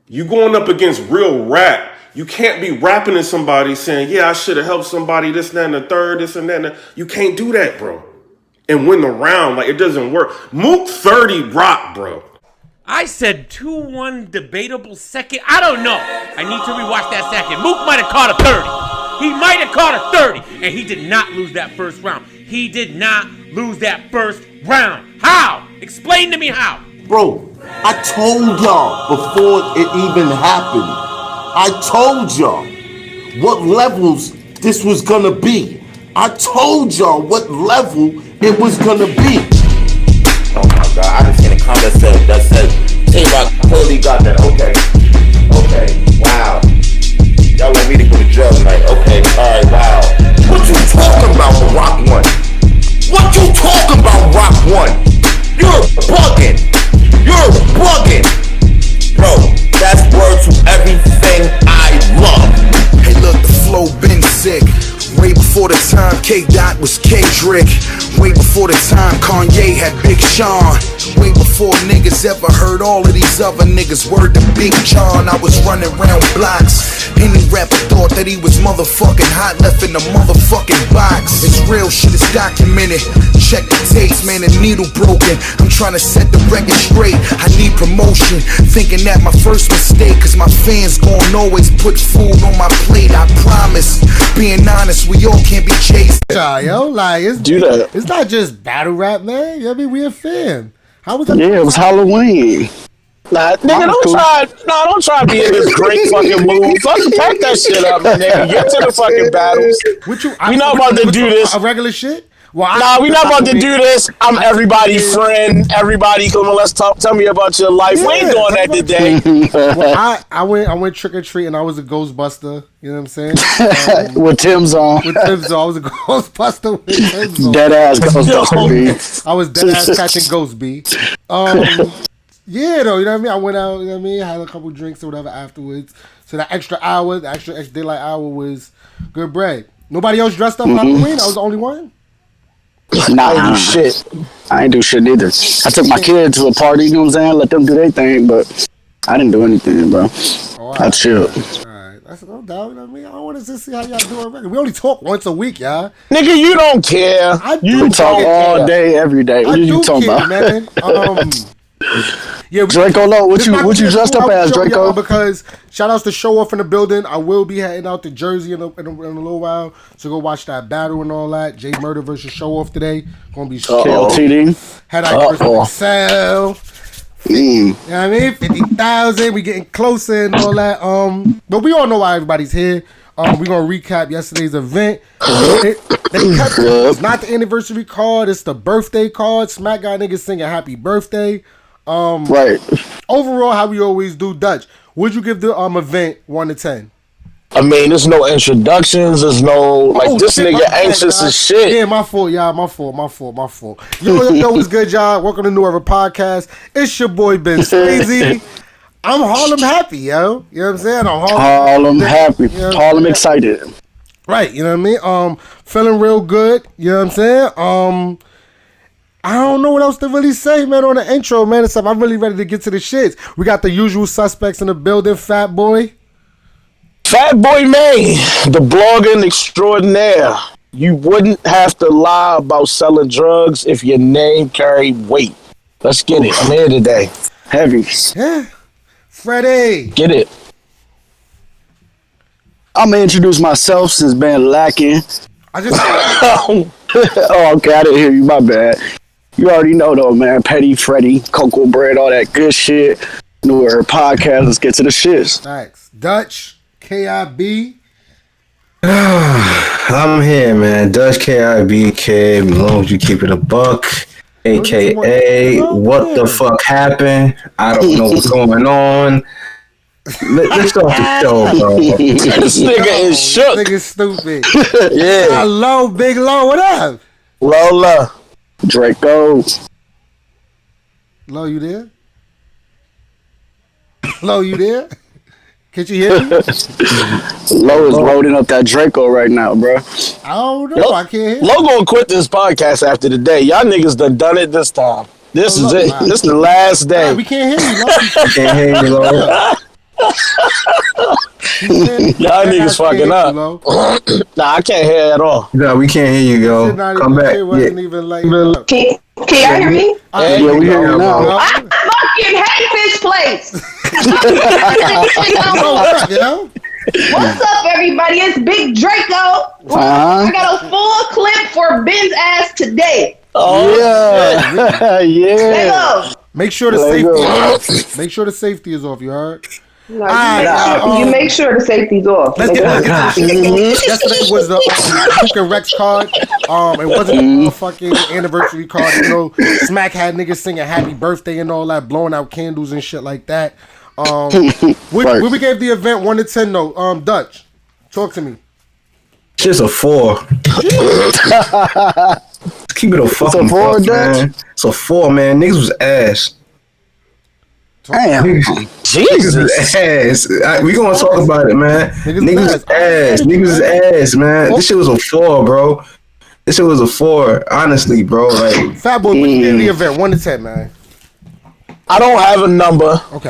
You going up against real rap. You can't be rapping to somebody saying, yeah, I should have helped somebody, this, that, and the third, this and that. You can't do that, bro. And win the round. Like, it doesn't work. Mook 30 Roc, bro. I said 2-1 debatable second. I don't know. I need to rewatch that second. Mook might have caught a 30. He might have caught a 30. And he did not lose that first round. He did not lose that first round. How? Explain to me how. Bro, I told y'all before it even happened. I told y'all what levels this was gonna be. I told y'all what level it was gonna be. Oh my God, I just seen a comment that said Tay Roc totally got that. Okay, wow. Y'all want me to go to jail tonight? Okay, alright, wow. What you talking about, Roc 1? What you talking about, Roc 1? You're bugging. Bro, that's word to everything I love. Hey look, the flow been sick. Way before the time K-Dot was K-Drick. Way before the time Kanye had Big Sean. Way before niggas ever heard all of these other niggas. Word to Big John, I was running round blocks. Any rapper thought that he was motherfucking hot, left in the motherfucking box. It's real shit, it's documented. Check the tapes, man, the needle broken. I'm trying to set the record straight. I need promotion, thinking that my first mistake. Cause my fans gon' always put food on my plate, I promise. Being honest, we all can't be chased. Yo, like, it's not just battle rap, man. You know what I mean? We a fam. How was that? Yeah, it was Halloween. Nah, nigga, don't try to be in this great fucking mood. Fuck that shit up, nigga. Get to the fucking battles. We not about to do this. A regular shit? Well, we not about to do this. I'm everybody's friend. Everybody, come on, let's talk. Tell me about your life. We ain't doing that today. Well, I went trick or treat and I was a Ghostbuster. You know what I'm saying? With Tim's on. I was a Ghostbuster with Tim's on. Dead ass Ghostbuster B. I was dead ass catching Ghost B. Yeah, though, you know what I mean? I went out, you know what I mean? Had a couple drinks or whatever afterwards. So that extra hour, the extra daylight hour was good bread. Nobody else dressed up Halloween? I was the only one? Nah, I ain't do shit. I ain't do shit either. I took my kids to a party, you know what I'm saying? Let them do their thing, but I didn't do anything, bro. I chilled. Alright, that's no doubt, you know what I mean? I want to just see how y'all do it. We only talk once a week, y'all. Nigga, you don't care. You talk all day, every day. What are you talking about? Man. Yeah, Draco Low, what you dressed up as, Draco? Because shout outs to Show Off in the building. I will be heading out to Jersey in a little while, so go watch that battle and all that. Jay Murda versus Show Off today. Gonna be KLTD. Had I versus Excel. You know what I mean? 50,000. We getting closer and all that. But we all know why everybody's here. We're gonna recap yesterday's event. It's not the anniversary card, it's the birthday card. Smack Guy niggas singing happy birthday. Right. Overall, how we always do, Dutch, would you give the event 1 to 10? I mean, there's no introductions, there's no this shit, nigga anxious as shit. Yeah, my fault, y'all. My fault. Yo, what's good, y'all? Welcome to New Era Podcast. It's your boy Ben Swayze. I'm Harlem happy, yo. You know what I'm saying? I'm Harlem happy. You know Harlem excited. Right, you know what I mean? Feeling real good, you know what I'm saying? I don't know what else to really say, man, on the intro, man. Except I'm really ready to get to the shits. We got the usual suspects in the building, Fat Boy. Fat Boy May, the blogging extraordinaire. You wouldn't have to lie about selling drugs if your name carried weight. Let's get it. I'm here today. Heavy. Yeah. Freddie. Get it. I'm going to introduce myself since been lacking. I just... Oh, okay. I didn't hear you. My bad. You already know, though, man. Petty, Freddy, Cocoa Bread, all that good shit. New Era Podcast. Let's get to the shits. Thanks. Dutch, KIB. I'm here, man. Dutch KIB, kid. As long as you keep it a buck. AKA, what the fuck happened? I don't know what's going on. Let's start the show, bro. This nigga is shook. This nigga stupid. Yeah. Hello, Big Low. What up? Lola. Draco. Low, you there? Low, you there? Can you hear me? Low is loading up that Draco right now, bro. I don't know. I can't hear you. Low gonna quit this podcast after the day. Y'all niggas done it this time. This is it. This is the last day. We can't hear you, Low. Can't hear you, Low. Y'all niggas fucking up. Nah, I can't hear at all. No, we can't hear you, yo. Come back. Wasn't even like, Can y'all hear me? Yeah, we hear you now. I fucking hate this place. What's up, everybody? It's Big Draco. I got a full clip for Ben's ass today. Oh yeah, yeah. Make sure the safety is off. Make sure the safety is off. You heard? No, you make sure the safety's off. Let's get yesterday was the Mook and Rex card. It wasn't a fucking anniversary card. You know, Smack had niggas singing happy birthday and all that, blowing out candles and shit like that. What we gave the event 1 to 10 though. Dutch, talk to me. Just a 4. Keep it a fucking 4, man. It's a 4, man. Niggas was ass. Damn. Jesus. Niggas was ass. We gonna talk about it, man. Niggas was ass. Niggas was ass, man. This shit was a 4, bro. This shit was a 4. Honestly, bro. Like, Fat Boy, what you gave the event 1 to 10, man? I don't have a number. Okay.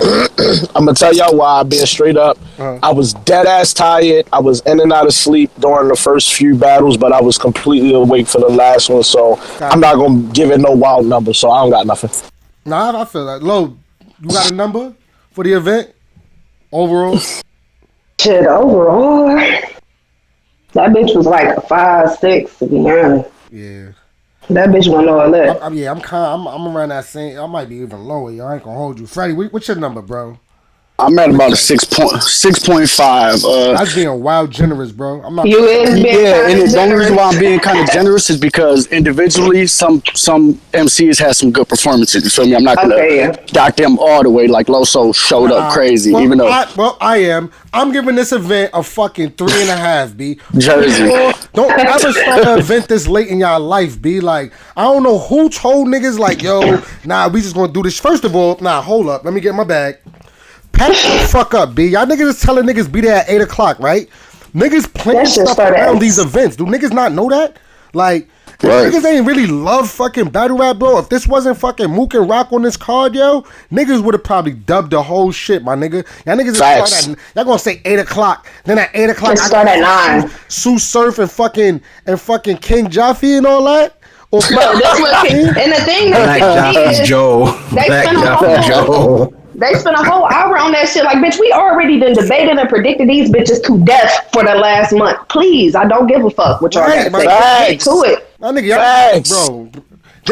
I'm gonna tell y'all why. Being straight up, I was dead ass tired. I was in and out of sleep during the first few battles, but I was completely awake for the last one. So I'm not gonna give it no wild number. So I don't got nothing. Nah, I feel like Lo, you got a number for the event overall? Shit, overall, that bitch was like a 5, 6 to be honest. Yeah. That bitch went all that. I'm around that same. I might be even lower. Yo, I ain't gonna hold you, Freddie. What's your number, bro? I'm at about a 6.5. That's being wild generous, bro. I'm not. You is being and the only reason why I'm being kind of generous is because individually, some MCs had some good performances. You feel me? I'm not gonna dock them all the way like LOSO showed up crazy, even though. I am. I'm giving this event a fucking 3.5, B. Jersey. Don't ever start an event this late in y'all life, B. Like, I don't know who told niggas like, yo, nah, we just gonna do this. First of all, nah, hold up. Let me get my bag. Pack the fuck up, B. Y'all niggas is telling niggas be there at 8 o'clock, right? Niggas planning stuff around these events. Do niggas not know that? Like, niggas ain't really love fucking battle rap, bro. If this wasn't fucking Mook and Rock on this card, yo, niggas would have probably dubbed the whole shit, my nigga. Y'all niggas y'all gonna say 8 o'clock. Then at 8 o'clock, I start at 9. Sue Surf and fucking King Jaffe and all that. Bro, this was and the thing Black Jaffe's Joe. They spent a whole hour on that shit. Like, bitch, we already done debated and predicted these bitches to death for the last month. Please, I don't give a fuck what y'all got to say. Get to it. My nigga, bro.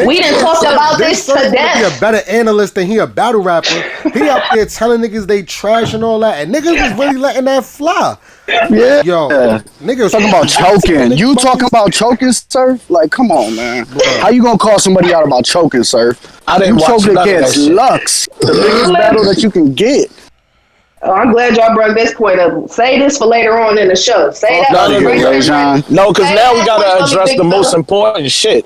We done talked about this to death. He a better analyst than he a battle rapper. He out there telling niggas they trash and all that, and niggas was really letting that fly. Yeah. Yo, niggas talking about choking. You talking about choking, sir? Like, come on, man. How you gonna call somebody out about choking, sir? I didn't watch choking against Lux, the biggest battle that you can get. Oh, I'm glad y'all brought this point up. Say this for later on in the show. Say that. No, because now we gotta address the most important shit.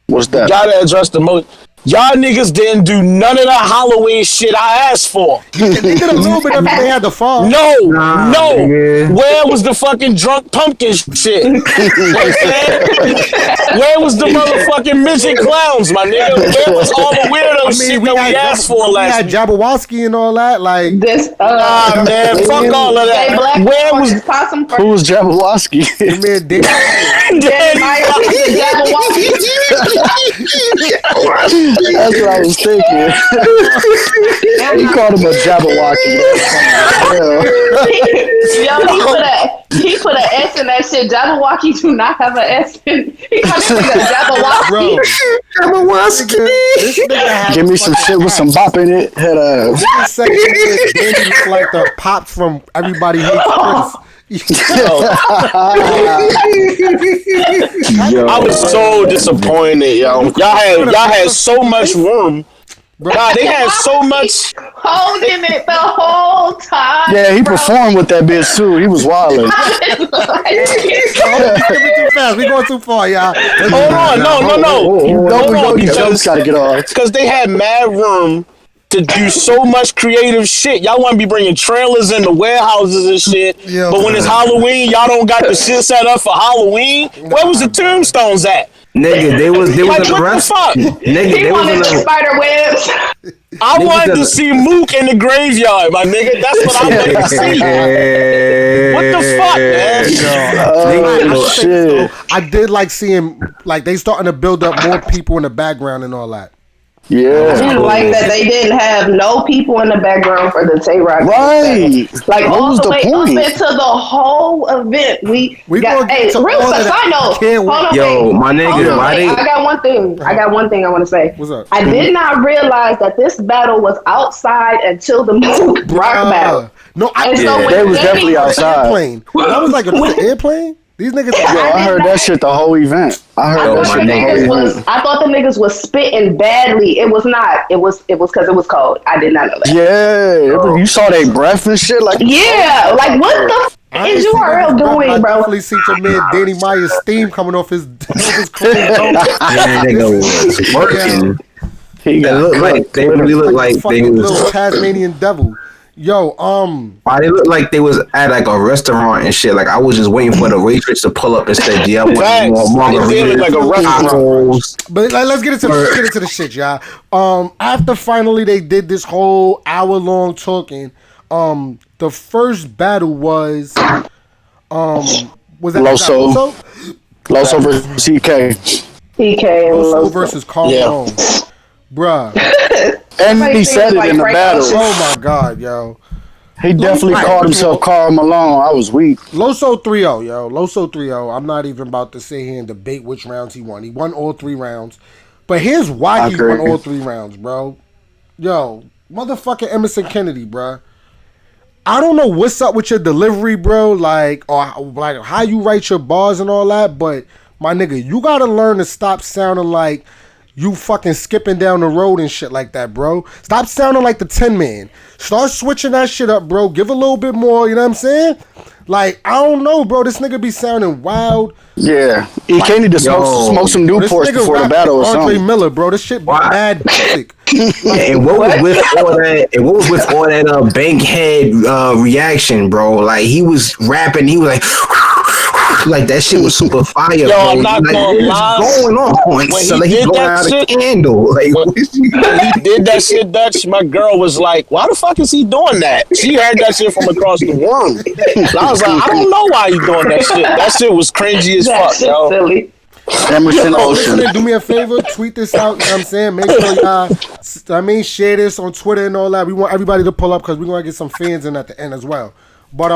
What's that? We gotta address the most. Y'all niggas didn't do none of the Halloween shit I asked for. They did a little bit of it. They had the fall. No. Where was the fucking drunk pumpkin shit? Where was the motherfucking midget clowns, my nigga? Where was all the weirdo shit that we asked for last week? We had Jabberwocky and all that. Like this. Nah, man, fuck all of that. Where was who was Jabberwocky? Man, That's what I was thinking. He called him a Jabberwocky. He put an S in that shit. Jabberwocky do not have an S in. He called it a Jabberwocky. Jabberwocky. Give me some shit with some bop in it. Head this second Danny looks like the pops from Everybody Hates Chris. I was so disappointed, yo. Y'all had so much room. Nah, they had so much holding it the whole time. Yeah, he performed with that bitch too. He was wilding. We going too far, y'all. Hold on, no. Because gotta get off. Because they had mad room to do so much creative shit. Y'all want to be bringing trailers into warehouses and shit. But when it's Halloween, y'all don't got the shit set up for Halloween. Where was the tombstones at? Nigga, they was Like, in the what the rest. fuck? Nigga, He they was wanted in the the. spider webs. I wanted to does- see Mook in the graveyard, my nigga. That's what I wanted to see. What the fuck, man? I should say this, shit. though. I did like seeing like they starting to build up more people in the background and all that. I Yeah. didn't like that they didn't have no people in the background for the Tay Roc. Right. Like What all was the the way point? up into the whole event. We gonna got get to real all of quick. that. Side note. I can't wait. Hold on, Yo, wait. my nigga, Hold on, why wait. they- I got one thing. I want to say. What's up? I did not realize that this battle was outside until the Mook Rock battle. No, I And so when They was Jimmy- definitely outside. Airplane. That was like an airplane. These niggas. Yo, I heard that shit the whole event. I heard I that thought, shit the the whole niggas event. was, I thought the niggas was spitting badly. It was not. It was because it was cold. I did not know that. Yeah, you saw they breath and shit. Like, Yeah, like what the I f- is ain't seen URL niggas, doing, I bro? definitely see your man Danny Meyer's steam coming off his clothes. That nigga was working. he They look like they really look like they fucking little was. Tasmanian devil. Yo, Why they look like they was at like a restaurant and shit. Like I was just waiting for the waitress to pull up and say, "Yeah, I want Facts. more It did look like a restaurant. tacos." but let's get into the shit, y'all. After finally they did this whole hour-long talking, the first battle was that Loso. Loso versus CK. PK and Loso Loso. versus Carl Yeah. Malone. Bruh. And he said it Like in the Frank battle. Ocean. Oh my god, yo. He definitely Right. called himself Carl Malone. I was weak. Loso 3-0, yo. Loso 3-0. I'm not even about to sit here and debate which rounds he won. He won all 3 rounds. But here's why I he agree. won all 3 rounds, bro. Yo, motherfucking Emerson Kennedy, bro. I don't know what's up with your delivery, bro. Like, or like how you write your bars and all that. But my nigga, you gotta learn to stop sounding like you fucking skipping down the road and shit like that, bro. Stop sounding like the 10 man. Start switching that shit up, bro. Give a little bit more, you know what I'm saying? Like, I don't know, bro. This nigga be sounding wild. Yeah. He can't need to smoke some This Newports nigga before the rap battle or Andre something. Miller, bro. This shit Why? mad basic. And what was with all that? And what was with all that Bankhead reaction, bro? Like he was rapping, he was like that shit was super fire. Yo, bro. I'm not like, gonna what's lie. going on? When So he like, he did going that out shit- a candle. Like When he did that shit, Dutch, my girl was like, "Why the fuck is he doing that?" She heard that shit from across the room. And I was like, "I don't know why he doing that shit. That shit was cringy as That fuck, shit yo." silly. Emerson Ocean. Listen, do me a favor, tweet this out, you know what I'm saying? Make sure y'all, share this on Twitter and all that. We want everybody to pull up because we're going to get some fans in at the end as well. But,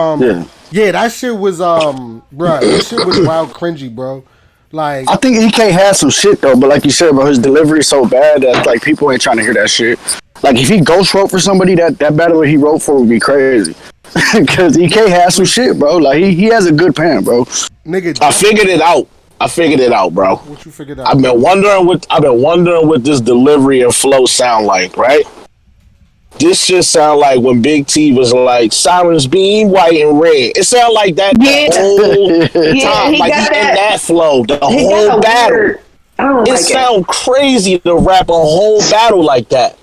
yeah, that shit was, bruh, that shit was wild cringy, bro. Like, I think EK had some shit though, but like you said, bro, his delivery is so bad that like people ain't trying to hear that shit. Like if he ghost wrote for somebody, that battle that he wrote for would be crazy. Because EK has some shit, bro. Like he has a good pen, bro. nigga, I figured it out. Bro. what you figured out? I've been wondering what this delivery and flow sound like, right? This shit sound like when Big T was like Sirens beam white and red. It sound like that Yeah. the whole Yeah, time. he Like got he in that. that flow, the He whole got a battle. weird. I don't It like it. sound crazy to rap a whole battle like that.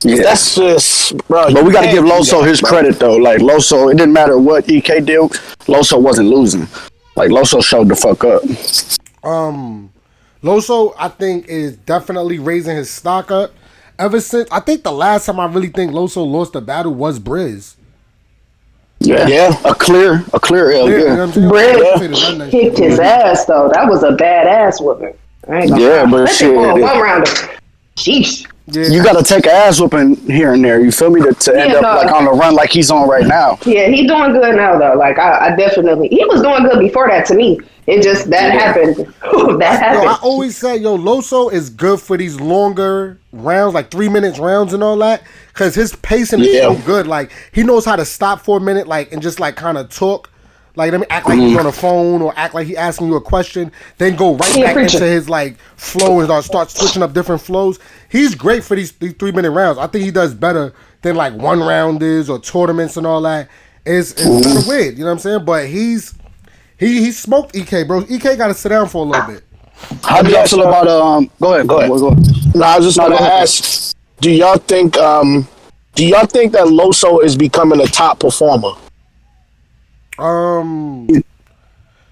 Yeah. That's just, bro. But we got to you give can't do Loso that, his bro. credit though. Like Loso, it didn't matter what EK did. Loso wasn't losing. Like Loso showed the fuck up. Loso, I think, is definitely raising his stock up. Ever since, I think the last time I really think Loso lost a battle was Briz. Yeah. A clear L. You know what Yeah. I'm saying? Briz kicked his ass though. That was a badass whooping. I ain't gonna Yeah, lie. but Especially for a shit, one rounder. Sheesh. Yeah. You got to take an ass whooping here and there. You feel me? To end Yeah, up no. like on the run like he's on right now. Yeah, he doing good now though. Like I definitely, he was doing good before that to me. It just that happened. That happened. Yo, I always say, Loso is good for these longer rounds, like 3 minutes rounds and all that, because his pacing is so good. Like he knows how to stop for a minute, like and just like kind of talk, like let me act like he's on the phone or act like he asking you a question, then go right back into his like flow and start switching up different flows. He's great for these 3 minute rounds. I think he does better than like one rounders or tournaments and all that. It's kind of weird, you know what I'm saying? But he smoked EK, bro. EK got to sit down for a little bit. How do y'all feel about Go ahead. No, I was just gonna ask. Do y'all think that Loso is becoming a top performer?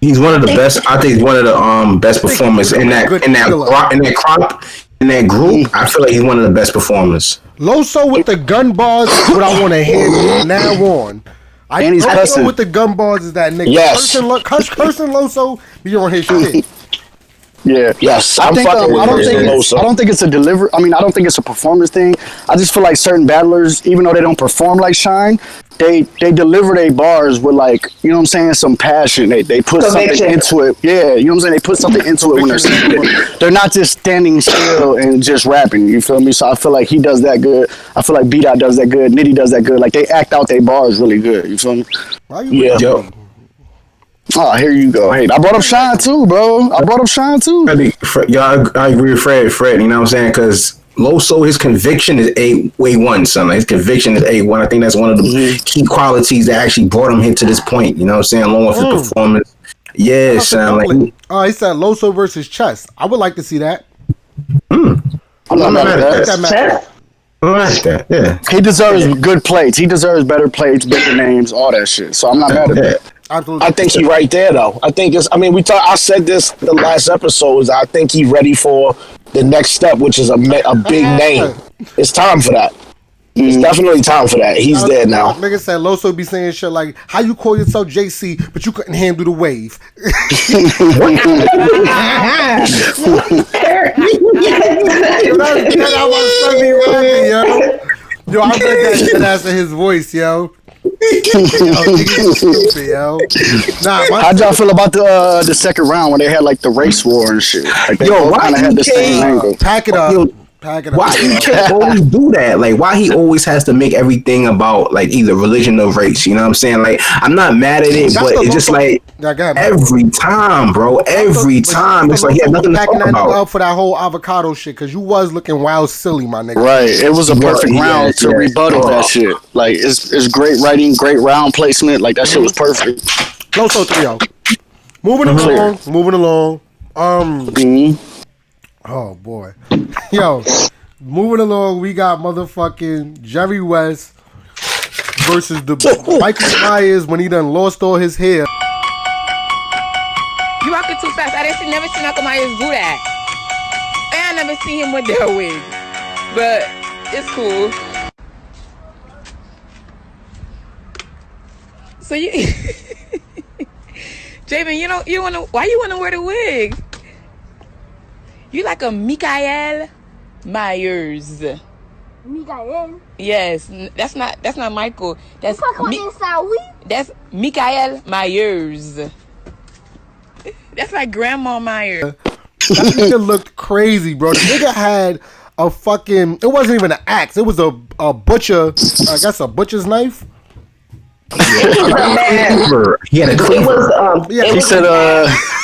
He's one of the best. I think he's one of the best performers in that group. I feel like he's one of the best performers. LOSO with the gun bars is what I want to hear from now on. And he's LOSO with the gun bars is that nigga. Yes. Cursing LOSO be on his shit. Yeah. Yes, I don't think it's a deliver. I mean, I don't think it's a performance thing. I just feel like certain battlers, even though they don't perform like Shine, they deliver their bars with, like, you know what I'm saying, some passion. They put something into it. Yeah, you know what I'm saying. They put something into it when they're saying it. They're not just standing still and just rapping. You feel me? So I feel like he does that good. I feel like BDOT does that good. Nitty does that good. Like, they act out their bars really good. You feel me? Yeah. Yo. Oh, here you go. Hey, I brought up Shine too, bro. I agree with Fred, you know what I'm saying? Because LOSO, his conviction is A1, son. His conviction is A1. I think that's one of the key qualities that actually brought him here to this point, you know what I'm saying? Along with his performance. Yeah, son. Like, he said LOSO versus Chess. I would like to see that. I'm not mad at that. I like that, yeah. He deserves good plates. He deserves better plates, bigger names, all that shit. So I'm not mad at that. Absolutely. I think he's right there, though. I think it's. I mean, I said this the last episodes. I think he's ready for the next step, which is a big name. It's time for that. It's definitely time for that. He's there now. Nigga said LOSO be saying shit like, "How you call yourself JC, but you couldn't handle the wave?" Yo, I bet that shit after his voice, yo. Stupid, yo. How'd y'all feel about the second round when they had like the race war and shit? Like, they why had the same angle. Pack it up. Why he can't always do that? Like, why he always has to make everything about like either religion or race? You know what I'm saying? Like, I'm not mad at it, but it's just like every time, bro. Every time, it's like he had nothing to talk about. For that whole avocado shit, because you was looking wild silly, my nigga. Right. It was a perfect round to rebuttal that shit. Like, it's great writing, great round placement. Like, that shit was perfect. LOSO 3-0. Moving along. Oh boy. Yo, moving along, we got motherfucking Jerry West versus the Michael Myers when he done lost all his hair. You walking too fast. I never seen Michael Myers do that. And I never seen him with their wig. But it's cool. So you Javen, why you wanna wear the wig? You like a Michael Myers. Michael? Yes, that's not Michael. That's that's Michael Myers. That's like Grandma Myers. That nigga looked crazy, bro. The nigga had a fucking. It wasn't even an axe. It was a butcher. I guess a butcher's knife. He had a cleaver. He said,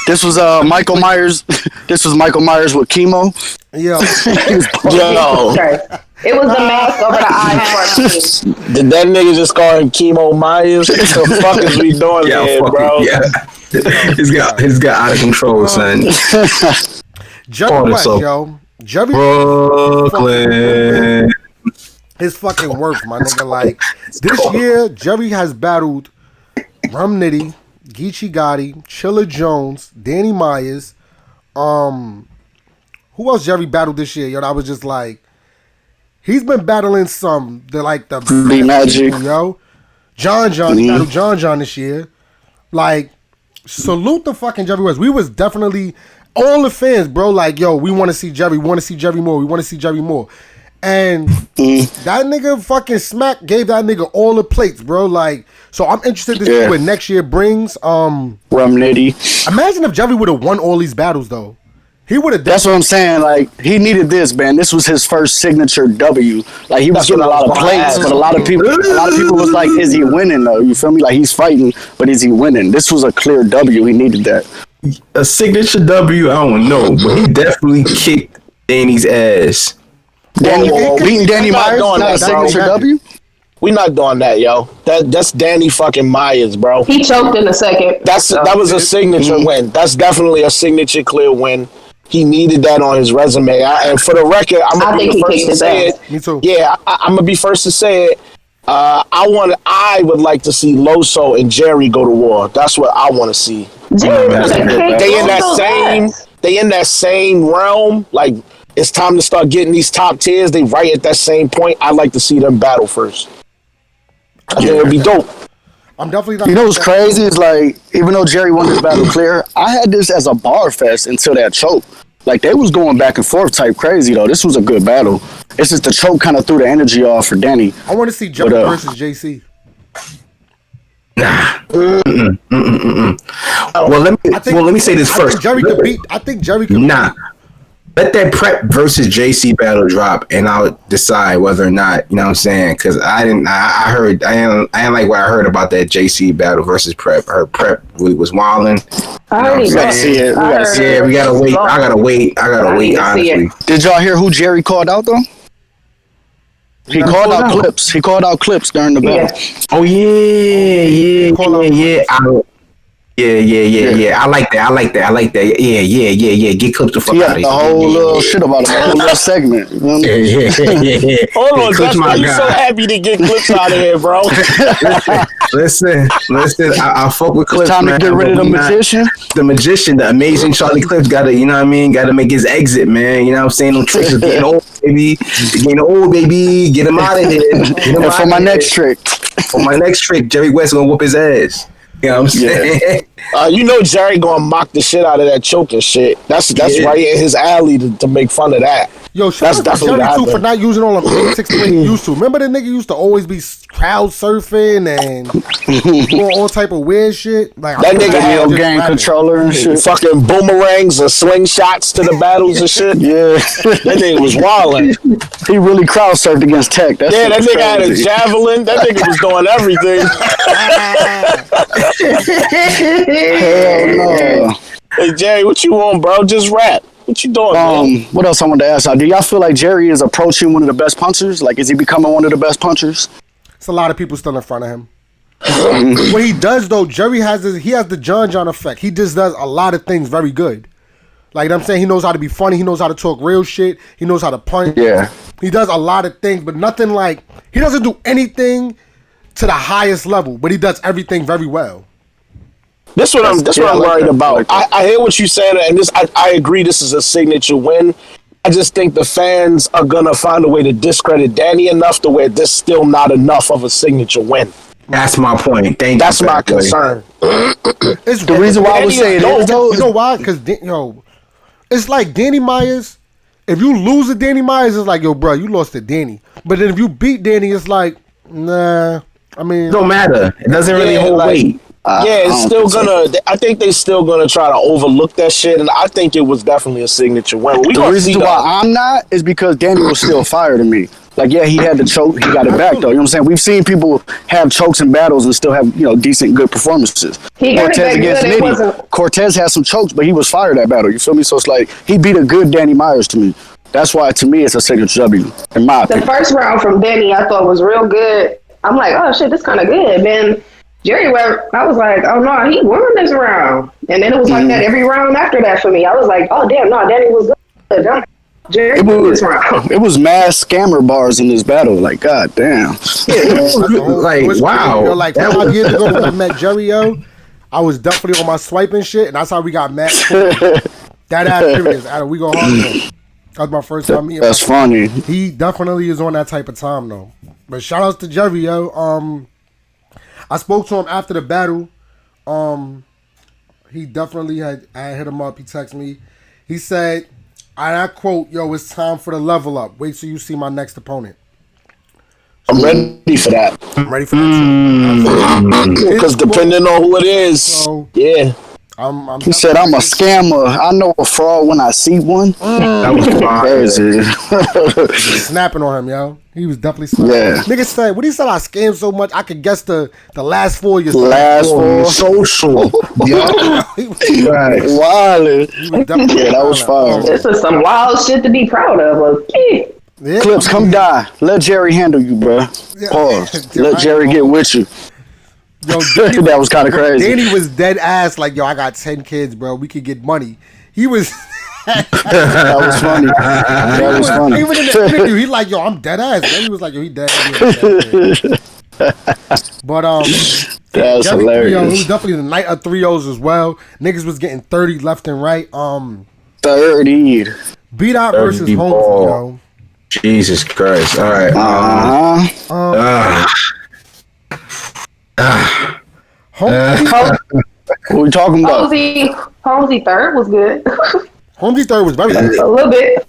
"This was Michael Myers. This was Michael Myers with chemo." Yo, it was the mask over the eyes. Did that nigga just call him Chemo Myers? What the fuck is we doing here, bro? Yeah. He's got out of control, son. Jerry West, yo. Jerry Brooklyn. His fucking worth, my nigga. Like, this year, Jerry has battled Rum Nitty, Geechee Gotti, Chilla Jones, Danny Myers. Who else Jerry battled this year? Yo, I was just like, he's been battling the B Magic, yo. John. He battled John this year. Like, salute the fucking Jerry West. We was definitely all the fans, bro. Like, yo, we want to see Jerry. We want to see Jerry more. We want to see Jerry more. And that nigga fucking Smack gave that nigga all the plates, bro. Like, so I'm interested to see what next year brings. Rum Nitty. Imagine if Jerry would have won all these battles, though. He would have. That's what I'm saying. Like, he needed this, man. This was his first signature W. Like, he was getting a lot of plates, but a lot of people was like, "Is he winning though?" You feel me? Like, he's fighting, but is he winning? This was a clear W. He needed that. A signature W, I don't know, but he definitely kicked Danny's ass. Beating Danny Myers, not a signature W. We not doing that, yo. That's Danny fucking Myers, bro. He choked in a second. That was a signature win. That's definitely a signature clear win. He needed that on his resume. And for the record, I'm gonna be the first to say it. Me too. Yeah, I'm gonna be first to say it. I would like to see LOSO and Jerry go to war. That's what I want to see. They in that same realm. Like it's time to start getting these top tiers. They right at that same point. I'd like to see them battle first. I think it'd be dope. I'm definitely not. You know what's crazy is like, even though Jerry won this battle clear, I had this as a bar fest until that choke. Like they was going back and forth type crazy though. This was a good battle. It's just the choke kind of threw the energy off for Danny. I want to see Jerry versus JC. Nah. Well, let me say this first. I think Jerry could beat. Let that Prep versus JC battle drop, and I'll decide whether or not, you know what I'm saying? Because I didn't like what I heard about that JC battle versus Prep. I heard Prep really was wilding. We gotta see it. We gotta wait. I gotta wait, honestly. Did y'all hear who Jerry called out, though? He called out clips. He called out clips during the battle. Oh, yeah. Yeah. I like that. Yeah. Get clips the fuck out of here. The whole little shit about a whole little segment. Yeah. Hold on, that's why you so happy to get clips out of here, bro. Listen. I fuck with clips. It's time to get rid of the magician. The magician, the amazing Charlie Clips, gotta, you know what I mean? Gotta make his exit, man. You know what I'm saying? No tricks are getting old, baby. Getting old, baby. Get him out of here. And for my next trick, Jerry West gonna whoop his ass. You know what I'm saying? You know Jerry gonna mock the shit out of that choking shit. That's right in his alley to make fun of that. Yo, shout out to Jerry too for not using all the basics the way he used to. Remember the nigga used to always be crowd surfing and doing all type of weird shit. Like that nigga had a game controller and shit, fucking boomerangs and slingshots to the battles and shit. Yeah, that nigga was wilding. He really crowd surfed against Tech. That nigga had a javelin. That nigga was doing everything. Hell no. Hey Jerry, what you want, bro? Just rap. What you doing, man? What else I wanted to ask y'all? Do y'all feel like Jerry is approaching one of the best punchers? Like, is he becoming one of the best punchers? It's a lot of people still in front of him. What he does though, Jerry has the John John effect. He just does a lot of things very good. Like, you know what I'm saying, he knows how to be funny. He knows how to talk real shit. He knows how to punch. Yeah. He does a lot of things, but nothing like, he doesn't do anything to the highest level, but he does everything very well. This what I'm worried about. I hear what you're saying, and I agree. This is a signature win. I just think the fans are gonna find a way to discredit Danny enough to where there's still not enough of a signature win. That's my point. That's my concern. It's the reason why I would say it is though. You know why? Because it's like Danny Myers. If you lose to Danny Myers, it's like, yo, bro, you lost to Danny. But then if you beat Danny, it's like, nah. I mean, it don't matter. It doesn't really hold weight. It's still gonna. I think they're still gonna try to overlook that shit, and I think it was definitely a signature win. The reason why I'm not is because Danny was still fire to me. Like, yeah, he had the choke, he got it back though. You know what I'm saying? We've seen people have chokes in battles and still have, decent, good performances. Cortez against Nitty. Cortez had some chokes, but he was fire that battle. You feel me? So it's like he beat a good Danny Myers to me. That's why, to me, it's a signature W, in my opinion. The first round from Danny, I thought was real good. I'm like, oh shit, this kind of good. Then Jerry, I was like, oh no, he won this round. And then it was like that every round after that for me. I was like, oh damn, no, Danny was good. Jerry won this round. It was mass scammer bars in this battle. Like, god damn. Like, wow. Like 5 years ago when I met Jerry, I was definitely on my swiping shit, and that's how we got met. That ass period. We go hard. That was my first time meeting him. That's funny. He definitely is on that type of time though. But shout outs to Jerry, yo. I spoke to him after the battle. He definitely I hit him up. He texted me. He said, and I quote, yo, it's time for the level up. Wait till you see my next opponent. I'm ready for that. I'm ready for that too. Because depending on who it is, yeah. He said, I'm a scammer. I know a fraud when I see one. That was crazy. Snapping on him, yo. He was definitely snapping. Yeah. Nigga said, what he said, I scammed so much, I could guess the last 4 years. Last 4. Social. Yeah. Right. Wild. Yeah, that was fire. This is some wild shit to be proud of. Yeah. Clips, come die. Let Jerry handle you, bro. Pause. Let Jerry get with you. Yo, that was kind of crazy. Danny was dead ass like, yo, I got 10 kids, bro. We could get money. He was... that was funny. That was funny. Even in the interview, he like, yo, I'm dead ass. Then he was like, yo, he dead. But That's Every 3-0. It was hilarious. definitely the night of 3-0s as well. Niggas was getting 30 left and right. 30. B-Dot versus 30 HOLMZIE, ball. yo. Jesus Christ. All right. HOLMZIE What we talking about? HOLMZIE third was good. HOLMZIE third was very good. A little bit.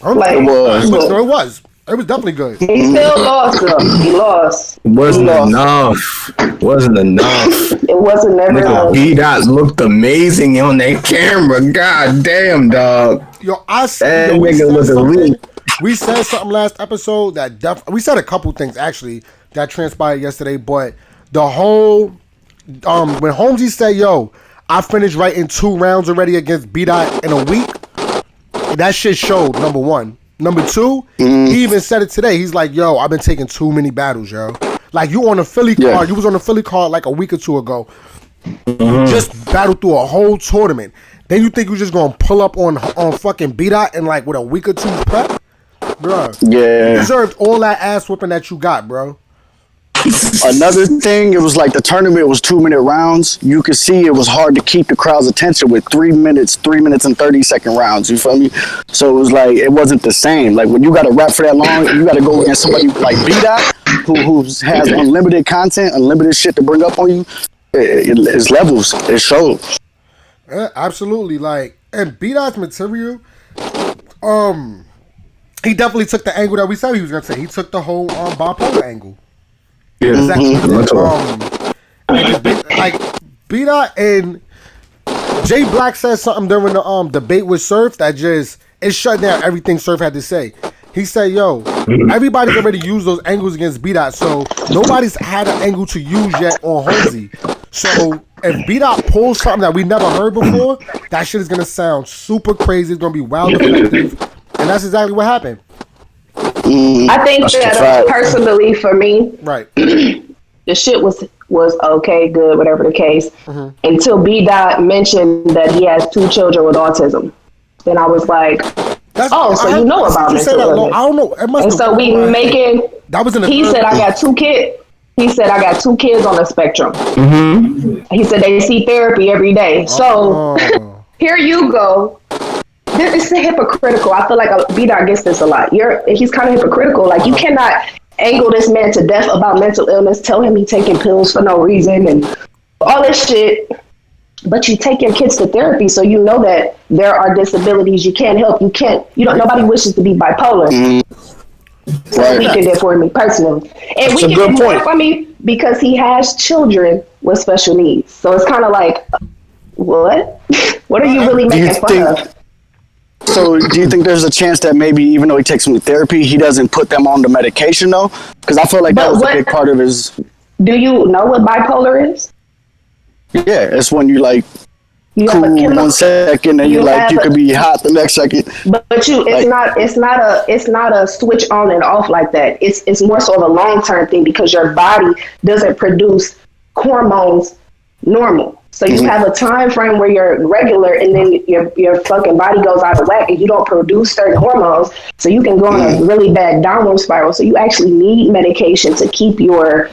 Like, It was. It was definitely good. He still lost though. He lost. It wasn't enough. It wasn't enough. It wasn't never Nigga, enough. B-Dot looked amazing on that camera. God damn, dog. Yo, That we nigga said look something- elite. We said something last episode that we said a couple things actually that transpired yesterday, but the whole when HOLMZIE said, "Yo, I finished writing 2 rounds already against B-Dot in a week," that shit showed. Number one. Number two, he even said it today. He's like, "Yo, I've been taking too many battles, yo. Like you on a Philly card. You was on a Philly card like a week or two ago. Just battled through a whole tournament. Then you think you just gonna pull up on fucking B-Dot and like with a week or two prep, bro? Yeah. You deserved all that ass whooping that you got, bro." Another thing, it was like the tournament was 2-minute rounds. You could see it was hard to keep the crowd's attention with 3 minutes and 30-second rounds. You feel me? So it was like, it wasn't the same. Like when you got to rap for that long, you got to go against somebody like B-Dot, who has unlimited content, unlimited shit to bring up on you. It's levels. It shows. Yeah, absolutely. Like, and B-Dot's material, he definitely took the angle that we said he was gonna take. He took the whole bipolar angle. Yeah. Like B-Dot and Jay Black said something during the debate with Surf that just it shut down everything Surf had to say. He said, "Yo, everybody's already used those angles against B-Dot, so nobody's had an angle to use yet on HOLMZIE. So if B-Dot pulls something that we never heard before, that shit is gonna sound super crazy. It's gonna be wild effective, and that's exactly what happened." I think that personally for me, right, the shit was okay, good, whatever the case, until B-Dot mentioned that he has 2 children with autism. Then I was like, so you know about mental illness. I don't know. And so we making. That was in the he said I got 2 kids. He said I got 2 kids on the spectrum. He said they see therapy every day. So here you go. It's hypocritical. I feel like B-Dot gets this a lot. He's kind of hypocritical. Like you cannot angle this man to death about mental illness. Tell him he taking pills for no reason and all this shit. But you take your kids to therapy, so you know that there are disabilities you can't help. Nobody wishes to be bipolar. So he did it for me personally. And That's we a can good do point. it for me because he has children with special needs. So it's kind of like, what? What are you really making fun of? So do you think there's a chance that maybe even though he takes them to therapy, he doesn't put them on the medication though? Because I feel like that was a big part of his. Do you know what bipolar is? Yeah, it's when you like You cool have a chemical- 1 second and you could be hot the next second. But it's not a switch on and off like that. It's more so of a long-term thing because your body doesn't produce hormones normal. So you have a time frame where you're regular and then your fucking body goes out of whack and you don't produce certain hormones. So you can go on a really bad downward spiral. So you actually need medication to keep your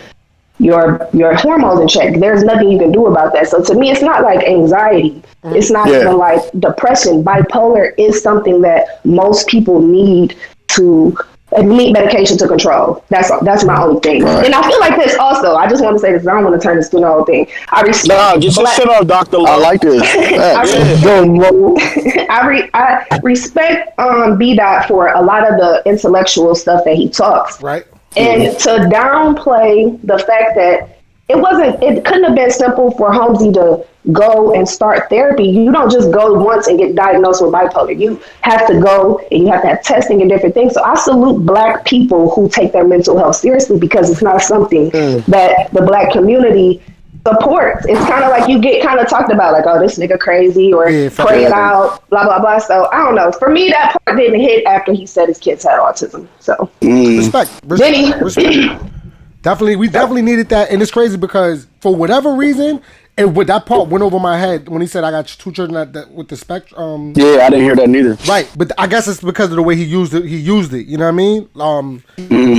hormones in check. There's nothing you can do about that. So to me, it's not like anxiety. It's not even like depression. Bipolar is something that most people need medication to control. That's my only thing. Right. And I feel like this also. I just want to say this. I don't want to turn this to the whole thing. I respect. Get your shit off, Dr. Lowe. I like this. I respect B-Dot for a lot of the intellectual stuff that he talks. Right. And to downplay the fact that it couldn't have been simple for HOLMZIE to go and start therapy. You don't just go once and get diagnosed with bipolar. You have to go and you have to have testing and different things. So I salute Black people who take their mental health seriously because it's not something that the Black community supports. It's kind of like you get kind of talked about like, oh, this nigga crazy or pray it out, blah, blah, blah. So I don't know. For me, that part didn't hit after he said his kids had autism. So respect. Definitely, we definitely needed that, and it's crazy because for whatever reason, that part went over my head when he said I got 2 children with the spectrum. Yeah, I didn't hear that neither. Right, but I guess it's because of the way he used it. You know what I mean?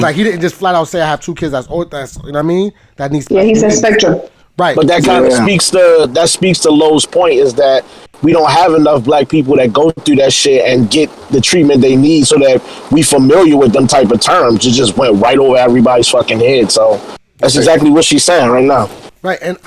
Like he didn't just flat out say I have 2 kids. That's you know what I mean? That needs. Yeah, he said spectrum. Right. But that kind of speaks to Lowe's point is that we don't have enough black people that go through that shit and get the treatment they need so that we familiar with them type of terms. It just went right over everybody's fucking head. So that's exactly what she's saying right now. Right, and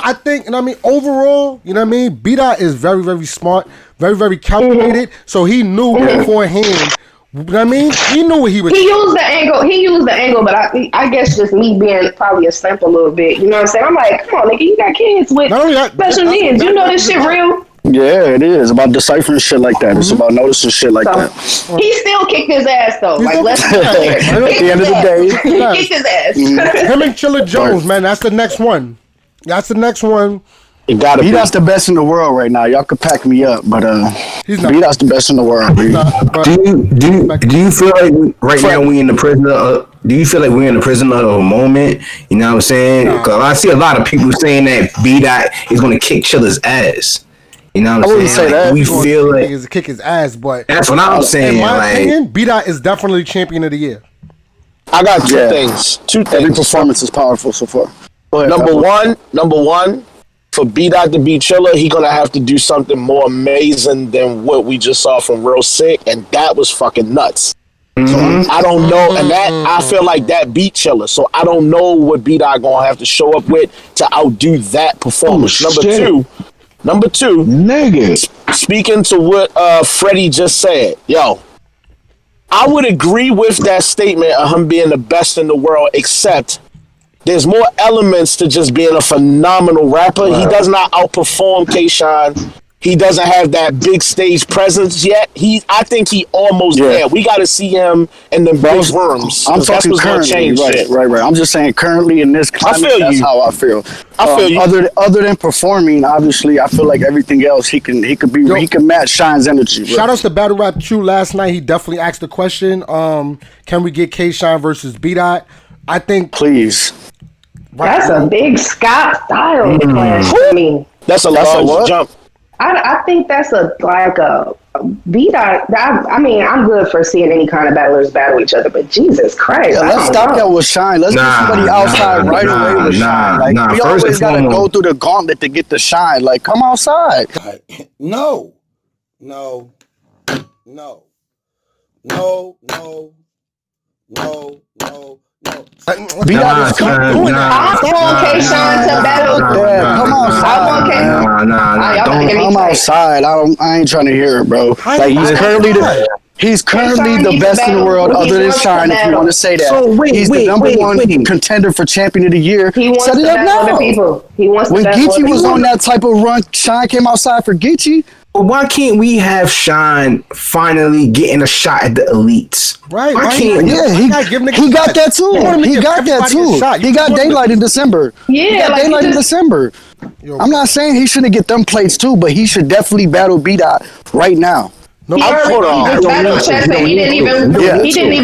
I think, and I mean, overall, you know what I mean? B-Dot is very, very smart, very, very calculated. So he knew beforehand. You know what I mean? He knew what he was. He used the angle, but I guess just me being probably a simp a little bit. You know what I'm saying? I'm like, come on, nigga, you got kids with special needs. You know this shit real. Yeah, it is about deciphering shit like that. It's about noticing shit like that. He still kicked his ass though. Like, let's be clear. At the end of the day, he kicked his ass. Him and Chilla Jones, man, that's the next one. That's the next one. It gotta be. B-Dot's the best in the world right now. Y'all could pack me up, but B-Dot's the best in the world. Do you feel like right now we in the prison? Do you feel like we're in the prison of a moment? You know what I'm saying? Because I see a lot of people saying that B-Dot is going to kick Chilla's ass. You know what I'm saying? I wouldn't say that. We feel like is kick his ass, but that's what I'm saying. In my opinion, B-Dot is definitely champion of the year. I got two things. Every performance is powerful so far. Ahead, Number one, for B-Dot to beat Chilla, he gonna have to do something more amazing than what we just saw from Real Sick, and that was fucking nuts. So I don't know, and that I feel like that beat Chilla. So I don't know what B-Dot gonna have to show up with to outdo that performance. Number two, nigga. Speaking to what Freddie just said, yo, I would agree with that statement of him being the best in the world, except there's more elements to just being a phenomenal rapper. Right. He does not outperform K-Shine. He doesn't have that big stage presence yet. I think he almost there. We got to see him in the big rooms. I'm talking currently, right. I'm just saying currently in this climate, that's how I feel. I feel you. Other than performing, obviously, I feel like everything else he can match Shine's energy. Bro. Shout out to Battle Rap Q last night. He definitely asked the question, can we get K-Shine versus B-Dot? I think please. That's a big Scott style clash for me. That's a large jump. I think that's a B-Dot. I mean, I'm good for seeing any kind of battlers battle each other, but Jesus Christ. Let's stop that with Shine. Let's get somebody outside right away with Shine. Like, we always got to go through the gauntlet to get the Shine. Like, come outside. No. B-Dot is coming. I want K-Shine to battle. Come outside. I ain't trying to hear it, bro. Like, he's currently the best in the world, other than Shine. If you want to say that, so he's the number one contender for champion of the year. He wants Set it up now. He wants when Geechee was on that type of run, Shine came outside for Geechee. But why can't we have Shine finally getting a shot at the elites? Right. Why can't he got that too. He got daylight in December. Yeah, he got daylight in December. I'm not saying he shouldn't get them plates too, but he should definitely battle B-Dot right now. No, hold on. He didn't even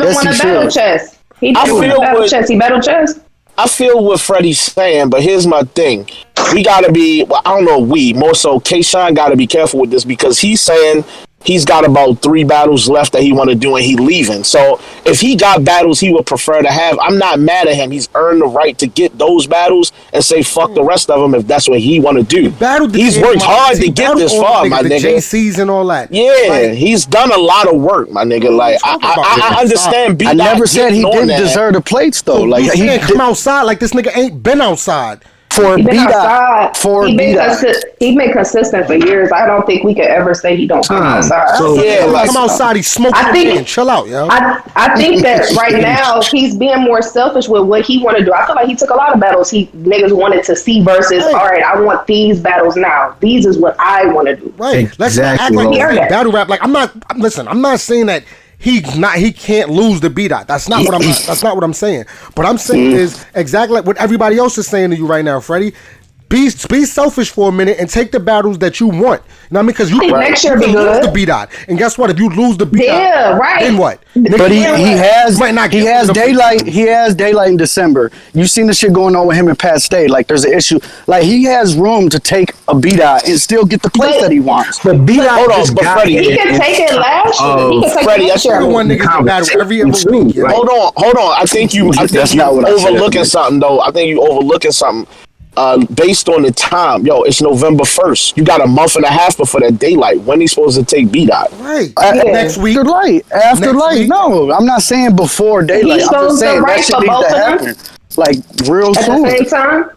want to battle chess. He battled chess. I feel what Freddie's saying, but here's my thing. We gotta be, I don't know, more so K-Shine gotta be careful with this, because he's saying he's got about 3 battles left that he want to do and he leaving. So if he got battles he would prefer to have, I'm not mad at him. He's earned the right to get those battles and say fuck the rest of them if that's what he want to do. He's worked hard to get this far, my nigga. JCs and all that. Yeah, he's done a lot of work, my nigga. Like I understand. I never said he didn't deserve the plates though. Like he can't come outside like this nigga ain't been outside. For B-Dot. He's been consistent for years. I don't think we could ever say he don't come outside. Come outside, he's smoking. Chill out, yo. I think that right now he's being more selfish with what he want to do. I feel like he took a lot of battles niggas wanted to see versus, all right, I want these battles now. These is what I want to do. Right. Let's act like battle rap. Like I'm not saying that he can't lose the B-Dot. That's not what I'm saying. But I'm saying is exactly like what everybody else is saying to you right now, Freddie. Be selfish for a minute and take the battles that you want. You know what I mean? Because you can lose the B-Dot. And guess what? If you lose the B-Dot, then what? But he has daylight. He has daylight in December. You seen the shit going on with him and Pat Stay. Like there's an issue. Like he has room to take a B-Dot and still get the place that he wants. But B-Dot, hold on, but Freddie, he can take it last year. He can take Freddie, it last year. One nigga battle every other week. Hold on. I think you overlooking something though. I think you overlooking something. based on the time, it's November 1st. You got a month and a half before that daylight. When he's supposed to take BDOT? Right. Next week. After light. No, I'm not saying before daylight. I'm just saying that shit needs to happen. Like real soon. At the same time?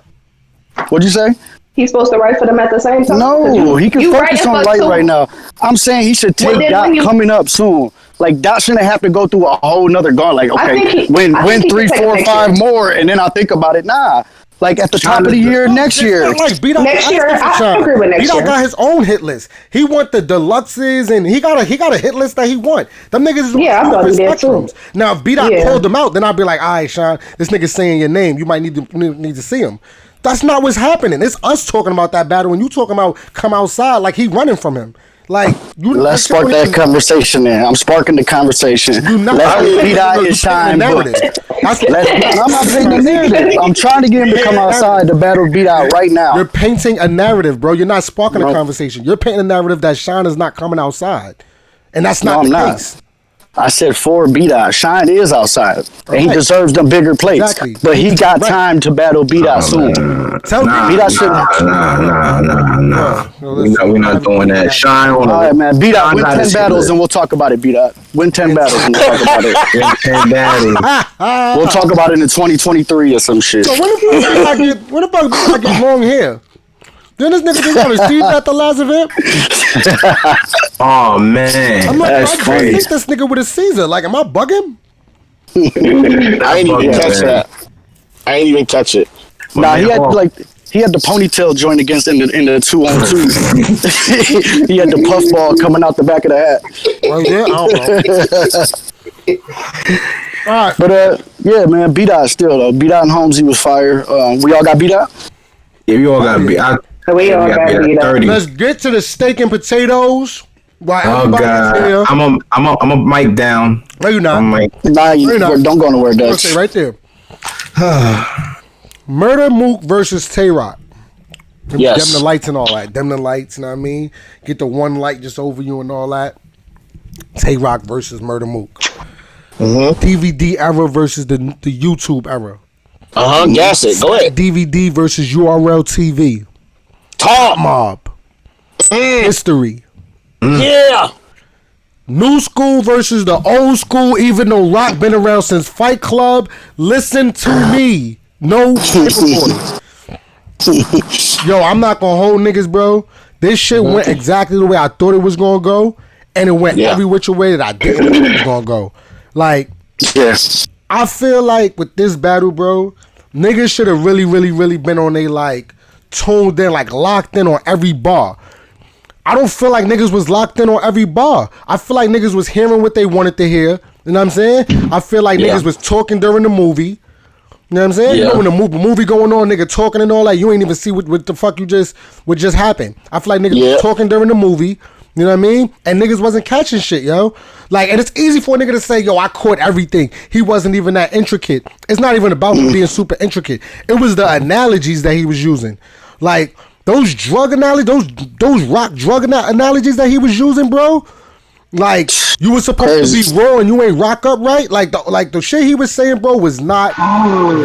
What'd you say? He's supposed to write for them at the same time? No, he can focus on light right now. I'm saying he should take Dot coming up soon. Like Dot shouldn't have to go through a whole nother guard. Like, okay, win 3, 4, 5 more, and then I'll think about it. Nah. Like at the top of the year next year. Like next year, I agree with next year. B-Dot got his own hit list. He want the deluxes, and he got a hit list that he want. Them niggas is I thought he did too. Now if B-Dot pulled them out, then I'll be like, all right, Sean, this nigga's saying your name. You might need to see him. That's not what's happening. It's us talking about that battle, and you talking about come outside like he running from him. Like let's spark that conversation. Then I'm sparking the conversation. Let's get B-Dot his time. I'm not painting the narrative. I'm trying to get him to come outside to battle B-Dot right now. You're painting a narrative, bro. You're not sparking a conversation. You're painting a narrative that Sean is not coming outside, and that's not the case. I said for B-Dot. Shine is outside, and he deserves the bigger plates. Exactly. But he got time to battle B-Dot soon. Tell me, B-Dot shouldn't. We're not doing that. Shine on. All right, man. B-Dot, win 10 battles, and we'll talk about it. B-Dot, win 10 battles, and we'll talk about it. Win 10 battles. We'll talk about it in 2023 or some shit. So what about I get long hair? Then this nigga just got his teeth at the last event. Oh man, I'm like, that's crazy. I think this nigga with a Caesar. Like, am I bugging? I ain't even catch that. I ain't even catch it. Nah, he had the ponytail joint against in the 2-on-2. He had the puffball coming out the back of the hat. Well, yeah, I don't know. All right, but yeah, man, B-Dot still though. B-Dot and HOLMZIE was fire. We all got B-Dot. Yeah, we all got B-Dot. We all got B-Dot. Let's get to the steak and potatoes. Oh God, here. I'm a mic down. No, you're not. Nah, don't go nowhere, Dutch. Okay, right there. Murda Mook versus Tay Roc. Yes. Them the lights and all that. Them the lights, you know what I mean? Get the one light just over you and all that. Tay Roc versus Murda Mook. DVD era versus the YouTube era. Guess it. Go ahead. DVD versus URL TV. Top Mob. History. Yeah. New school versus the old school, even though Rock been around since Fight Club. Listen to me. No recording. Yo, I'm not gonna hold niggas, bro. This shit went exactly the way I thought it was gonna go, and it went every which way that I didn't think it was gonna go. Like, I feel like with this battle, bro, niggas should have really been on they like tuned in, like locked in on every bar. I don't feel like niggas was locked in on every bar. I feel like niggas was hearing what they wanted to hear. You know what I'm saying? I feel like niggas was talking during the movie. You know what I'm saying? You know when the movie going on, nigga talking and all that, you ain't even see what the fuck what just happened. I feel like niggas was talking during the movie. You know what I mean? And niggas wasn't catching shit, yo. Like, and it's easy for a nigga to say, yo, I caught everything. He wasn't even that intricate. It's not even about him being super intricate. It was the analogies that he was using. Like, those drug analogies, those rock drug analogies that he was using, bro. Like, you were supposed to be raw and you ain't rock up right. Like the shit he was saying, bro, was not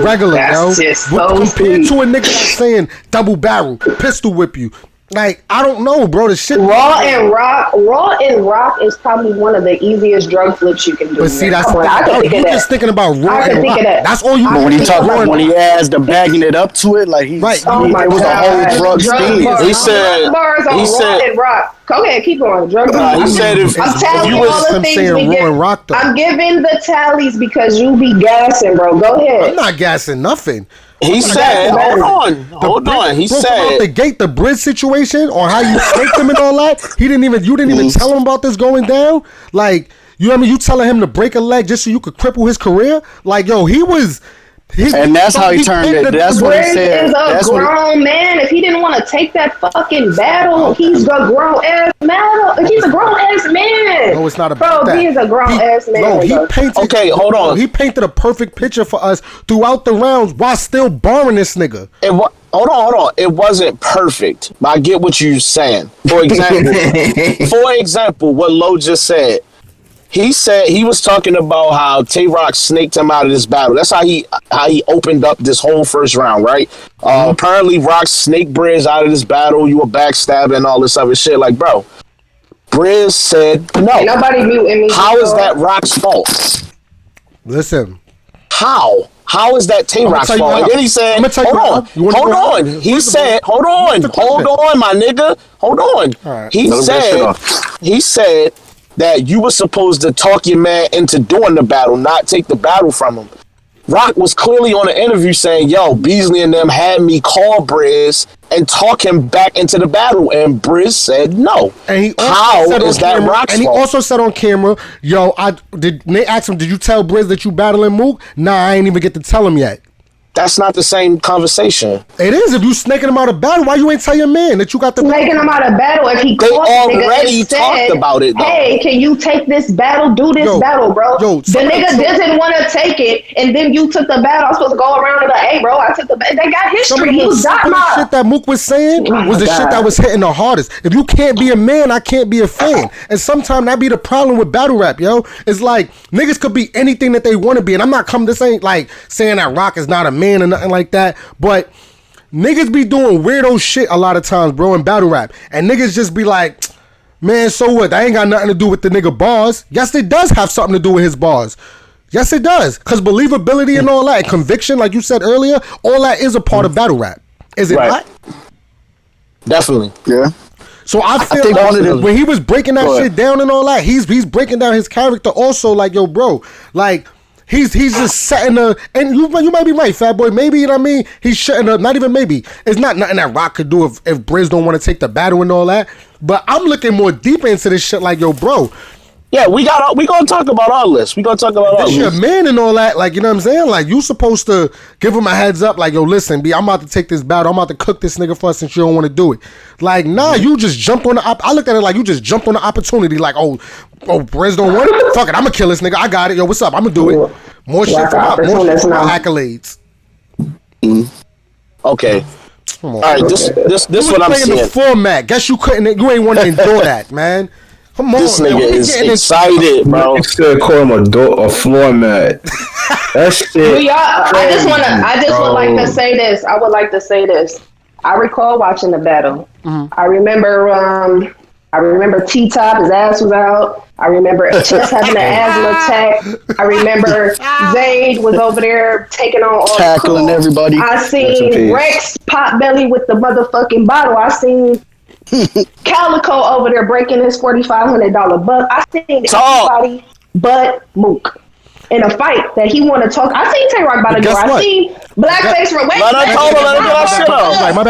regular, yo. Compared to a nigga that's saying double barrel, pistol whip you. Like, I don't know, bro. The shit. Raw and rock is probably one of the easiest drug flips you can do. But see, that's you're just thinking about raw and rock. That's all you. When he talk about when he has the bagging it up to it, like it was a whole drug scheme. He said raw and rock. Go ahead, keep going. Drug he said if you was saying raw and rock, though. I'm giving the tallies because you be gassing, bro. Go ahead. I'm not gassing nothing. He said, hold on. He said out the gate, the bridge situation, or how you faked him and all that. You didn't even tell him about this going down. Like, you know what I mean? You telling him to break a leg just so you could cripple his career. Like, yo, and that's how he turned it. That's what he said. That's a grown man. If he didn't want to take that fucking battle, he's a grown ass man. He's a grown ass man. No, it's not about that. Bro, he is a grown ass man. No, he painted. Okay, hold on. He painted a perfect picture for us throughout the rounds while still barring this nigga. Hold on. It wasn't perfect, but I get what you're saying. For example, what Lo just said. He said he was talking about how Tay Roc snaked him out of this battle. That's how he opened up this whole first round, right? Apparently, Roc snaked Briz out of this battle. You were backstabbing and all this other shit. Like, bro, Briz said no. Ain't nobody muting me. How is that Roc's fault? Listen. How? How is that Tay Roc's fault? And then he said, hold on. He said, hold on, my nigga. Hold on. Right. He said that you were supposed to talk your man into doing the battle, not take the battle from him. Roc was clearly on an interview saying, yo, Beasley and them had me call Briz and talk him back into the battle, and Briz said no. And how is that Roc's fault? And he also said on camera, yo, they asked him, did you tell Briz that you battling Mook? Nah, I ain't even get to tell him yet. That's not the same conversation. It is. If you snaking him out of battle, why you ain't tell your man that you got the snaking him out of battle? If he they already talked about it, though. Hey, can you take this battle? Do this battle, bro. The nigga doesn't want to take it, and then you took the battle. I'm supposed to go around and be like, hey, bro, I took the battle. They got history. He was got my shit that Mook was saying was the shit that was hitting the hardest. If you can't be a man, I can't be a fan. And sometimes that be the problem with battle rap, yo. It's like niggas could be anything that they want to be, and I'm not coming. This ain't like saying that Roc is not a man or nothing like that. But niggas be doing weirdo shit a lot of times, bro, in battle rap. And niggas just be like, man, so what? That ain't got nothing to do with the nigga bars. Yes, it does have something to do with his bars. Yes, it does. Because believability and all that, and conviction, like you said earlier, all that is a part of battle rap. Is it not? Definitely. Yeah. So I feel like when he was breaking that shit down and all that, he's breaking down his character also, like, yo, bro, like, He's just setting a, and you might be right, Fat Boy. Maybe, you know what I mean? He's shutting up. Not even maybe. It's not nothing that Roc could do if Briz don't want to take the battle and all that. But I'm looking more deep into this shit. Like, yo, bro. Yeah, we gonna talk about all this. We gonna talk about all this. Your man and all that. Like, you know what I'm saying? Like, you supposed to give him a heads up. Like, yo, listen, B, I'm about to take this battle. I'm about to cook this nigga for us since you don't want to do it. Like, nah, you just jumped on the. I looked at it like you just jumped on the opportunity. Like, oh, Briz don't want it. Fuck it, I'm gonna kill this nigga. I got it. Yo, what's up? I'm gonna do it. More shit for my accolades. Okay. All right, this what I'm saying. The format. Guess you couldn't. You ain't want to endure that, man. Come on, this nigga is excited, bro. You should call him a floor mat. That shit. I just would like to say this. I would like to say this. I recall watching the battle. I remember T-Top, his ass was out. I remember Chess having an asthma attack. I remember Zayd was over there taking on all tackling everybody. I seen Rex Potbelly with the motherfucking bottle. I seen Calico over there breaking his $4,500 buck. I seen everybody but Mook in a fight that he want to talk. I seen Tay Roc by the door. I seen Blackface.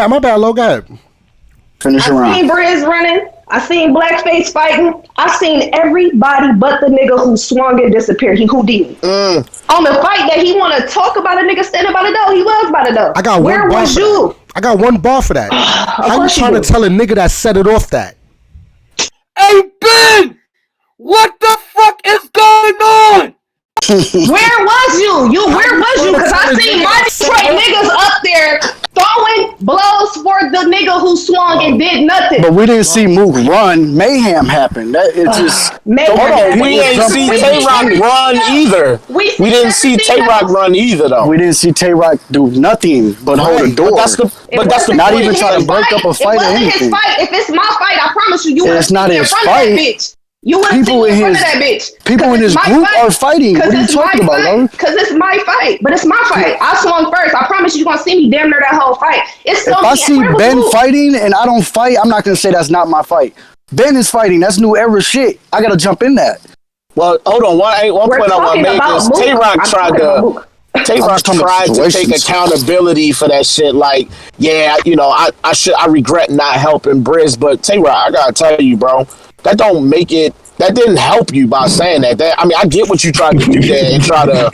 My bad, Lo, go ahead. Finish around. I seen Briz running. I seen Blackface fighting. I seen everybody but the nigga who swung and disappeared. He Houdini. On the fight that he want to talk about, a nigga standing by the door. He was by the door. I got Where was you? I got one bar for that. How you trying to tell a nigga that set it off that? Hey, Ben! What the fuck is going on? Where was you? Where was you? Because I seen my Detroit niggas up there throwing blows for the nigga who swung and did nothing. But we didn't see Mook run. Mayhem happened. That it's just. Hold on, we ain't see Tay Roc run either. We didn't see Tay Roc run either, though. We didn't see Tay Roc do nothing but hold a door. But that's the not even trying to break up a fight or anything. If it's my fight, I promise you, it's not his fight. You want to see in front of that bitch. People in his group are fighting. What are you talking about, bro? Because it's my fight. But it's my fight. I swung first. I promise you're going to see me damn near that whole fight. If I see Ben fighting and I don't fight, I'm not going to say that's not my fight. Ben is fighting. That's new era shit. I got to jump in that. Well, hold on. One point I want to make is Tay Roc tried to take accountability for that shit. Like, yeah, you know, I regret not helping Briz, but Tay Roc, I gotta tell you, bro, that don't make it. That didn't help you by saying that. I mean, I get what you tried to do there and try to,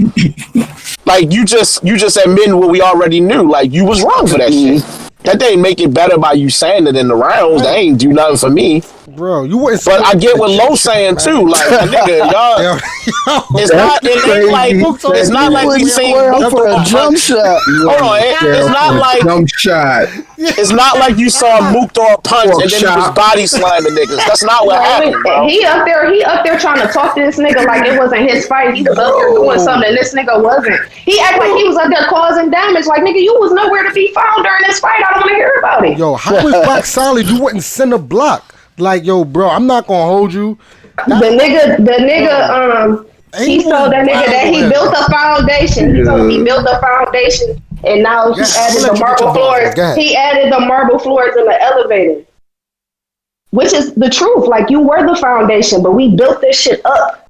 like, you just admitting what we already knew. Like, you was wrong for that shit. That didn't make it better by you saying it in the rounds. That ain't do nothing for me. Bro, you wouldn't. But I get what Lo's saying too. Like, nigga, y'all. It's not. It ain't like. It's not like we seen Mook for a jump shot. Hold on. It's not like jump shot. It's not like you saw Mook throw a punch and then he was body slamming niggas. That's not what happened, bro. He up there trying to talk to this nigga like it wasn't his fight. He was up there doing something and this nigga wasn't. He act like he was up there causing damage. Like, nigga, you was nowhere to be found during this fight. I don't want to hear about it. Yo, how was Rock solid? You wouldn't send a block. Like, yo, bro, I'm not gonna hold you. The nigga, he told that nigga that he built a foundation. He told him he built a foundation, and now he added the marble floors. He added the marble floors in the elevator, which is the truth. Like, you were the foundation, but we built this shit up.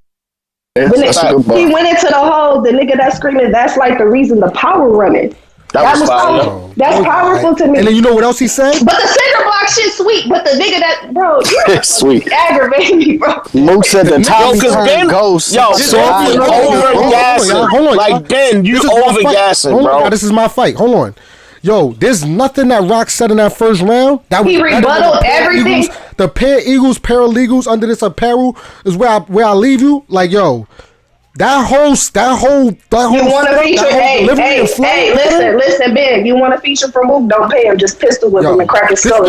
He went into the hole. The nigga that's screaming, that's like the reason the power running. That's powerful to me. And then you know what else he said? But the cinder block shit sweet. But the nigga that, bro, sweet. Aggravating me, bro. Mook said the Tommy turn ghost. Yo, so you over-gassing. Like, Ben, you over-gassing, bro. This is my fight. Hold on. Yo, there's nothing that Rock said in that first round. He rebutted everything. The paralegals under this apparel is where I leave you. Like, yo. That whole. You want to feature? Hey, listen, Ben. You want to feature from Mook? Don't pay him. Just pistol whip him and crack his skull.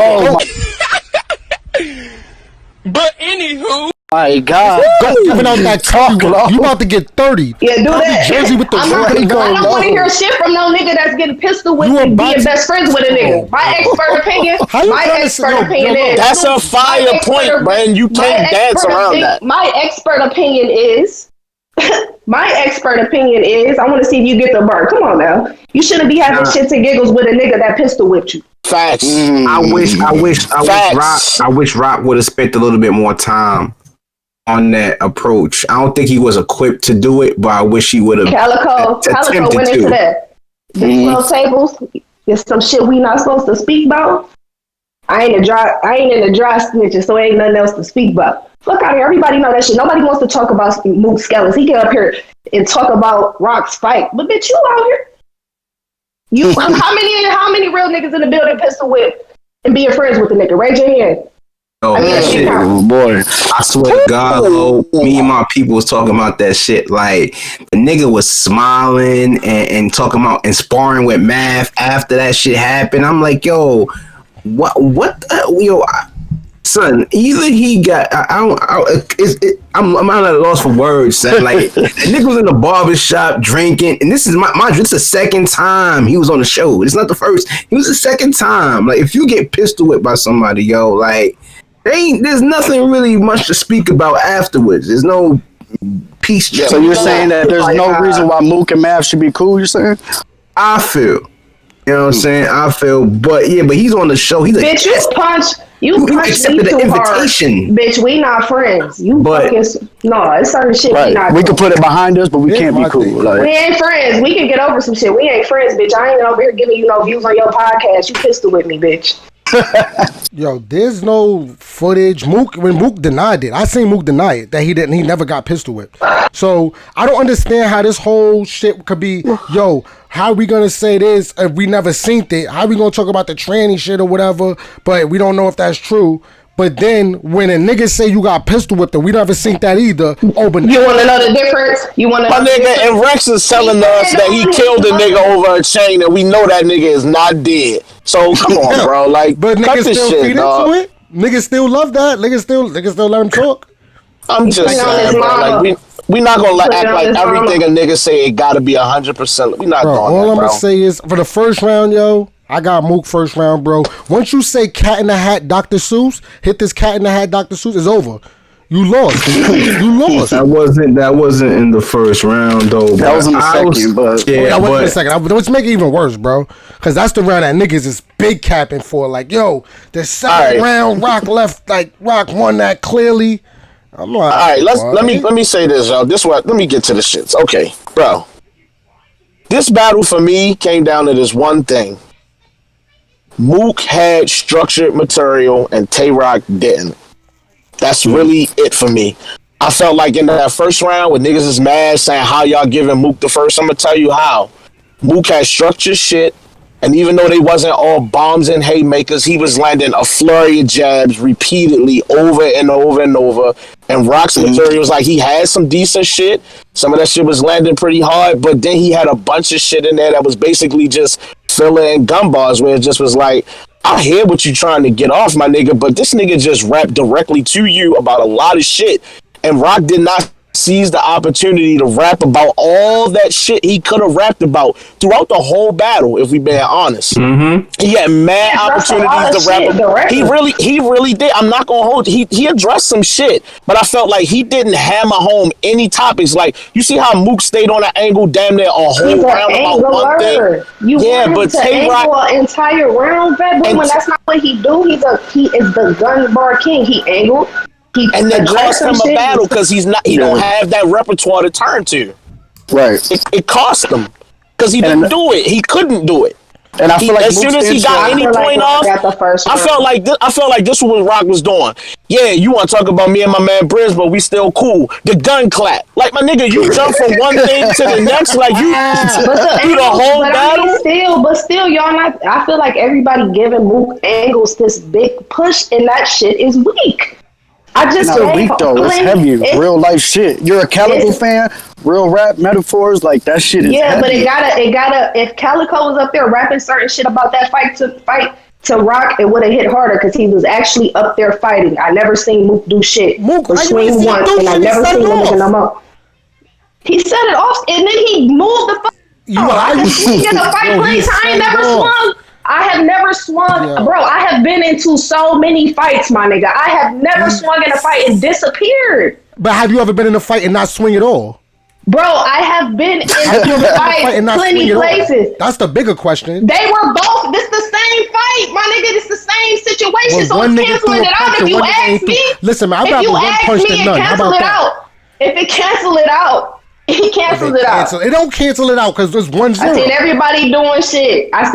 But anywho, my God, giving out that talk. You about to get 30? Yeah, do that. Jersey with the I don't want to hear shit from no nigga that's getting pistol whipped and being best friends with a nigga. My expert opinion. Is that's a fire point, man. You can't dance around that. My expert opinion is. I want to see if you get the bird. Come on now. You shouldn't be having shits and giggles with a nigga that pistol whipped you. Facts. I wish Rock would have spent a little bit more time on that approach. I don't think he was equipped to do it, but I wish he would have. Calico went into that. These little tables. There's some shit we not supposed to speak about. I ain't in the dry snitching, so ain't nothing else to speak about. Fuck out of here. Everybody know that shit. Nobody wants to talk about Mook Skeletons. He get up here and talk about Rock's fight. But bitch, you out here. How many real niggas in the building pistol whip and being friends with the nigga? Raise your hand. Oh, shit. Boy, I swear to God, me and my people was talking about that shit. Like, the nigga was smiling and talking about and sparring with Math after that shit happened. I'm like, yo, son, either he got I'm at a loss for words, son. Like, nigga was in the barbershop drinking, and this is this is the second time he was on the show. It's not the first. It was the second time. Like, if you get pistol whipped by somebody, yo, like, there's nothing really much to speak about afterwards. There's no peace. So you're saying that there's no reason why Mook and Mav should be cool, you're saying? I feel. You know what I'm saying? I feel, but he's on the show. He's bitch, you accepted the invitation. Bitch, we not friends. It's certain shit we not. We can put it behind us, but we can't be cool. Like, we ain't friends. We can get over some shit. We ain't friends, bitch. I ain't over here giving you no views on your podcast. You pistol with me, bitch. Yo, there's no footage. When Mook denied it, I seen Mook deny it that he never got pistol whipped. So I don't understand how this whole shit could be. Yo, how are we gonna say this if we never seen it? How are we gonna talk about the tranny shit or whatever? But we don't know if that's true. But then when a nigga say you got pistol whipped, we never seen that either. Oh, but you want to know the difference? My nigga, and Rex is telling us that he killed a nigga over a chain, and we know that nigga is not dead. So come on, bro. Like, but cut niggas this still shit, feed dog. into it. Niggas still love that. Niggas still let him talk. I'm just saying, bro. Like, we not gonna act like everything a nigga say it gotta be 100%. We not going. All I'm gonna say is for the first round, yo. I got Mook first round, bro. Once you say Cat in the Hat, Dr. Seuss, hit this Cat in the Hat, Dr. Seuss, it's over. You lost. You lost. That wasn't in the first round though. That was in the second, but that wasn't in the second. Let's make it even worse, bro. Because that's the round that niggas is big capping for. Like, yo, the second round, Rock left. Like, Rock won that clearly. I'm like, all right. Let me say this, yo. Let me get to the shits. Okay, bro. This battle for me came down to this one thing. Mook had structured material and Tay Roc didn't. That's really it for me. I felt like in that first round when niggas is mad saying how y'all giving Mook the first, I'm gonna tell you how. Mook had structured shit And even though they wasn't all bombs and haymakers, he was landing a flurry of jabs repeatedly over and over and over. And Roc's material was like, he had some decent shit. Some of that shit was landing pretty hard, but then he had a bunch of shit in there that was basically just filler and gun bars, where it just was like, I hear what you trying to get off, my nigga, but this nigga just rapped directly to you about a lot of shit. And Roc did not seize the opportunity to rap about all that shit he could have rapped about throughout the whole battle, if we being honest. He had mad opportunities to rap. He really did. I'm not gonna hold you. He addressed some shit, but I felt like he didn't hammer home any topics. Like, you see how Mook stayed on an angle damn near a whole round about one thing. But Tay Roc an entire round, when that's not what he do. He is the gun bar king. He angled. And then cost him a battle because he don't have that repertoire to turn to. Right. It cost him because he didn't do it. He couldn't do it. And I feel like as soon as he got any point off, I felt like this was what Roc was doing. Yeah, you want to talk about me and my man Briz, but we still cool. The gun clap, like my nigga, you jump from one thing to the next, like you do the whole battle. But still, y'all not. I feel like everybody giving Mook Angles this big push, and that shit is weak. I just it's not weak though. It's heavy, real life shit. You're a Calico fan, real rap metaphors, like that shit is. Yeah, heavy. but it gotta. If Calico was up there rapping certain shit about that fight to Roc, it would have hit harder because he was actually up there fighting. I never seen Mook do shit. Mook, or swing once, and I never seen him make no more. He set it off, and then he moved the fuck. I in the fight place. I ain't never swung. I have never swung, bro. I have been into so many fights, my nigga. I have never swung in a fight and disappeared. But have you ever been in a fight and not swing at all? Bro, I have been in a fight plenty places. That's the bigger question. They were both. This the same fight, my nigga. This the same situation. So I'm canceling it out. If you ask me, listen, man, I'd rather one punch than none. How about that? If it cancel it out. He canceled it out. It don't cancel it out because there's 1-0. I seen everybody doing shit. But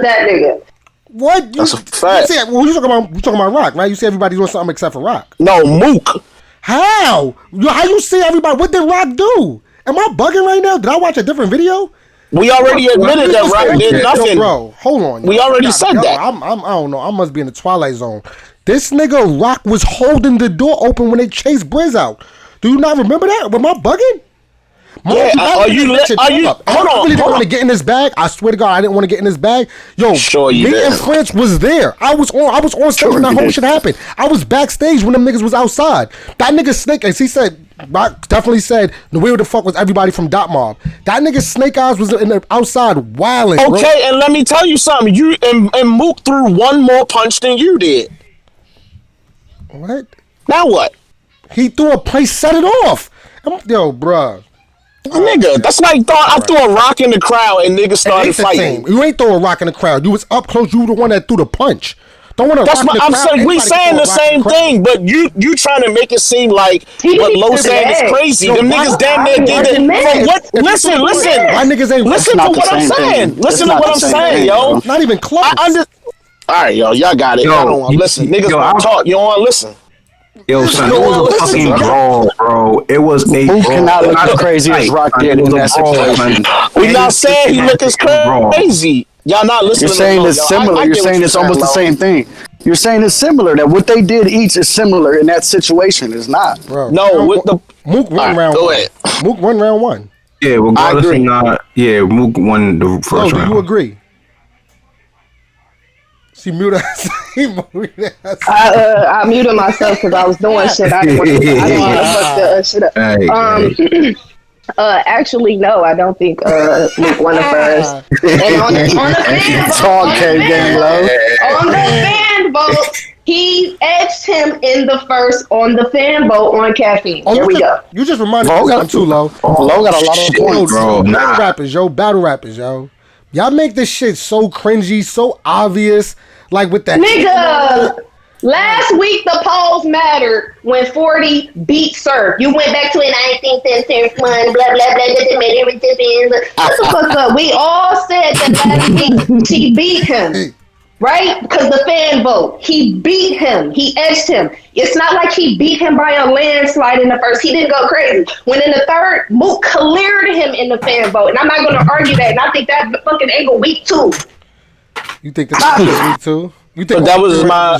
that nigga. What? That's a fact. You talking about Roc, right? You see everybody doing something except for Roc. No, Mook. How? How you see everybody? What did Roc do? Am I bugging right now? Did I watch a different video? We already admitted that Roc did nothing. Bro, hold on. We already said that. I don't know. I must be in the Twilight Zone. This nigga Roc was holding the door open when they chased Briz out. Do you not remember that? Am I bugging? Yeah, I really didn't want to get in this bag. I swear to God, I didn't want to get in this bag. Yo, me and French was there. I was on stage when that whole shit happened. I was backstage when them niggas was outside. That nigga Snake, as he said, Roc definitely said, where the fuck was everybody from Dot Mob? That nigga Snake Eyes was in the outside wilding. Okay, bro. And let me tell you something. You and Mook threw one more punch than you did. What? Now what? He threw a punch, set it off. Yo, bruh. Nigga, that's like I threw a rock in the crowd and niggas started fighting. You ain't throw a rock in the crowd. You was up close. You were the one that threw the punch. Don't want to. That's what I'm saying. We saying the same thing, but you trying to make it seem like what Lo saying is crazy. Them niggas damn near did it. From what? Listen. My niggas ain't. Listen to what I'm saying. Listen to what I'm saying, yo. Not even close. All right, yo, y'all got it. Y'all don't want to listen. Niggas don't talk. You don't want to listen. Yo, son, it was a fucking brawl, bro. It was a brawl. Cannot look as crazy as Roc did in that situation. We not saying he look as crazy. Y'all not listening. You're saying it's similar. You're saying it's almost the same thing. You're saying it's similar. That what they did each is similar in that situation. It's not, bro. No, with the Mook won round one. Mook won round one. Yeah, regardless of not. Yeah, Mook won the first round. Do you agree? She muted. I muted myself because I was doing shit. I didn't want to fuck the shit up. Actually, no, I don't think Mook won the first. And on the fan vote, he edged him in the first on the fan vote on caffeine. Here we go. You just reminded me of too, Lo. Lo got a lot of points, bro. Battle rappers, yo. Y'all make this shit so cringy, so obvious. Like with that nigga. Last week the polls mattered when 40 beat Surf. You went back to it. I think that Surf won. Blah blah blah. That made everything. Shut the fuck up. We all said that last week she beat him. right? Because the fan vote. He beat him. He edged him. It's not like he beat him by a landslide in the first. He didn't go crazy. When in the third, Mook cleared him in the fan vote. And I'm not going to argue that. And I think that fucking angle weak too. You think that's weak too? You think that was my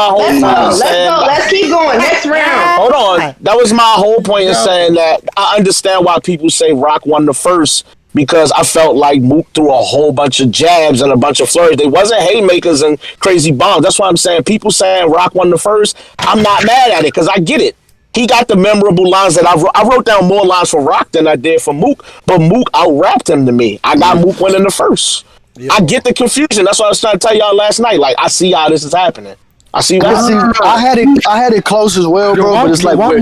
whole point. Let's go. Let's keep going. Next round. Hold on. That was my whole point in saying that I understand why people say Roc won the first, because I felt like Mook threw a whole bunch of jabs and a bunch of flurries. They wasn't haymakers and crazy bombs. That's why I'm saying people saying Roc won the first, I'm not mad at it because I get it. He got the memorable lines that I wrote down more lines for Roc than I did for Mook, but Mook out-rapped him to me. I got Mook winning the first. Yeah. I get the confusion. That's what I was trying to tell y'all last night. Like, I see how this is happening. I see that. I had it close as well, bro. But it's like, why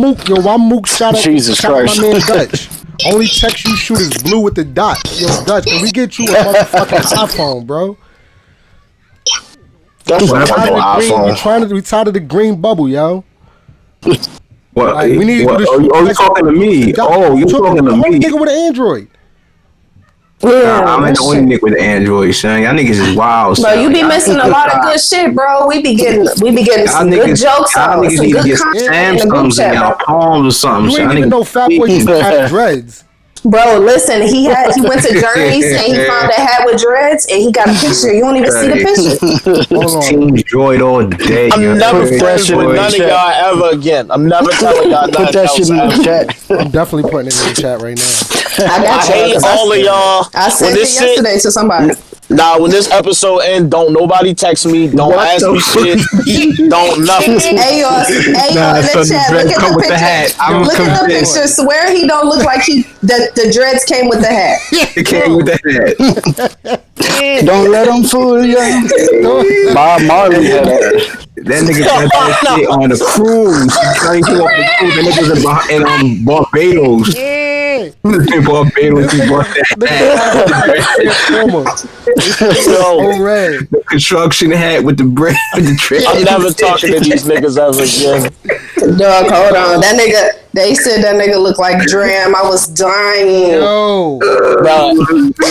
Mook shot at Jesus Christ. my man Dutch? Only text you shoot is blue with the dot. Yo, Dutch, can we get you a motherfucking iPhone, bro? That's what iPhone. We tired of the green bubble, yo. What? Like, we need what? You talking to me? Oh, you talking to me? Nigga with an Android. Yeah, I'm the only nigga with Android, son. Y'all niggas is wild. Bro, you be missing a lot of good shit, bro. We be getting some good jokes on, some good content in the group chat, y'all palms or something. You ain't even know Fat Boy used to have dreads. Bro, listen, he went to Journeys and he found a hat with dreads and he got a picture. You don't even see the picture. Team enjoyed all day. I'm never friends with none of y'all ever again. I'm never telling y'all Put that shit in the chat. I'm definitely putting it in the chat right now. I hate all of y'all. I sent it yesterday to somebody. Nah, when this episode ends, don't nobody text me. Don't ask me shit. Don't nothing. Hey, y'all, in the chat, look at the picture. Look at the picture. Swear he don't look like the dreads came with the hat. It came with the hat. Don't let them fool you. Bob Marley had that. That nigga got that shit on the cruise. He trying to off the cruise. That nigga's in Barbados. In Barbados, he bought that. The construction hat with the bread. I'm never talking to these niggas ever again. Dog, hold on. That nigga, they said that nigga looked like Dram. I was dying. Yo.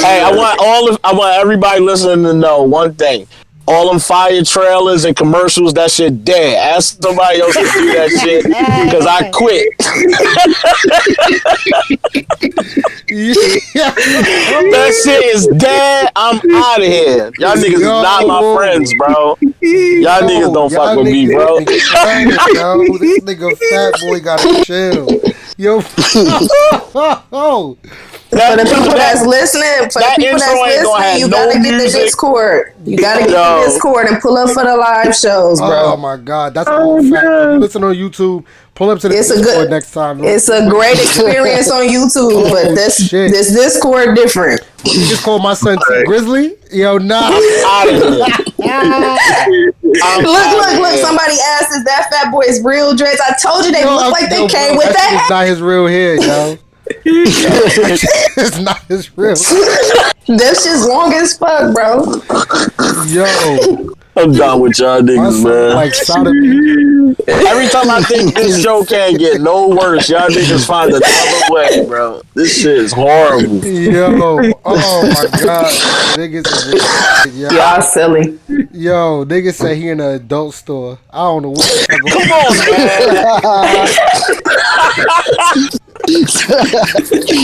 Hey, I want everybody listening to know one thing. All them fire trailers and commercials, that shit dead. Ask somebody else to do that shit because I quit. That shit is dead. I'm out of here. Y'all niggas is not my friends, bro. Y'all niggas don't fuck with me, bro. This nigga Fat Boy gotta chill. Yo. For the people that's listening, you gotta get the Discord. You gotta get the Discord and pull up for the live shows, bro. Oh my god, that's all fact. Listen on YouTube. Pull up to the Discord next time. It's a great experience on YouTube, but this Discord different. You just called my son T Grizzly? Yo, nah. Look! Somebody asked, "Is that Fat Boy's real dreads?" I told you they look like they came with that. It's not his real hair, yo. It's not his real. This shit's long as fuck, bro. Yo. I'm done with y'all niggas, man. Like every time I think this show can't get no worse, y'all niggas find another way, bro. This shit is horrible. Yo, oh my god, niggas, y'all silly. Yo, niggas say he in an adult store. I don't know what. Come on, man.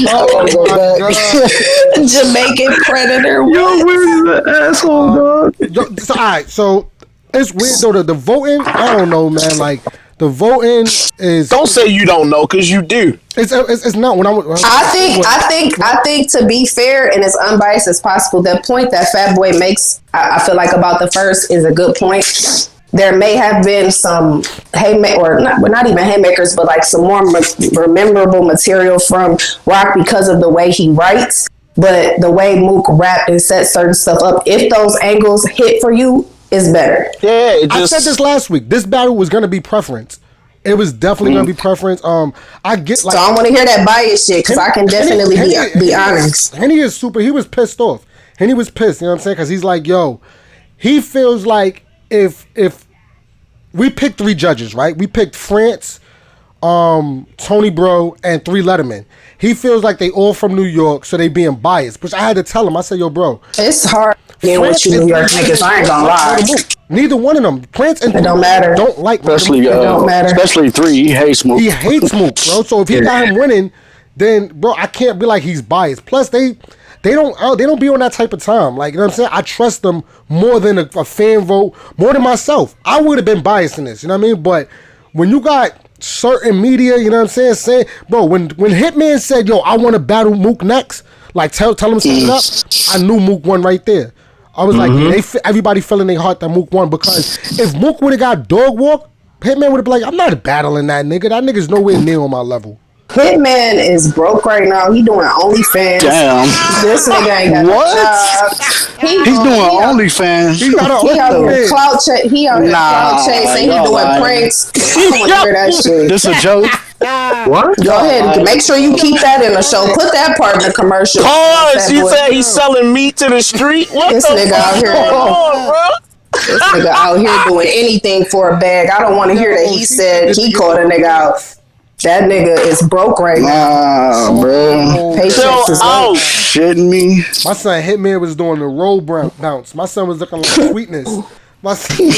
Oh my god. Jamaican predator. Yo, where's the asshole, dog? So, all right, so it's weird though. The voting, I don't know, man. Like the voting is. Don't say you don't know, cause you do. It's not when I think to be fair and as unbiased as possible, the point that Fat Boy makes, I feel like about the first is a good point. There may have been some not even haymakers, but like some more memorable material from Roc because of the way he writes. But the way Mook rapped and set certain stuff up, if those angles hit for you, is better. Yeah, I said this last week. This battle was going to be preference. It was definitely going to be preference. I get like. So I want to hear that bias shit because I can definitely be honest. Henny is super. He was pissed off. Henny was pissed. You know what I'm saying? Because he's like, yo, he feels like if we picked 3 judges, right? We picked France, Tony Bro, and 3 Letterman. He feels like they all from New York, so they being biased. Which I had to tell him. I said, yo, bro, it's hard. Then with you New York niggas, I ain't gonna lie. Neither one of them. Prince and it don't matter. Don't like especially don't matter. Especially 3. He hates Mook. He hates Mook, bro. So if he got him winning, then bro, I can't be like he's biased. Plus they don't be on that type of time. Like, you know what I'm saying? I trust them more than a fan vote, more than myself. I would have been biased in this, you know what I mean? But when you got certain media, you know what I'm saying, bro, when Hitman said, yo, I want to battle Mook next, like tell him something up, I knew Mook won right there. I was like, everybody felt in their heart that Mook won, because if Mook would have got dog walk, Hitman would have been like, I'm not battling that nigga. That nigga's nowhere near on my level. Hitman is broke right now. He doing OnlyFans. Damn. This nigga ain't got what? no job. He's doing OnlyFans. He out here clout chase. He out here clout chasing. He doing pranks. I don't want to hear that shit. This a joke? What? Go ahead. Make sure you keep that in the show. Put that part in the commercial. Pause. He said he's selling meat to the street. What this the nigga out here? This nigga out here doing anything for a bag. I don't want to hear that he said he called a nigga out. That nigga is broke right now. Nah, bro. Patience is out. Shitting me. My son Hitman was doing the roll bounce. My son was looking like Sweetness. My son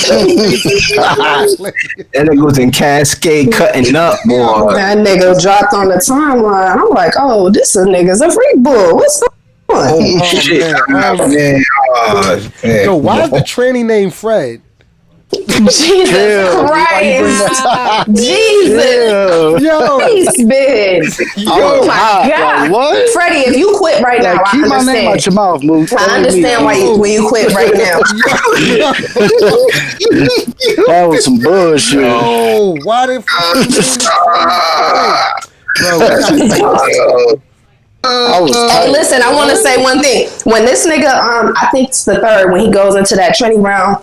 that nigga was in Cascade cutting up, boy. That nigga dropped on the timeline. I'm like, oh, this nigga's a freak bull. What's going on? Oh, shit. Yo, why is the tranny named Fred? Jesus Christ. Jesus. Yo. Bitch. Oh my God. What? Freddie, if you quit right now, I keep my name understand. out your mouth, Mook. I understand why when you quit right now. That was some bullshit. Oh, why the Hey, listen, I want to say one thing. When this nigga, I think it's the third, when he goes into that training round,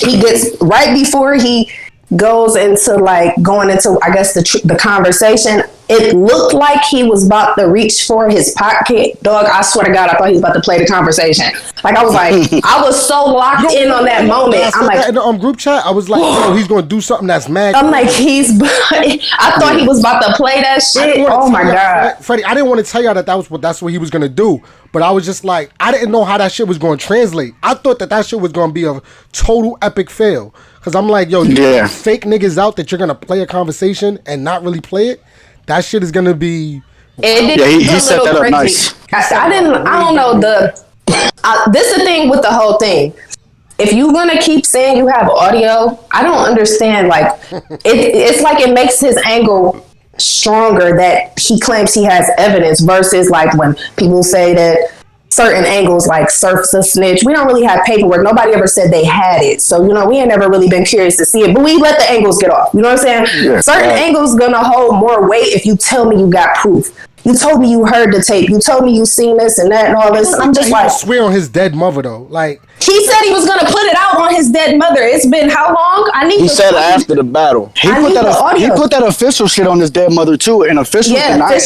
he gets right before he goes into going into, I guess, the conversation. It looked like he was about to reach for his pocket. Dog, I swear to God, I thought he was about to play the conversation. Like, I was like, I was so locked in on that moment. I'm like, in the group chat, I was like, yo, he's gonna do something that's mad. I'm like, I thought he was about to play that shit. Oh my God. Freddie, I didn't want to tell y'all that's what he was gonna do. But I was just like, I didn't know how that shit was gonna translate. I thought that shit was gonna be a total epic fail. Cause I'm like, yo, you fake niggas out that you're gonna play a conversation and not really play it. That shit is gonna be. He set that up nice. I don't know this is the thing with the whole thing. If you're gonna keep saying you have audio, I don't understand. Like, it's like it makes his angle stronger that he claims he has evidence versus like when people say that certain angles like Surf's a snitch. We don't really have paperwork. Nobody ever said they had it. So, we ain't never really been curious to see it. But we let the angles get off. You know what I'm saying? Yeah, certain angles gonna hold more weight if you tell me you got proof. You told me you heard the tape. You told me you seen this and that and all this. And I'm just like, swear on his dead mother though. Like, he said he was gonna put it out on his dead mother. It's been how long? He said after the battle. He put that official shit on his dead mother too. And official said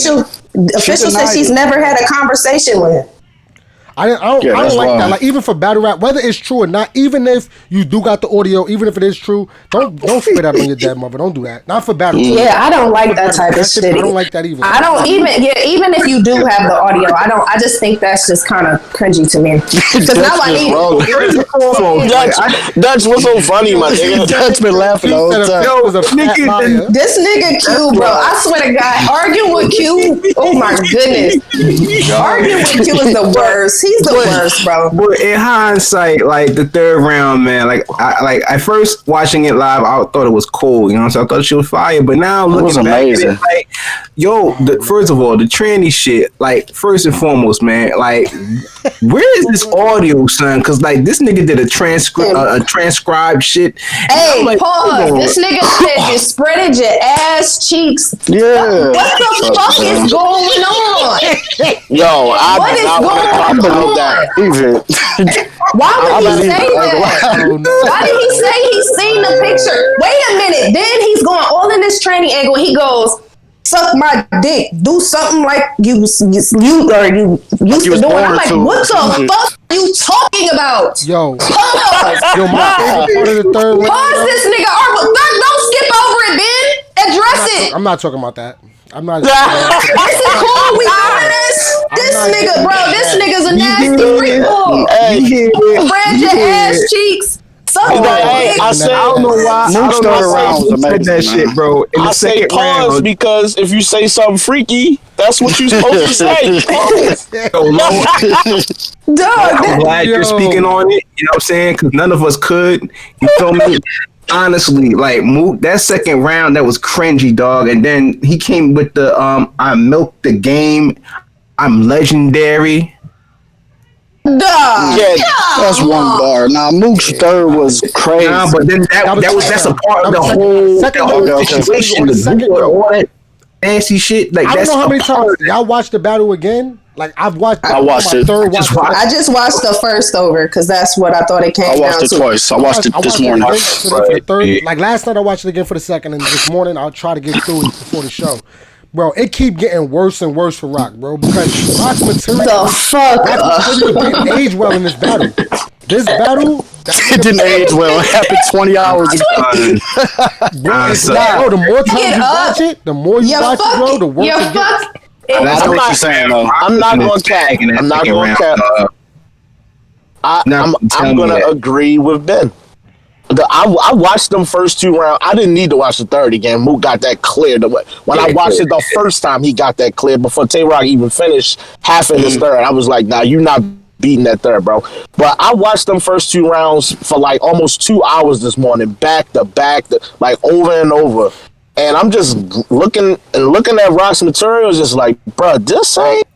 she's never had a conversation with him. I don't like that. Like, even for battle rap, whether it's true or not, even if you do got the audio, even if it is true, don't spit that on your dead mother. Don't do that. Not for battle rap. Yeah, I don't like that type of shit. I don't like that either. I don't even if you do have the audio, I just think that's just kind of cringy to me. Because now I need Dutch, what's so funny, my nigga? Dutch been laughing the whole time. This nigga Q, bro. I swear to God, arguing with Q. Oh my goodness, arguing with Q is the worst. He's the worst, bro. But in hindsight, like the third round, man, like I first watching it live, I thought it was cool. You know what I'm saying? I thought she was fire. But now looking back at it, like, yo, first of all, the tranny shit, like, first and foremost, man, like, where is this audio, son? Because, like, this nigga did a transcribed shit. Hey, like, pause. This nigga said you spreaded your ass cheeks. Yeah. What the fuck is going on? Yo, what is going on? Why would he say that? Why did he say he's seen the picture? Wait a minute. Then he's going all in this training angle. He goes, suck my dick. Do something like you used to do. I'm like, what the fuck are you talking about? Yo. Pause. Yo, my favorite part of the third round. Pause this nigga. Don't skip over it, Ben. Address it. I'm not talking about that. I'm not. This is cool. We doing this. This nigga's a nasty freak boy. Spread your ass cheeks. I don't know why. Mook's third round was amazing, that shit, bro. In I the say second pause round, because if you say something freaky, that's what you're supposed to say. so low. Dog. I'm glad you're speaking on it. You know what I'm saying? Because none of us could. You feel me? Honestly, like Mook, that second round that was cringy, dog. And then he came with the I milked the game. I'm legendary. Yeah, that's one bar. Now Mook's third was crazy. Nah, but then that's a part of the whole situation. All that fancy shit. Like I don't that's know how a many part. times y'all watched the battle again. Like I watched it. Third watch. I just watched the first over because that's what I thought it came down to. I watched it twice. I watched it this morning. For the third, like last night I watched it again for the second, and this morning I'll try to get through it before the show. Bro, it keep getting worse and worse for Roc, bro, because Roc's material didn't age well in this battle. This battle, it didn't age well. It happened 20 hours ago. Bro, the more times you watch it, the more you watch it, bro, the worse it gets. That's what you're saying, though. I'm not going to cap. I'm not going to cap. I'm going to agree with Ben. I watched them first two rounds. I didn't need to watch the third again. Mook got that clear. When I watched it the first time, he got that clear before Tay Roc even finished half of his third. I was like, nah, you're not beating that third, bro. But I watched them first two rounds for like almost 2 hours this morning, back to back, like over and over. And I'm just looking at Roc's material, just like, bro, this ain't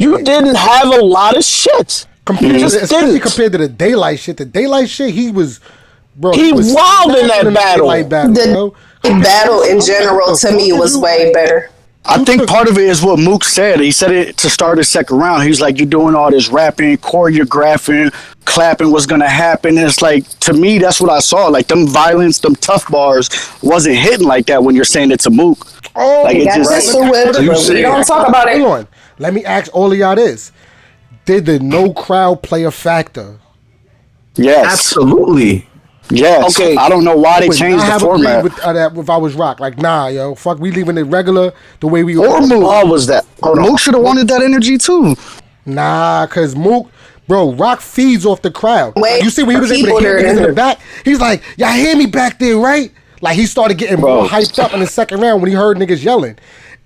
you didn't have a lot of shit. Especially compared to the Daylight shit. The Daylight shit, he was... Bro, he was wild in that battle. The battle in general to me was way better. I think part of it is what Mook said. He said it to start the second round. He was like, you're doing all this rapping, choreographing, clapping, what's going to happen. And it's like, to me, that's what I saw. Like, them violence, them tough bars wasn't hitting like that when you're saying it to Mook. Oh, like, we don't talk about it. Hold on. Let me ask all of y'all this. Did the no crowd play a factor? Yes. Absolutely. Yes. Okay. I don't know why they changed the format. With that, if I was Roc, like, nah, yo, fuck, we leaving it regular the way we. Or Mook. What was that? Mook should have wanted that energy too. Nah, cause Mook, bro, Roc feeds off the crowd. Wait, you see when he was able to hear niggas in the back, he's like, y'all hear me back there, right? Like he started getting more hyped up in the second round when he heard niggas yelling.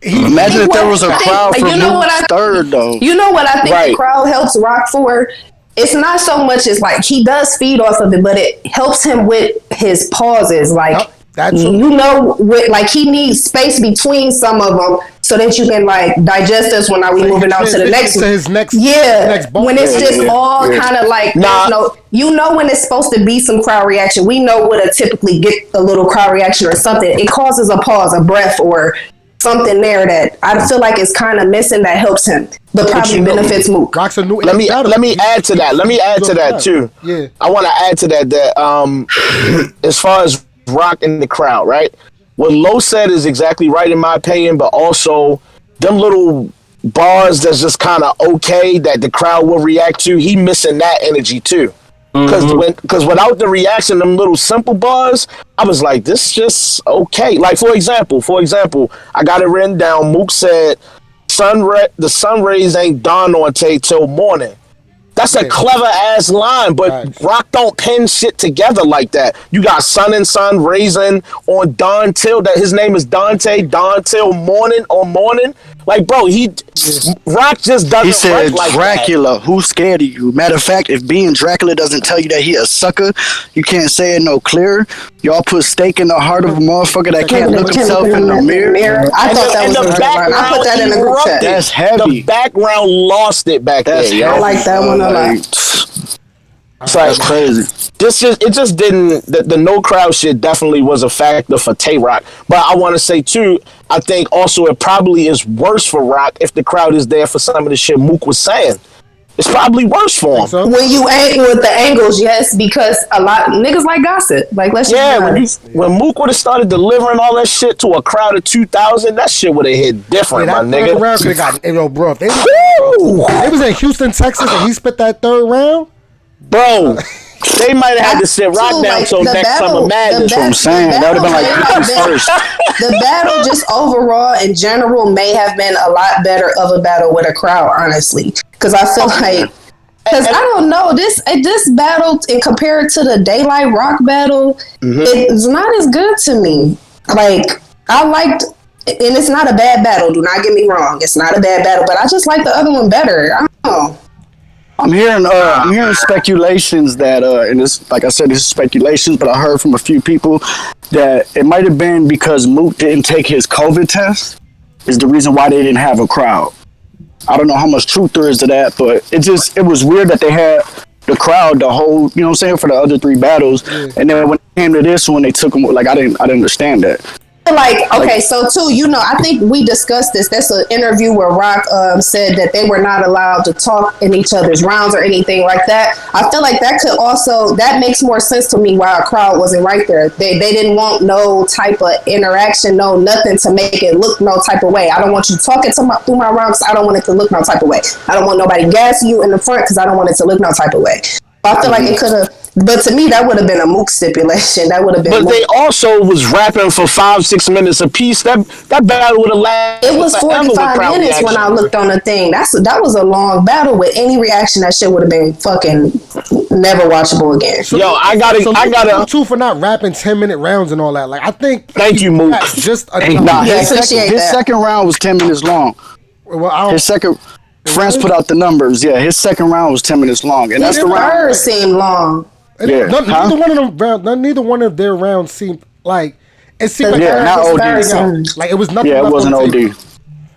Imagine if there was a crowd for Mook's third though. You know what I think the crowd helps Roc for? It's not so much as like he does feed off of it, but it helps him with his pauses. Like you know, like he needs space between some of them so that you can like digest this when we moving on to the next. His next, when it's just all kind of like you know when it's supposed to be some crowd reaction. We know what to typically get a little crowd reaction or something. It causes a pause, a breath, or something there that I feel like is kind of missing that helps him, but probably benefits Mook. Let me add to that too. Yeah, I want to add to that as far as Roc in the crowd, right? What Lo said is exactly right in my opinion, but also them little bars that's just kind of okay that the crowd will react to. He missing that energy too. Because without the reaction, them little simple bars, I was like, this just okay. Like for example, I got it written down. Mook said, "The sun rays ain't dawn on Tay till morning." That's a clever ass line, but Roc don't pin shit together like that. You got sun and sun raising on dawn till that his name is Dante, dawn till morning on morning. Like, bro, Roc just doesn't. He said, like Dracula, who's scared of you? Matter of fact, if being Dracula doesn't tell you that he a sucker, you can't say it no clearer. Y'all put stake in the heart of a motherfucker that can't look himself in the mirror. I thought that was the background. I put that in the group chat. That's heavy. The background lost it back there. I like that one a lot. It's like crazy. It just didn't. The no crowd shit definitely was a factor for Tay Roc. But I want to say too, I think also it probably is worse for Roc if the crowd is there for some of the shit Mook was saying. It's probably worse for him. So? When you ain't with the angles, yes, because a lot niggas like gossip. Like let's when Mook would have started delivering all that shit to a crowd of 2,000, that shit would have hit different, my nigga. Round could have got bro. They was in Houston, Texas, and he spit that third round. Bro, They might have had to sit Rock down like, till next Summer Madness. That's what I'm saying. That would have been like first. The battle, just overall in general, may have been a lot better of a battle with a crowd, honestly. Because I feel like, because I don't know, this battle, and compared to the Daylight Rock battle, it's not as good to me. Like, I liked, and it's not a bad battle, do not get me wrong. It's not a bad battle, but I just like the other one better. I don't know. I'm hearing speculations that, and this, like I said, this is speculations, but I heard from a few people that it might have been because Mook didn't take his COVID test is the reason why they didn't have a crowd. I don't know how much truth there is to that, but it was weird that they had the crowd the whole, you know what I'm saying, for the other three battles, and then when it came to this one, they took them, like, I didn't understand that. Like, okay, so too, I think we discussed this. That's an interview where Rock said that they were not allowed to talk in each other's rounds or anything like that. I feel like that could also, that makes more sense to me why a crowd wasn't right there. They didn't want no type of interaction, no nothing to make it look no type of way. I don't want you talking through my rounds. I don't want it to look no type of way. I don't want nobody gassing you in the front because I don't want it to look no type of way. I feel like it could have, but to me, that would have been a Mook stipulation. That would have been. But they also was rapping for 5-6 minutes a piece. That battle would have lasted. It was 45 minutes when I looked on the thing. That was a long battle with any reaction. That shit would have been fucking never watchable again. So, yo, I gotta too for not rapping 10-minute rounds and all that. Like, I think. Thank you, Mook. Just his second round was 10 minutes long. Well, his second. France put out the numbers. Yeah, his second round was 10 minutes long, and that's the round. Hers seemed long. Yeah, neither one of their rounds seemed like it seemed like not OD. Like it was nothing. Yeah, it wasn't OD.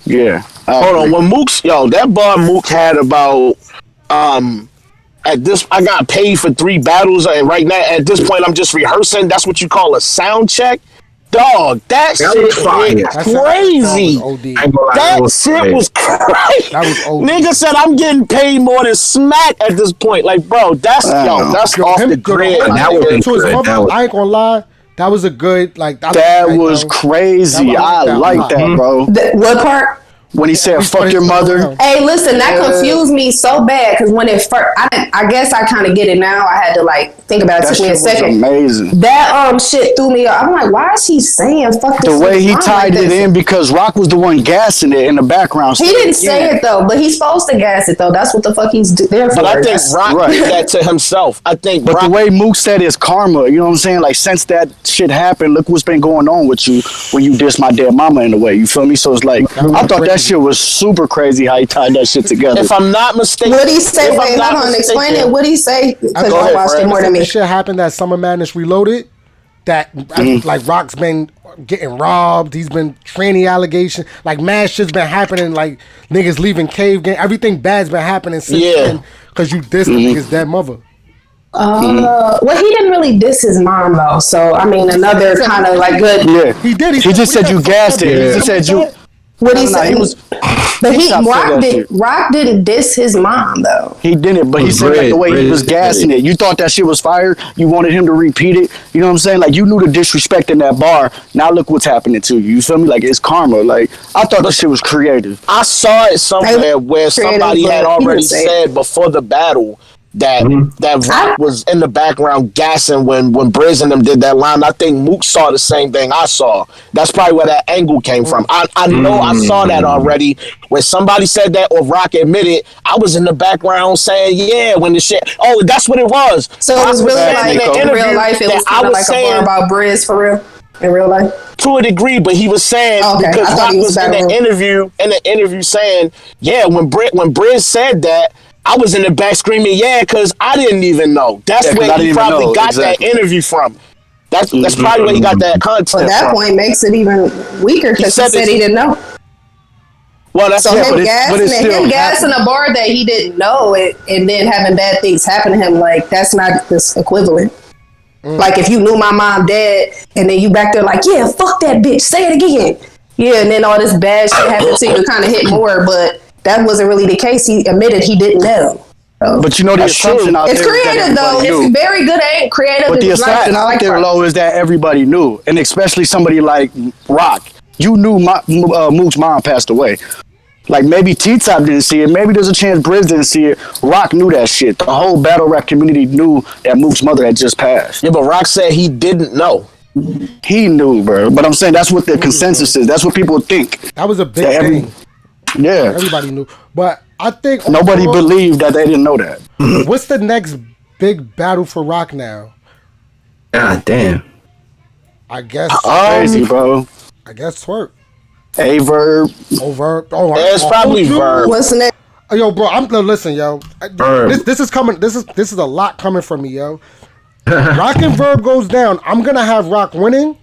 Yeah. Hold on, when Mook's that bar Mook had about at this, I got paid for 3 battles, and right now at this point I'm just rehearsing. That's what you call a sound check. Dog, that shit was crazy. That shit was crazy. That was OD. Nigga said I'm getting paid more than Smack at this point. Like, bro, that's off the grid. That was good. I ain't gonna lie. That was a good that was crazy. I like that, bro. What part? When he said "fuck your mother." Hey, listen, that confused me so bad because when it first, I guess I kind of get it now. I had to think about it. Took me a second. Amazing. That shit threw me off. I'm like, why is he saying "fuck this"? The way he tied it in, because Rock was the one gassing it in the background. He didn't say it though, but he's supposed to gas it though. That's what the fuck he's there for. But I think Rock did that to himself. But the way Mook said is karma. You know what I'm saying? Like, since that shit happened, look what's been going on with you when you diss my dead mama in a way. You feel me? So it's like, I thought that shit was super crazy how he tied that shit together. If I'm not mistaken, what he say? Wait, hold on, explain it. What he say? Because I watched it more than me. Shit happened at Summer Madness Reloaded. That like Rock's been getting robbed. He's been tranny allegation. Like, mad shit's been happening. Like, niggas leaving cave game. Everything bad's been happening since then because you dissed the nigga's dead mother. Well, he didn't really diss his mom though. So I mean, another kind of like good. Yeah, he did. He just said you gassed it. He just said you. What he said? But Rock didn't diss his mom though. He didn't, but he said like the way he was gassing it. You thought that shit was fire. You wanted him to repeat it. You know what I'm saying? Like, you knew the disrespect in that bar. Now look what's happening to you. You feel me? Like, it's karma. Like, I thought that shit was creative. I saw it somewhere where somebody had already said before the battle that Rock was in the background gassing when Briz and them did that line. I think Mook saw the same thing I saw. That's probably where that angle came from. I know I saw that already. When somebody said that or Rock admitted, I was in the background saying, yeah, when the shit. Oh, that's what it was. So it was really like in real life. It was kind of like a bar about Briz for real. In real life, to a degree, but he was saying because Rock was in the interview saying, yeah, when Briz said that, I was in the back screaming, yeah, because I didn't even know. That's where he probably got that interview from. That's probably where he got that content from. Well, that point makes it even weaker because he said he didn't know. Well, that's so him gassing a bar that he didn't know it, and then having bad things happen to him, like, that's not this equivalent. Like, if you knew my mom dead, and then you back there like, yeah, fuck that bitch, say it again. Yeah, and then all this bad shit happened to you, kind of hit more, but that wasn't really the case. He admitted he didn't know. So. But you know the assumption out there. It's creative though. It's very good. Ain't creative. But the assumption out there, low, is that everybody knew, and especially somebody like Rock. You knew Mook's mom passed away. Like maybe T-Top didn't see it. Maybe there's a chance Briz didn't see it. Rock knew that shit. The whole battle rap community knew that Mook's mother had just passed. Yeah, but Rock said he didn't know. He knew, bro. But I'm saying that's what the consensus is. That's what people think. That was a big thing. Yeah. Everybody knew. But I think nobody believed that they didn't know that. What's the next big battle for Rock now? God damn. I guess crazy, bro. I guess Twerk. Verb. Verb. It's probably Verb. What's the next? Yo, bro, listen, yo. This is coming. This is a lot coming from me, yo. Rock and Verb goes down. I'm gonna have Rock winning,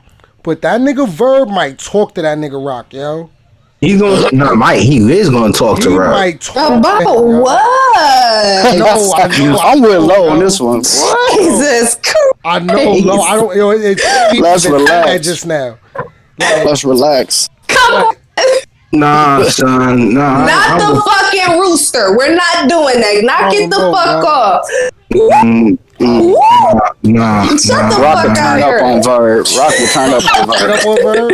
but that nigga Verb might talk to that nigga Rock, yo. He's gonna he is gonna talk to Rock. Might talk about what? I know. I'm with Low on this one. Jesus Christ. I know, Low. I don't. Yo, let's relax. Just now. Let's relax. Come on. Nah, son. Nah. Not the fucking rooster. We're not doing that. Knock it the fuck off. Nah. Shut the Rock fuck will turn out up on Verb. Rock will turn up on Verb.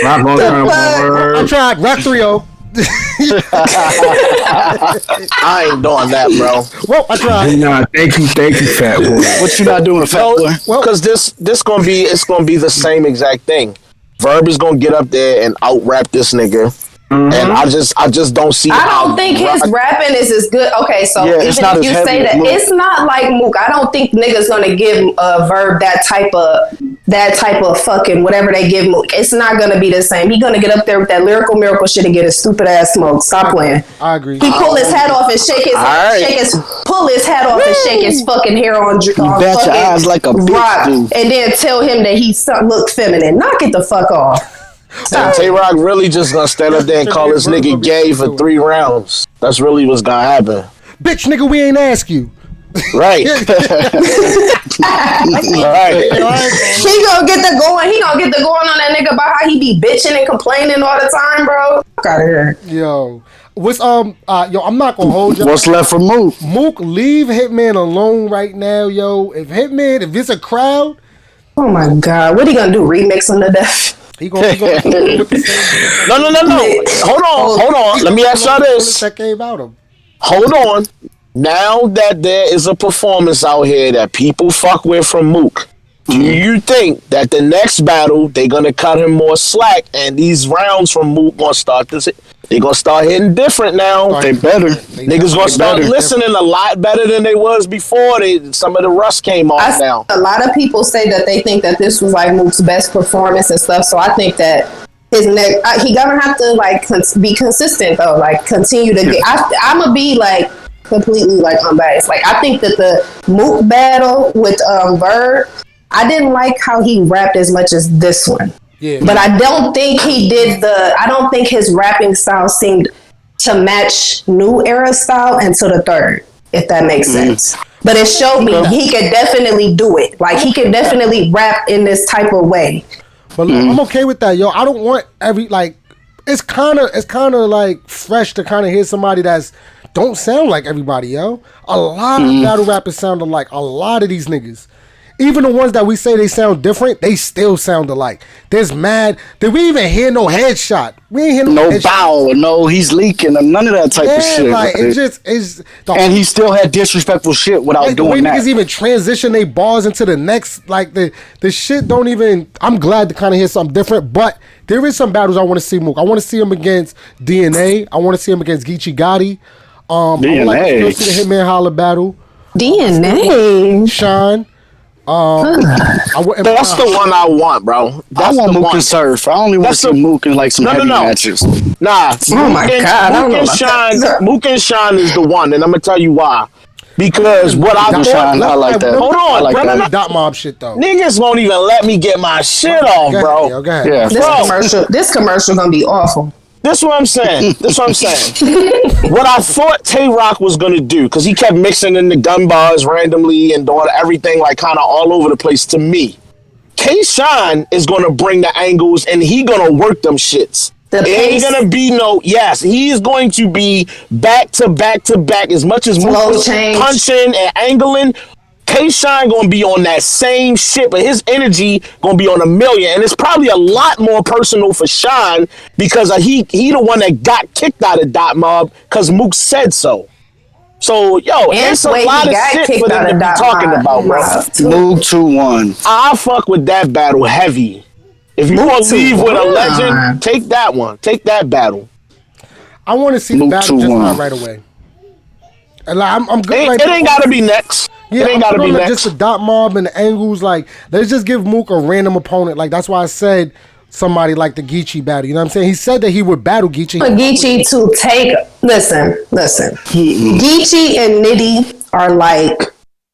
Rock will turn up on Verb. I tried. Rock 3-0. I ain't doing that, bro. Well, I tried. Nah, thank you, fat boy. What you not doing, fat boy? Because this gonna be the same exact thing. Verb is gonna get up there and out rap this nigga. And I just don't see. I don't think his rapping is as good. Okay, so even if you say that, it's not like Mook. I don't think niggas gonna give Verb that type of fucking whatever they give Mook. It's not gonna be the same. He gonna get up there with that lyrical miracle shit and get his stupid ass smoked. Stop playing. I agree. He pull his hat off and pull his hat off and shake his fucking hair on bat your eyes like a Rock, bitch, and then tell him that he look feminine. Knock it the fuck off. And Tay Roc really just gonna stand up there and call this nigga gay for 3 rounds. That's really what's gonna happen. Bitch, nigga, we ain't ask you. Right. He gonna get the going. He gonna get the going on that nigga about how he be bitching and complaining all the time, bro. Fuck out of here. Yo. What's yo, I'm not gonna hold you. What's left for Mook? Mook, leave Hitman alone right now, yo. If it's a crowd. Oh my god, what he gonna do? Remix him to death? He gonna No. Hold on. Let me ask y'all this. That came out of. Hold on. Now that there is a performance out here that people fuck with from Mook, do you think that the next battle they gonna cut him more slack and these rounds from Mook gonna start they gonna start hitting different now? They better. Niggas gonna start listening a lot better than they was before. Some of the rust came off now. A lot of people say that they think that this was like Mook's best performance and stuff. So I think that his next, he gonna have to like be consistent though. Like continue to get. I'm gonna be like completely like unbiased. Like I think that the Mook battle with Verb, I didn't like how he rapped as much as this one. Yeah. But I don't think I don't think his rapping style seemed to match new era style until the third, if that makes sense. But it showed me he could definitely do it. Like he could definitely rap in this type of way. But look, I'm okay with that, yo. I don't want it's kind of like fresh to kind of hear somebody that's don't sound like everybody, yo. A lot of battle rappers sound alike. A lot of these niggas. Even the ones that we say they sound different, they still sound alike. There's mad. Did we even hear no headshot? We ain't hear no bow. No, he's leaking. None of that type of shit. Like, it just is. And he still had disrespectful shit without doing that. Niggas even transition their bars into the next. Like the shit don't even. I'm glad to kind of hear something different. But there is some battles I want to see Mook. I want to see him against DNA. I want to see him against Geechee Gotti. DNA. I would like to see the Hitman Holla battle. DNA. Sean. That's the one I want, bro. I want Mook and Surf. I only want to see Mook in like some heavy matches. Nah. Oh my god. Mook and Sean is the one, and I'm gonna tell you why. Because what I like that. Hold on, I like bro. that. Dot mob shit though. Niggas won't even let me get my shit off, bro. Go ahead. Yeah. This commercial gonna be awful. This what I'm saying. What I thought Tay Roc was gonna do, because he kept mixing in the gun bars randomly and doing everything like kind of all over the place to me. K-Shine is gonna bring the angles and he gonna work them shits. It ain't gonna be he is going to be back to back to back as much as Mook was punching and angling. K-Shine gonna be on that same shit, but his energy gonna be on 1,000,000, and it's probably a lot more personal for Shine because he the one that got kicked out of Dot Mob because Mook said so. So yo, it's a lot of shit for them to be talking about, bro. Mook 2-1. I fuck with that battle heavy. If you want to leave with a legend, take that one. Take that battle. I want to see the battle just not right away. And like, I'm good. It ain't gotta be next. Yeah, it ain't gotta be next. Just the Dot Mob and the angles. Like, let's just give Mook a random opponent. Like, that's why I said somebody like the Geechee battle. You know what I'm saying? He said that he would battle Geechee. Geechee to take. Listen. Geechee and Nitty are like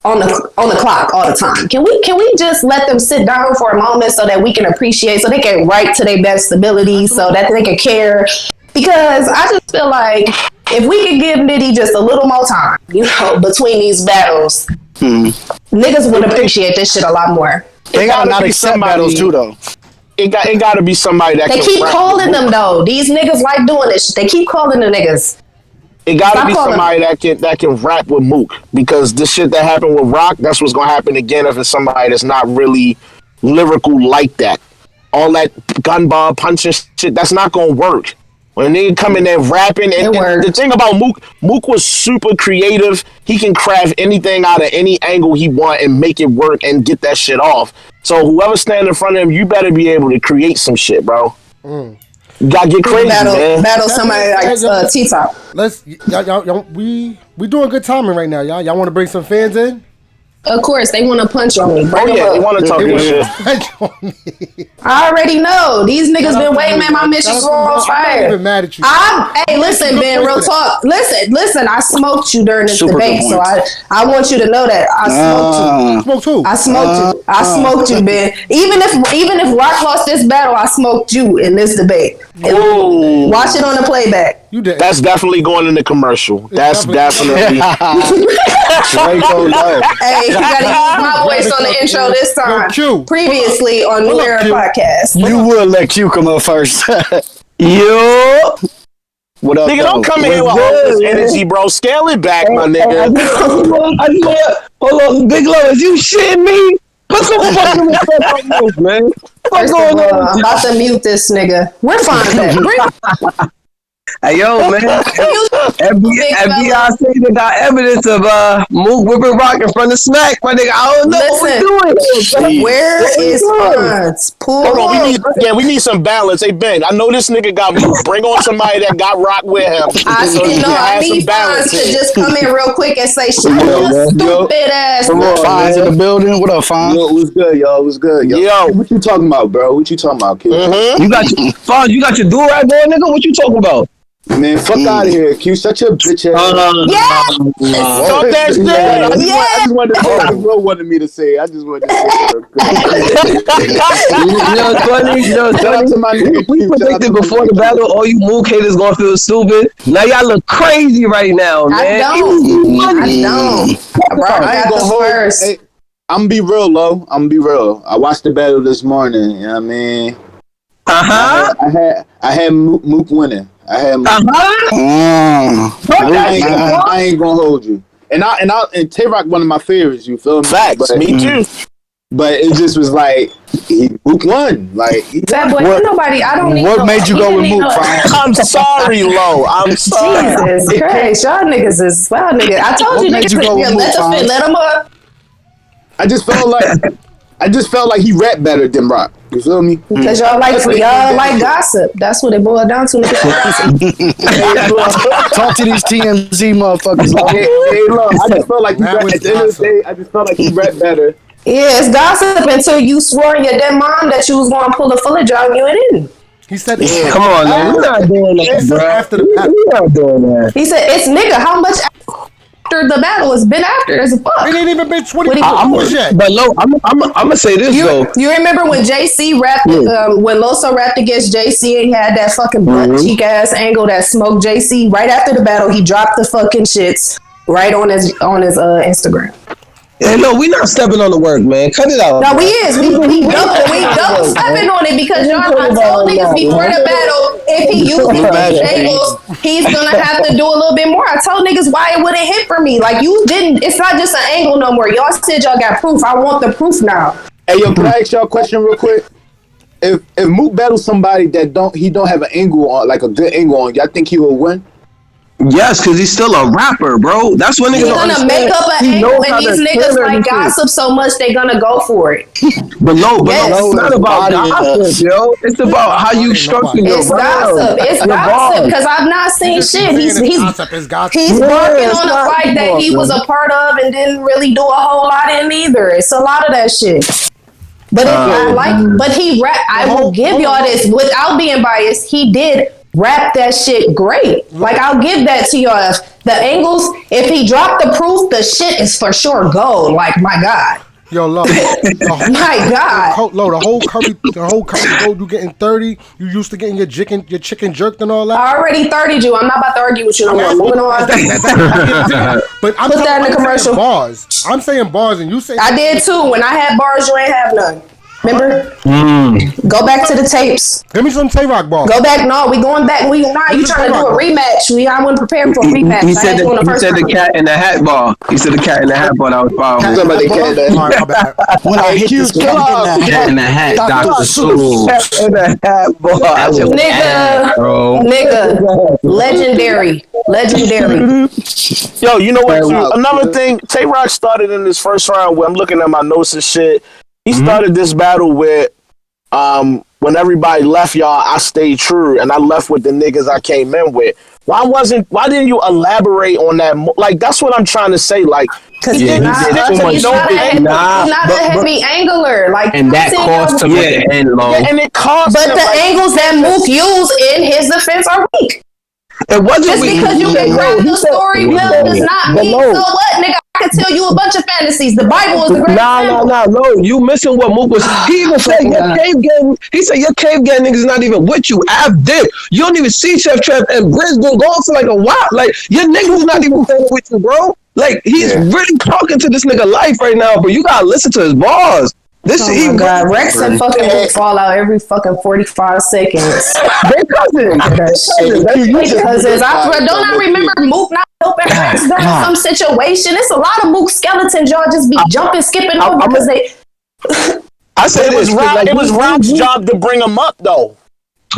on the clock all the time. Can we just let them sit down for a moment so that we can appreciate, so they can write to their best ability, so that they can care? Because I just feel like if we could give Nitty just a little more time, between these battles, niggas would appreciate this shit a lot more. They gotta not accept battles too, though. It gotta be somebody that they keep calling them though. These niggas like doing this shit. They keep calling the niggas. It gotta be somebody that can rap with Mook, because this shit that happened with Rock, that's what's gonna happen again if it's somebody that's not really lyrical like that. All that gun bar punching shit, that's not gonna work. When they come in there rapping, and the thing about Mook was super creative. He can craft anything out of any angle he want and make it work and get that shit off. So whoever stand in front of him, you better be able to create some shit, bro. You gotta get crazy, man. Battle somebody like T-Top. Y'all, we doing good timing right now, y'all. Y'all want to bring some fans in? Of course, they want to punch on me. They want to talk this shit. I already know. These niggas been waiting, man. My mission's on fire. I'm not even mad at you. Hey, listen, Ben, real talk. Listen, I smoked you during this debate, so I want you to know that I smoked you. Smoked who? I smoked you, Ben. Even if Rock lost this battle, I smoked you in this debate. Watch it on the playback. You did. That's definitely going in the commercial. That's definitely. Hey, you gotta use my voice on the intro this time. Previously on New Era Podcast. You would let Q come up first. Yo. What up, nigga, don't come in here with all this energy, bro. Scale it back, my nigga. Hold on, Big Low, is you shitting me? Put some fucking respect on this, man. What's going on? I'm about to mute this nigga. We're fine, man. Hey, yo, man. FBI say they got evidence of Mook whipping Rock in front of Smack. My nigga, I don't know what we doing. Where is Hans? Hold on, we need some balance. Hey, Ben, I know this nigga got Mook. Bring on somebody that got Rock with him. I need Hans to just come in real quick and say, shut your stupid ass. Fonz in the building. What up, Fonz? Yo, what's good, y'all? What's good, y'all? Yo. What you talking about, bro? What you talking about, kid? You got your do-rag on, nigga? What you talking about? Man, fuck out of here, Q. Shut your bitch ass. Talk that shit. I just wanted to say what Bro wanted me to say. I just wanted to say We predicted before the battle, all you Mook haters gonna feel stupid. Now y'all look crazy right now, man. I don't. Bro, I got the first. Hey, I'm gonna be real, Lo. I watched the battle this morning. You know what I mean? I had Mook winning. I ain't gonna hold you. And Tay Roc one of my favorites. You feel me? Facts. Me too. But it just was like Mook won. Like that boy, nobody. I don't. What made you go with Mook? I'm sorry, Lo. I'm sorry. Jesus Christ, y'all niggas is wild niggas. I told you niggas let them up. I just felt like he rapped better than Rock. You feel me? Because y'all like gossip. That's what it boiled down to. Talk to these TMZ motherfuckers. Hey, look, I just felt like at the end of the day, I just felt like he rapped better. Yeah, it's gossip until you swore in your dead mom that you was going to pull a full of job and you didn't. He said, "Come on, man, we're not doing that, bro. We're not doing that." He said, "It's nigga. How much after the battle has been after as a fuck? It ain't even been 24 hours yet." But Lo, I'm gonna say this though. You remember when JC rapped? When LOSO rapped against JC and he had that fucking butt cheek ass angle that smoked JC right after the battle? He dropped the fucking shits right on his Instagram. Hey, no, we not stepping on the work, man. Cut it out. No, we is. We double stepping on it because y'all. I told niggas before the battle. if he uses these angles, he's gonna have to do a little bit more. I told niggas why it wouldn't hit for me. Like you didn't. It's not just an angle no more. Y'all said y'all got proof. I want the proof now. Hey, yo, can I ask y'all a question real quick? If Mook battles somebody that don't have an angle on, like a good angle on, y'all think he will win? Yes, because he's still a rapper, bro. That's when niggas gonna make up an angle, and these niggas like gossip so much they gonna go for it. But it's not about gossip, yo. It's about how you structure your gossip. It's gossip because I've not seen shit. He's working on a fight that he was a part of and didn't really do a whole lot in either. It's a lot of that shit. But I will give y'all this without being biased. He did rap that shit great. Like I'll give that to y'all. The angles, if he dropped the proof, the shit is for sure gold. Like my God. Yo, Lo. My God. The whole curry gold, you getting 30. You used to getting your chicken jerked and all that. I already 30'd you. I'm not about to argue with you no more. Moving on. But I'm put that in the commercial. Bars. I'm saying bars and you say I did too. When I had bars, you ain't have none. Remember? Go back to the tapes. Give me some Tay Roc ball. Go back. No, we going back. You trying to do a rematch. I wasn't prepared for a rematch. He said the cat in the hat ball. He said the cat in the hat ball. That was powerful. When I hit this cat in the hat, Dr. Seuss. Cat in the hat ball. Nigga. Legendary. Yo, you know what? Another thing, Tay Roc started in this first round where I'm looking at my notes and shit. He started this battle with, when everybody left y'all, I stayed true, and I left with the niggas I came in with. Why didn't you elaborate on that? Like, that's what I'm trying to say. Like, because he's not a heavy angler. Like, and that cost him at the end, Lo. And it cost but him. The angles that Mook used in his defense are weak. It wasn't just because you can craft the story well does not mean so what, nigga. I can tell you a bunch of fantasies. The Bible is the greatest. No. You missing what Mook was. He even said your cave gang. He said your cave gang niggas not even with you. Av did. You don't even see Chef Trap and Briz been going for like a while. Like your niggas not even with you, bro. Like he's really talking to this nigga life right now, bro. You gotta listen to his bars. God, Rex and fucking Mook fall out every fucking 45 seconds. They cousins. Don't I remember Mook not helping Rex during some situation? It's a lot of Mook skeletons. Y'all just be jumping, skipping over because they. I said it was Rob's job to bring him up though.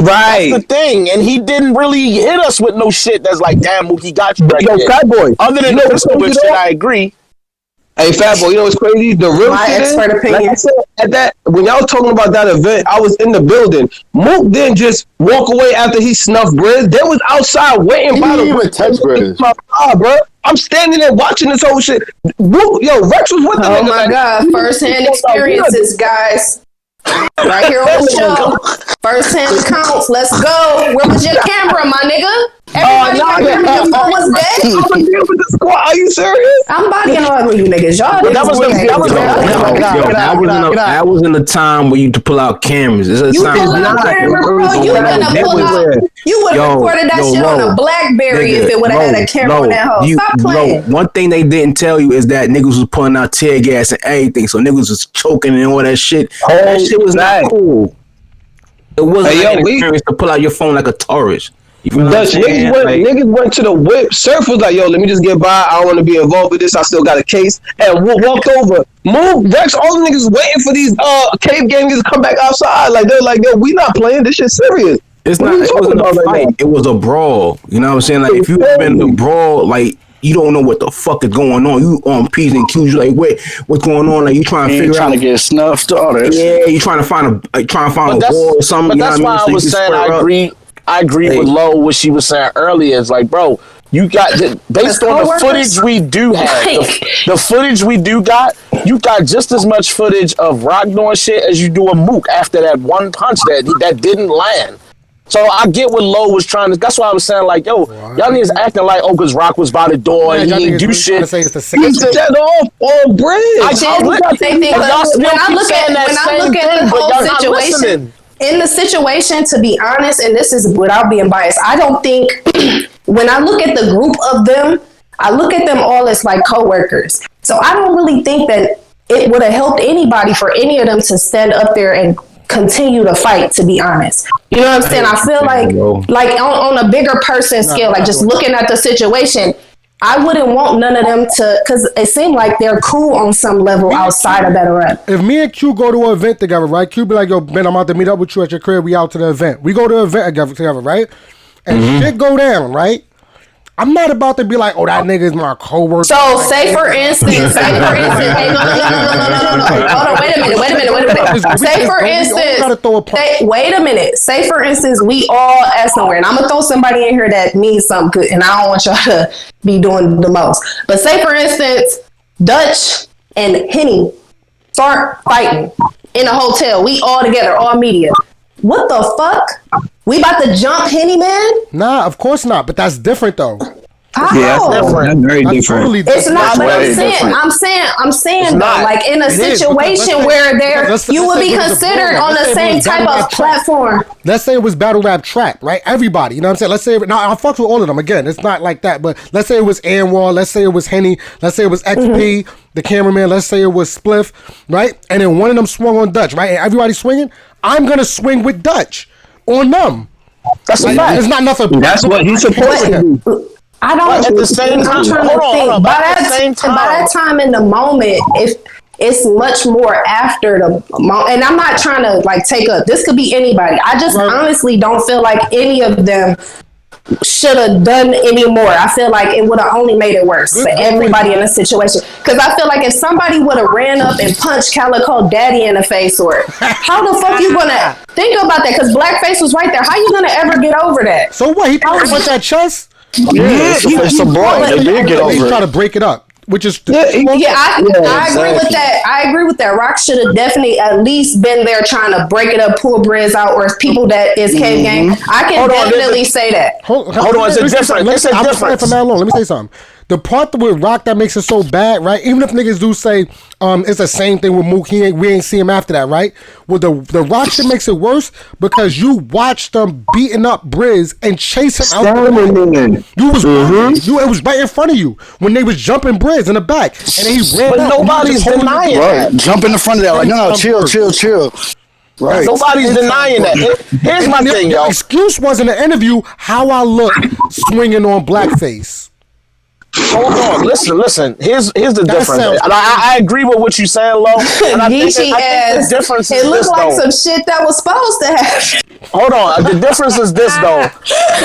Right. That's the thing, and he didn't really hit us with no shit that's like, damn, Mook, he got you right there. Fat boy. Other than the pistol whip shit, I agree. Hey, Fat Boy, you know what's crazy? The real my shit expert is, opinion. like I said, at that, when y'all talking about that event, I was in the building. Mook didn't just walk away after he snuffed Briz. They was outside waiting by the even touch Briz. Bro. I'm standing there watching this whole shit. Mook, Rex was with them. Oh my God, first-hand experiences, guys. Right here on the show. First-hand accounts. Let's go. Where was your camera, my nigga? Everybody your phone was dead. Are you serious? I'm bodying all of you niggas. Y'all that was in the time where you to pull out cameras. It's a you time pull out camera, bro. You would have recorded that shit on a BlackBerry if it would have had a camera on that hoe. Stop playing. One thing they didn't tell you is that niggas was pulling out tear gas and everything, so niggas was choking and all that shit. That shit was not cool. It wasn't an experience to pull out your phone like a tourist. Niggas went to the whip. Surf was like, yo, let me just get by. I don't want to be involved with this. I still got a case. And walked over. Mook, Rex, all the niggas waiting for these cave gangers to come back outside. Like, they're like, yo, we not playing. This shit serious. It wasn't a fight. It was a brawl. You know what I'm saying? Like, if you've been in a brawl, like, you don't know what the fuck is going on. You on P's and Q's. You like, wait, what's going on? Like, you trying to figure out. To get snuffed. All that. Yeah, you trying to find a wall or something. But that's why I was saying I agree with Lo what she was saying earlier. It's like, bro, you got based on the footage we do have, the footage we do got, you got just as much footage of Roc doing shit as you do a Mook after that one punch that didn't land. So I get what Lo was trying to. That's why I was saying, like, yo, y'all niggas acting like, oh, because Roc was by the door and he didn't do shit. He set off on Briz. When I look at the whole situation. In the situation, to be honest, and this is without being biased, I don't think when I look at the group of them, I look at them all as like co-workers. So I don't really think that it would have helped anybody for any of them to stand up there and continue to fight, to be honest. You know what I'm saying? I feel like on a bigger person scale, like just looking at the situation, I wouldn't want none of them to, because it seemed like they're cool on some level outside of battle rap. If me and Q go to an event together, right? Q be like, yo, Ben, I'm about to meet up with you at your crib. We out to the event. We go to the event together, right? And shit go down, right? I'm not about to be like, oh, that nigga is my coworker. So, say for instance, hey, no. Hold on, wait a minute. Say for instance, wait a minute. Say for instance, we all at somewhere, and I'm gonna throw somebody in here that means something good, and I don't want y'all to be doing the most. But say for instance, Dutch and Henny start fighting in a hotel. We all together, all media. What the fuck? We about to jump Henny, man? Nah, of course not. But that's different though. How? Yeah, that's different. That's very different. Totally it's not, but I'm saying though, like in a situation where you would be considered on the same type of platform. Let's say it was battle rap trap, right? Everybody, you know what I'm saying? Let's say, now I fucked with all of them. Again, it's not like that, but let's say it was Anwar, let's say it was Henny, let's say it was XP, the cameraman, let's say it was Spliff, right? And then one of them swung on Dutch, right? And everybody swinging, I'm gonna swing with Dutch on them. That's a fact. It's not nothing. That's what he's supposed to do. I don't. At the same time, hold on. By that time in the moment, if it's much more after the moment, and I'm not trying to like take up. This could be anybody. I just honestly don't feel like any of them should have done any more. I feel like it would have only made it worse for everybody in the situation. Because I feel like if somebody would have ran up and punched Calico Daddy in the face, or how the fuck you gonna think about that? Because Blackface was right there. How you gonna ever get over that? So what? He threw a bunch at chest. Yeah, it's a brawl. They did get over it. He tried to break it up. Which is I agree with that. I agree with that. Rock should have definitely at least been there trying to break it up, pull Briz out, or people that is Cave Gang. I can definitely say that. Hold on, it's a difference. Let me say something. The part with Rock that makes it so bad, right? Even if niggas do say it's the same thing with Mook, we ain't see him after that, right? Well, the Rock shit makes it worse because you watched them beating up Briz and chasing out. You was it was right in front of you when they was jumping Briz in the back, and then he ran. But nobody's denying that. Jump in the front of that, like no, chill. Right. Nobody's denying that. Here's my thing, yo. The excuse was in the interview how I look swinging on Blackface. Hold on, listen. Here's the difference. I agree with what you're saying, Lo. And I think the difference is it looked this, like though. some shit that was supposed to happen. Hold on. The difference is this, though.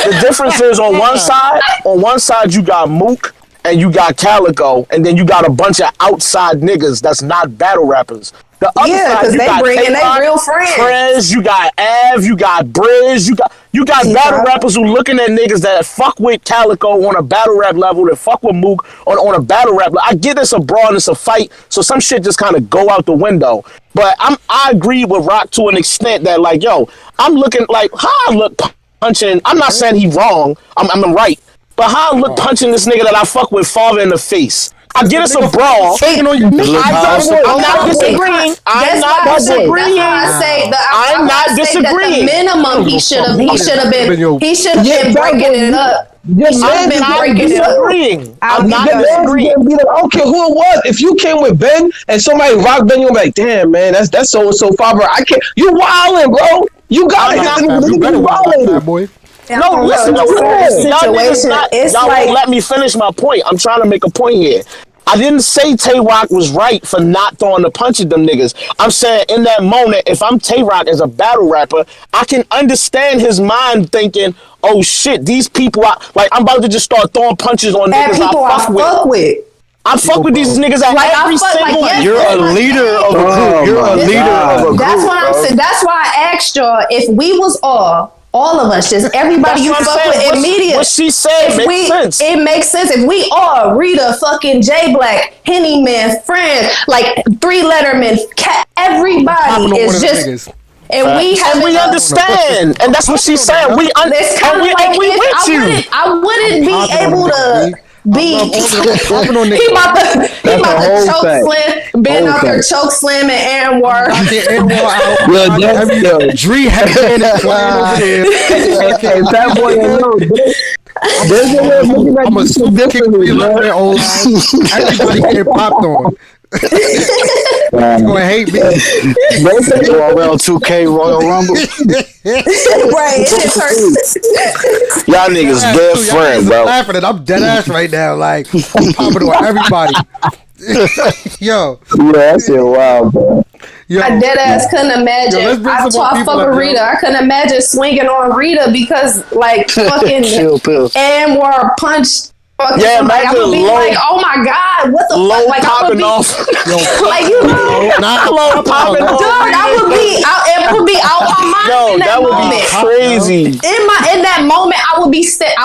The difference is on one side you got Mook and you got Calico, and then you got a bunch of outside niggas that's not battle rappers. The other side, because they bring in their real friends. You got Av, you got Briz, you got battle rappers who looking at niggas that fuck with Calico on a battle rap level, that fuck with Mook on a battle rap level. I get it's a brawl and it's a fight, so some shit just kind of go out the window. But I agree with Rock to an extent that like, yo, I'm looking like how I look punching. I'm not saying he wrong. I'm right. But how I look punching this nigga that I fuck with father in the face. I get it's a brawl. I'm not disagreeing. I'm not disagreeing. I'm not disagreeing. The minimum he should have been breaking it up. I'm not disagreeing. I don't care who it was. If you came with Ben and somebody rocked Ben, you're like, damn man, that's so and so father. I can't. You wildin', bro. You got it. You wildin', boy. No, listen, y'all won't let me finish my point. I'm trying to make a point here. I didn't say Tay Roc was right for not throwing the punch at them niggas. I'm saying in that moment, if I'm Tay Roc as a battle rapper, I can understand his mind thinking, oh shit, these people, I'm about to just start throwing punches on niggas I fuck with. I fuck with these niggas at every single one. You're a leader of a group. You're a leader of a group. That's what I'm saying. That's why I asked y'all if we was all of us, just everybody you fuck with immediately. What she said makes sense. It makes sense. If we all Rita, fucking J Black, Henny Man, friends, like 3 Letterman, everybody is just. And we understand, and that's what she's saying. We understand. I wouldn't be able to. He about to choke slam, Ben out there choke slamming Anwar. Dree had been in over there. Okay, that boy there's a way of looking at I'm a super kick for you, everybody get popped on. Gonna hate me. Don't say URL 2K Royal Rumble. Right, it hurts. Y'all niggas dead friend, bro. Laughing and I'm dead ass right now. Like I'm popping on everybody. Yo. Yeah, that shit wild, bro. Yo, I dead ass couldn't imagine. I fuck with Rita. I couldn't imagine swinging on Rita because like fucking Anwar punched fucking somebody. I would be like, oh my god, what the fuck? Like I would be like, you know, popping off. dog. It would be out my mind in that moment. Crazy. In that moment, I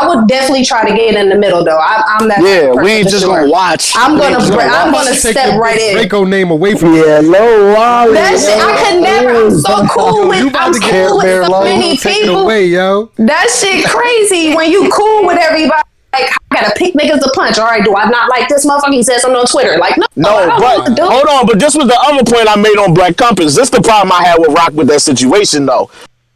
would definitely try to get in the middle though. I'm that. Yeah, we ain't just gonna watch. I'm gonna step right in. Draco name away from low Wally. That shit, I could never. I'm so cool with. I'm cool with so many people. Away, yo. That shit crazy when you cool with everybody. Like, I gotta pick niggas to punch. All right, do I not like this motherfucker? He said something on Twitter. Like, No, but hold on. But this was the other point I made on Black Compass. This the problem I had with Rock with that situation, though.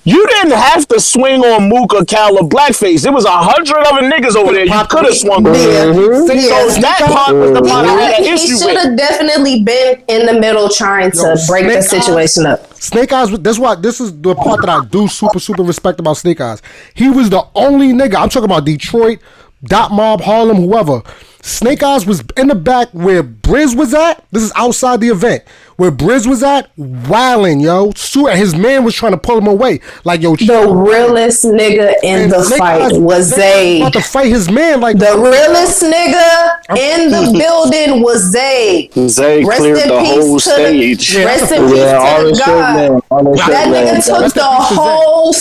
You didn't have to swing on Mook or Cal or Blackface. There was 100 other niggas over there. You could have swung on. So that part was the part I had an issue with. He should have definitely been in the middle trying to break the situation up. Snake Eyes, this is the part that I do super respect about Snake Eyes. He was the only nigga, I'm talking about Detroit, Dot Mob, Harlem, whoever. Snake Eyes was in the back where Briz was at. This is outside the event. Where Briz was at, wilding, yo. And his man was trying to pull him away. Like, yo, the realest nigga in the fight was Zay. About to fight his man. Like the realest nigga in the building was Zay. Zay cleared the whole stage. Rest in peace to the God. That nigga took the whole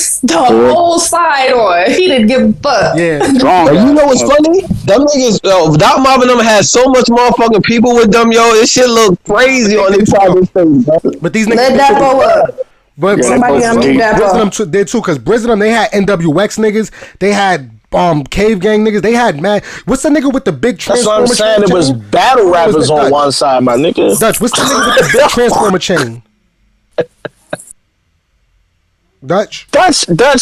side on. He didn't give a fuck. Yeah. You know what's funny? Them niggas, Dot Mob and them had so much motherfucking people with them, yo. This shit look crazy on this side of this thing, bro. But these niggas. Let that go up. But somebody unmute that, bro. They too, because Briz and them, they had NWX niggas. They had Cave Gang niggas. They had mad. What's the nigga with the big transformer? That's what I'm saying. It was battle rappers on one side, my nigga. Dutch, what's the nigga with the big transformer chain? Dutch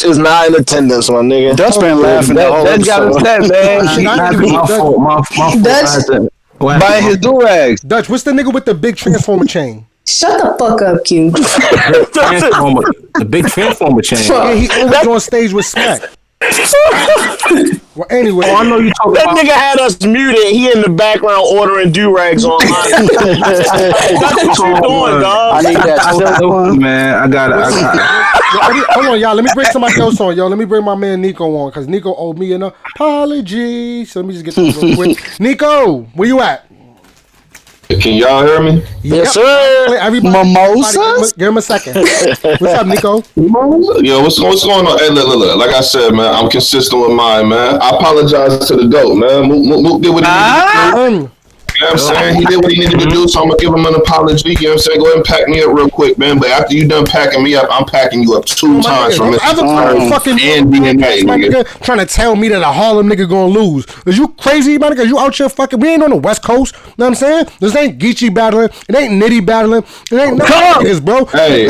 is not in attendance, my nigga. Dutch been laughing the whole Dutch got upset, man. My fault. Dutch buying his do-rags. Dutch, what's the nigga with the big transformer chain? Shut the fuck up, Q. The big transformer chain. Yeah, he always on stage with Smack. Well, anyway, I know you talking that about. nigga had us muted. He in the background ordering do-rags online. That's what you doing, dog. I need that Man, I got it. Hold on, y'all. Let me bring somebody else on, yo. Let me bring my man Nico on, because Nico owed me an apology. So let me just get this real quick. Nico, where you at? Can y'all hear me? Yes, sir. Everybody, mimosas? Give him a second. What's up, Nico? Yo, what's going on? Hey, look. Like I said, man, I'm consistent with mine, man. I apologize to the GOAT, man. Mook did what he needed to do. You know what I'm saying? He did what he needed to do, so I'm going to give him an apology. You know what I'm saying? Go ahead and pack me up real quick, man. But after you done packing me up, I'm packing you up 2 times from Mr. fucking and DNA, nigga. Trying to tell me that a Harlem nigga gonna lose. Is you crazy, my nigga? You out here fucking, we ain't on the West Coast. You know what I'm saying? This ain't Geechee battling. It ain't Nitty battling. It ain't no niggas, bro. Hey,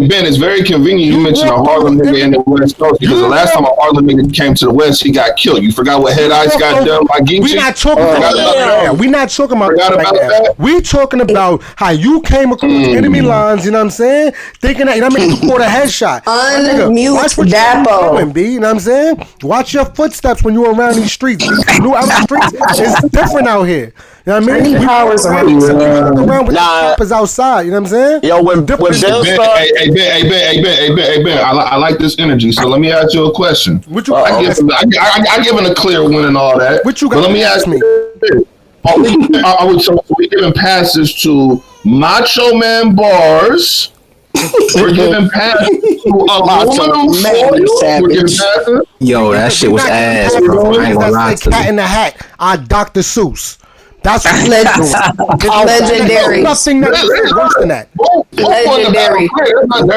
Ben, it's very convenient you mentioned a Harlem nigga in the West Coast, because the last time a Harlem nigga came to the West, he got killed. You forgot what Head Ice got done by Geechee? We not talking about that. We not talking about that. We talking about how you came across enemy lines, you know what I'm saying? Thinking that, you know what I mean, you caught a headshot. Unmute Dapo. Doing, B, you know what I'm saying? Watch your footsteps when you're around these streets. New out streets is different out here. You know what I mean? We powers around with the outside, you know what I'm saying? Yo, when Ben I like this energy, so let me ask you a question. What you I give it a clear win and all that. What you got? But let me ask me. Are we giving passes to Macho Man bars? We're giving passes to aluminum foil. We're giving passes. Yo, that shit was ass, bro. I ain't gonna lie to you. Cat in the Hat. Dr. Seuss. That's legendary. Nothing worse than that. Legendary.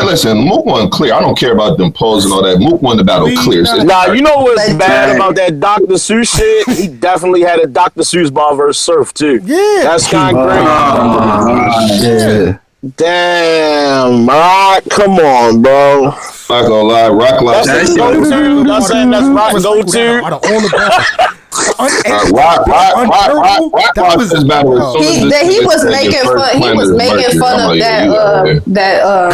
Listen, Mook wasn't clear. I don't care about them polls and all that. Mook won the battle clear. Nah, you know what's bad about that Dr. Seuss shit? He definitely had a Dr. Seuss bar versus Surf too. Yeah, that's kind of great. Damn, Rock, come on, bro. Not gonna lie, Rock like that's go-to. That's Rock go-to. That was He was making fun. He was making fun of that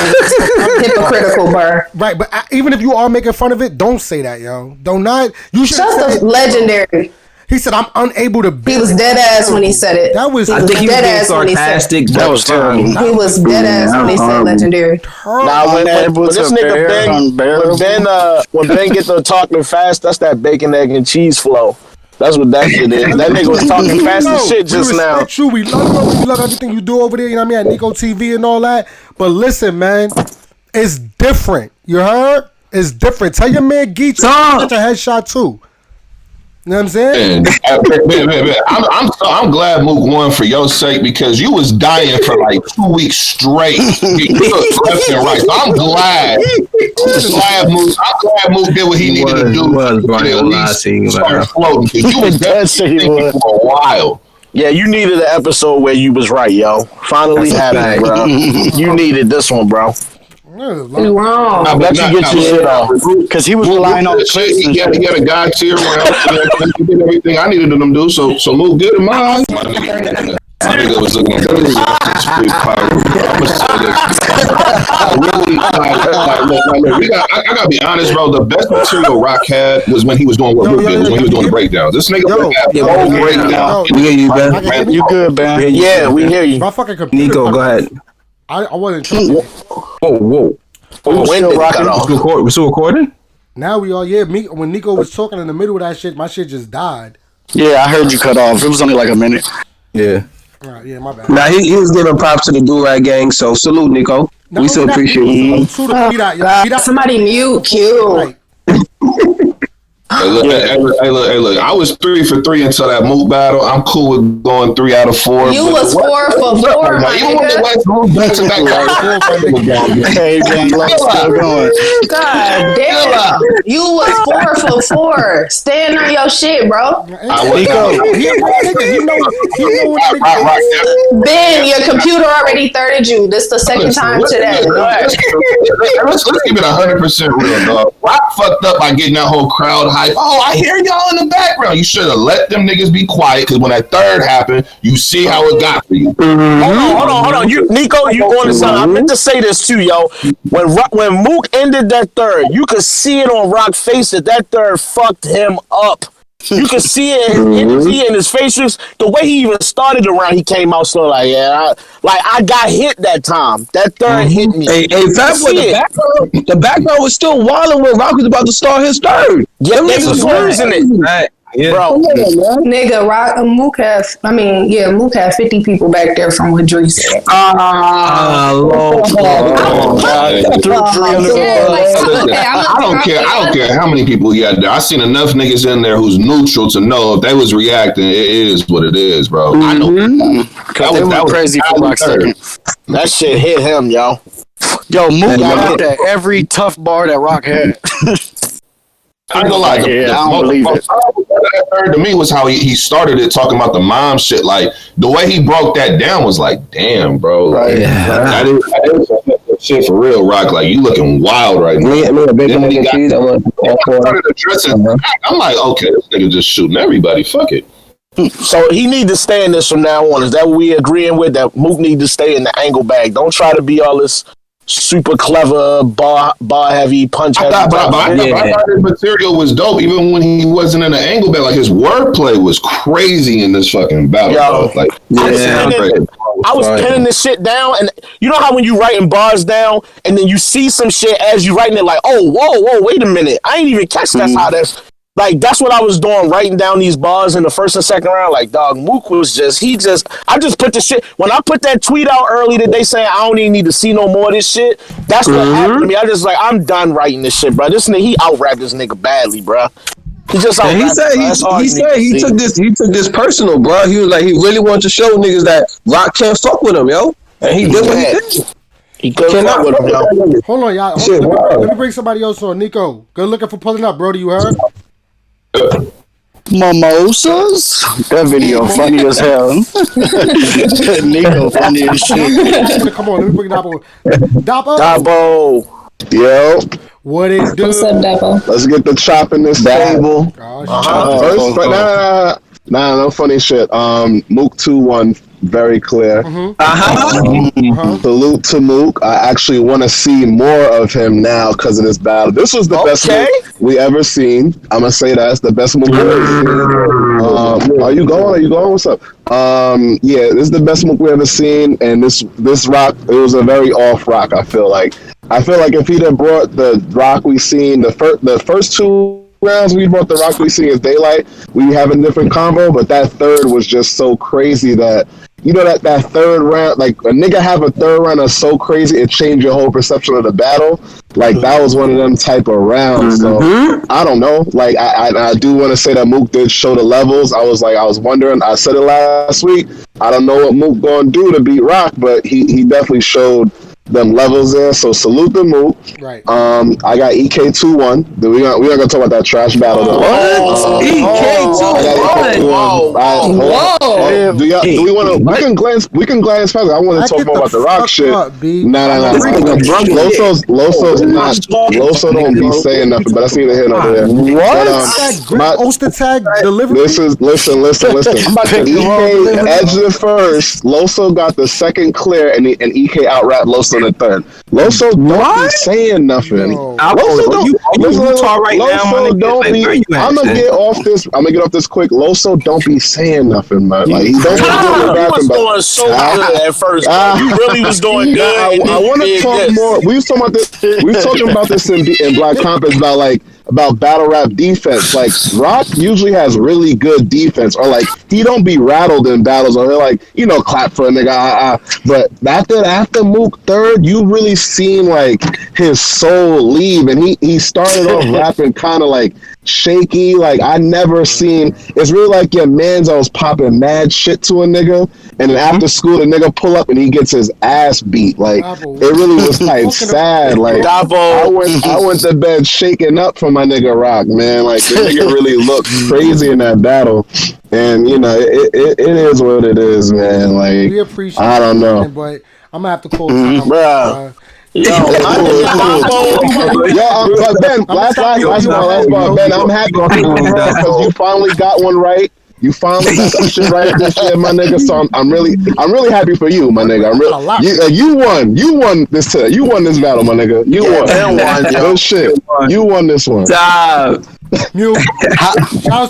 hypocritical bar. Right, but even if you are making fun of it, don't say that, yo. Don't not. You should say legendary. He said, "I'm unable to." He was dead ass when he said it. That was. I think he was being sarcastic. That was terrible. He was dead ass when he said legendary. Now when this nigga when Ben get to talking fast, that's that bacon, egg, and cheese flow. That's what that shit is. That nigga was talking fast as shit just now. True, we love everything you do over there. You know what I mean? At Nico TV and all that. But listen, man, it's different. You heard? It's different. Tell your man Geach to get your headshot too. You know what I'm saying? I'm glad Mook won for your sake because you was dying for like 2 weeks straight. You took left and right. So I'm glad. Mook did what he needed to do. Start floating because you was definitely for a while. Yeah, you needed an episode where you was right, yo. Finally had it, bro. You needed this one, bro. Wrong. I bet you get your shit off because he was relying on shit. He had a guy tier around. He did everything I needed him to do. So move good in mine. My nigga was looking good. I gotta be honest, bro. The best material Rock had was when he was doing what Mook did. When he was doing the breakdowns. This nigga had the whole breakdown. We hear you, Ben. You good, Ben? Yeah, we hear you. My fucking computer. Nico, go ahead. I wasn't trying. Whoa. We still recording? Now we are. Yeah, when Nico was talking in the middle of that shit, my shit just died. Yeah, I heard you cut off. It was only like a minute. Yeah. All right, yeah, my bad. Now he was giving props to the Do-Rag gang, so salute, Nico. We still appreciate you. Somebody mute Q. Right. Hey, look. I was 3 for 3 until that Mook battle. I'm cool with going 3 out of 4. You was 4 for 4, my nigga. God damn. You was 4 for 4. Stand on your shit, bro. Ben, your computer already thirded you. This the second time today. Let's keep it 100% real, dog. Rock fucked up by getting that whole crowd hype. Oh, I hear y'all in the background. You should have let them niggas be quiet because when that third happened, you see how it got for you. Hold on. Nico, you on to something. I meant to say this too, yo. When Mook ended that third, you could see it on Rock's face that third fucked him up. You could see it in his energy in his facials. The way he even started the round, he came out slow like, I got hit that time. That third hit me. Hey, Fat Boy, the background was still wilding when Rock was about to start his third. Yeah, they was losing it. Right. Yeah. Bro, nigga, Mook had 50 people back there from what Dre said. I don't care how many people he had there. I seen enough niggas in there who's neutral to know if they was reacting, it is what it is, bro. I know. That was crazy for Rock second. That shit hit him, yo. Yo, Mook got hit at every tough bar that Rock had. I ain't gonna lie. I don't believe it. What I heard to me was how he started it talking about the mom shit. Like the way he broke that down was like, damn, bro. Like, that is shit for real, Rock. Like you looking wild right now. Started addressing. I'm like, okay, this nigga just shooting everybody. Fuck it. So he need to stay in this from now on. Is that what we agreeing with? That Mook need to stay in the angle bag. Don't try to be all this super clever, bar heavy, punch heavy. I thought his material was dope, even when he wasn't in the angle bag. Like his wordplay was crazy in this fucking battle. Yo, like, I was penning this shit down, and you know how when you writing bars down, and then you see some shit as you writing it, like, oh, whoa, wait a minute, I ain't even catch that's how that's. Like, that's what I was doing, writing down these bars in the first and second round. Like, dog, Mook was I just put the shit, when I put that tweet out early today saying I don't even need to see no more of this shit, that's what happened to me. I just like, I'm done writing this shit, bro. This nigga, he out-rapped this nigga badly, bro. He just he took this personal, bro. He was like, he really wanted to show niggas that Rock can't fuck with him, yo. And he did what he did. He couldn't fuck with him, yo. Hold on, y'all. Let me bring somebody else on. Nico, good looking for pulling up, Brody. You heard? Mimosas? That video funny as hell. Nico funny as shit. Come on, let me bring Dabo. Dabo. Yo. What it do? What's up, Devo? Let's get the chop in this table. Oh, First, no funny shit. Mook 2-1, very clear. Salute to Mook. I actually want to see more of him now because of this battle. This was the best Mook we ever seen. I'm gonna say that's the best Mook we ever seen. Are you going? What's up? Yeah, this is the best Mook we ever seen, and this rock, it was a very off rock. I feel like if he'd have brought the rock we seen the first two rounds we brought the rock we seen as Daylight, we have a different combo, but that third was just so crazy that that third round, like a nigga have a third round that's so crazy it changed your whole perception of the battle. Like that was one of them type of rounds. So I don't know. Like I do want to say that Mook did show the levels. I was wondering. I said it last week. I don't know what Mook gonna do to beat Rock, but he definitely showed them levels there. So salute the Mook. Right. I got EK 2-1. We aren't gonna talk about that trash battle though. What? EK 2-1. Whoa. Do we want to? We can glance past it. I want to talk more about the Rock shit. Nah. Loso's not. Loso don't be saying nothing, but that's neither here nor there. What? Oster tag delivery. Listen. EK edged it first. Loso got the second clear, and EK out-rapped Loso in the third. Loso don't be saying nothing. Loso don't be. I'm gonna get off this quick. Loso don't be saying nothing, man. Like he don't. You was doing so good at first. You really was doing good. I want to talk more. We was talking about this. We was talking about this in Black Compass about battle rap defense. Like Rock usually has really good defense, or like he don't be rattled in battles, or he'll clap for a nigga. But after Mook third, you really seen like his soul leave, and he started off rapping kind of like shaky. Like I never seen. It's really like your man's was popping mad shit to a nigga, and then after school the nigga pull up and he gets his ass beat. Like it really was like sad. Like I went to bed shaking up for my nigga Rock, man. Like the nigga really looked crazy in that battle. And it is what it is, man. Like we appreciate I don't know, but I'm gonna have to call time, bruh. Ben, I'm happy because you finally got one right. You finally got some shit right this year, my nigga. So I'm really happy for you, my nigga. You won this battle, my nigga. You won. Good shit. You won this one. Shouts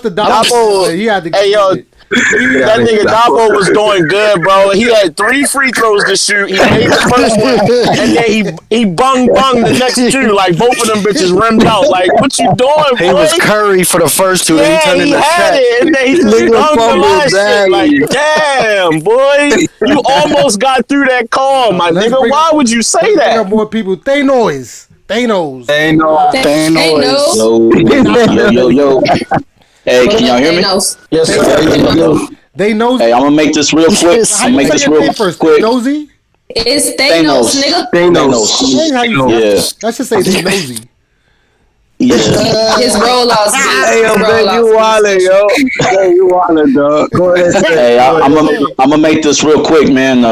to Dabo. He had to get it. That nigga Dabo was doing good, bro. He had 3 free throws to shoot. He made the first one, and then he bung the next 2. Like both of them bitches rimmed out. Like what you doing, boy? He was Curry for the first 2. Yeah, and he had it, and then he just bunged the last shit. Like damn, boy, you almost got through that call, my nigga. Why would you say that? More people. Thanos. Yo. Hey, can y'all hear me? Yes, sir. They know. Hey, I'm gonna make this real quick. Nosy? It's Thanos, nigga. Thanos. Let's just say they nosy. Yeah. His rollouts. Hey, yo, man, you wildin', yo. Hey, you wildin', dog. Go ahead. Hey, I'm gonna make this real quick, man.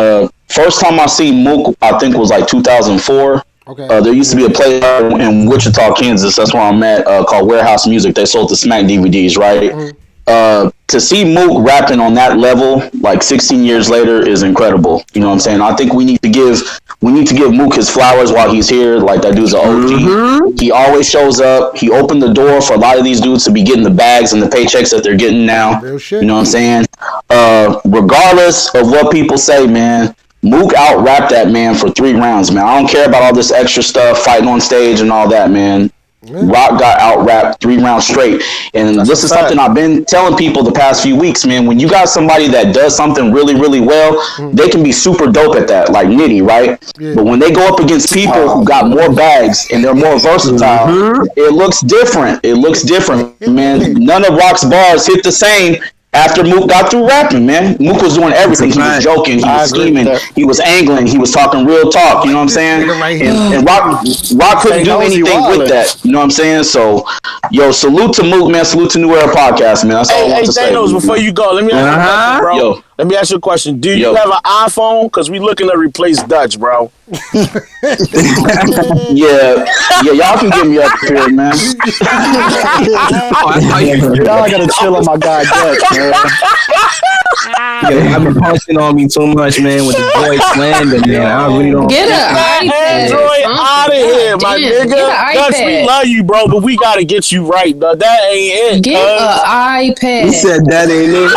First time I see Mook, I think was like 2004. Okay. There used to be a place in Wichita, Kansas. That's where I'm at. Called Warehouse Music. They sold the Smack DVDs, right? Mm-hmm. To see Mook rapping on that level, like 16 years later, is incredible. You know what I'm saying? I think we need to give Mook his flowers while he's here. Like that dude's an OG. Mm-hmm. He always shows up. He opened the door for a lot of these dudes to be getting the bags and the paychecks that they're getting now. You know what I'm saying? Regardless of what people say, man, Mook out-rapped that man for 3 rounds, man. I don't care about all this extra stuff, fighting on stage and all that, man. Rock got out-rapped 3 rounds straight. And this is something I've been telling people the past few weeks, man. When you got somebody that does something really, really well, they can be super dope at that, like Nitty, right? Yeah. But when they go up against people who got more bags and they're more versatile, it looks different. It looks different, man. None of Rock's bars hit the same after Mook got through rapping, man. Mook was doing everything. He was joking, he was scheming, he was angling, he was talking real talk, you know what I'm saying? And Rock couldn't do anything with that, you know what I'm saying? So, yo, salute to Mook, man. Salute to New Era Podcast, man. That's all I want to say. Hey, Thanos, before you go, let me ask you a question, bro. Let me ask you a question. Do you have an iPhone? Because we looking to replace Dutch, bro. Yeah, y'all can get me up here, man. Y'all gotta chill on my guy Dutch, man. Yeah, I've been punching on me too much, man, with the voice landing, man. I really don't Get an iPad. Android out of here, my nigga. Dutch, we love you, bro, but we gotta get you right, dog. That ain't it. Get an iPad. He said that ain't it.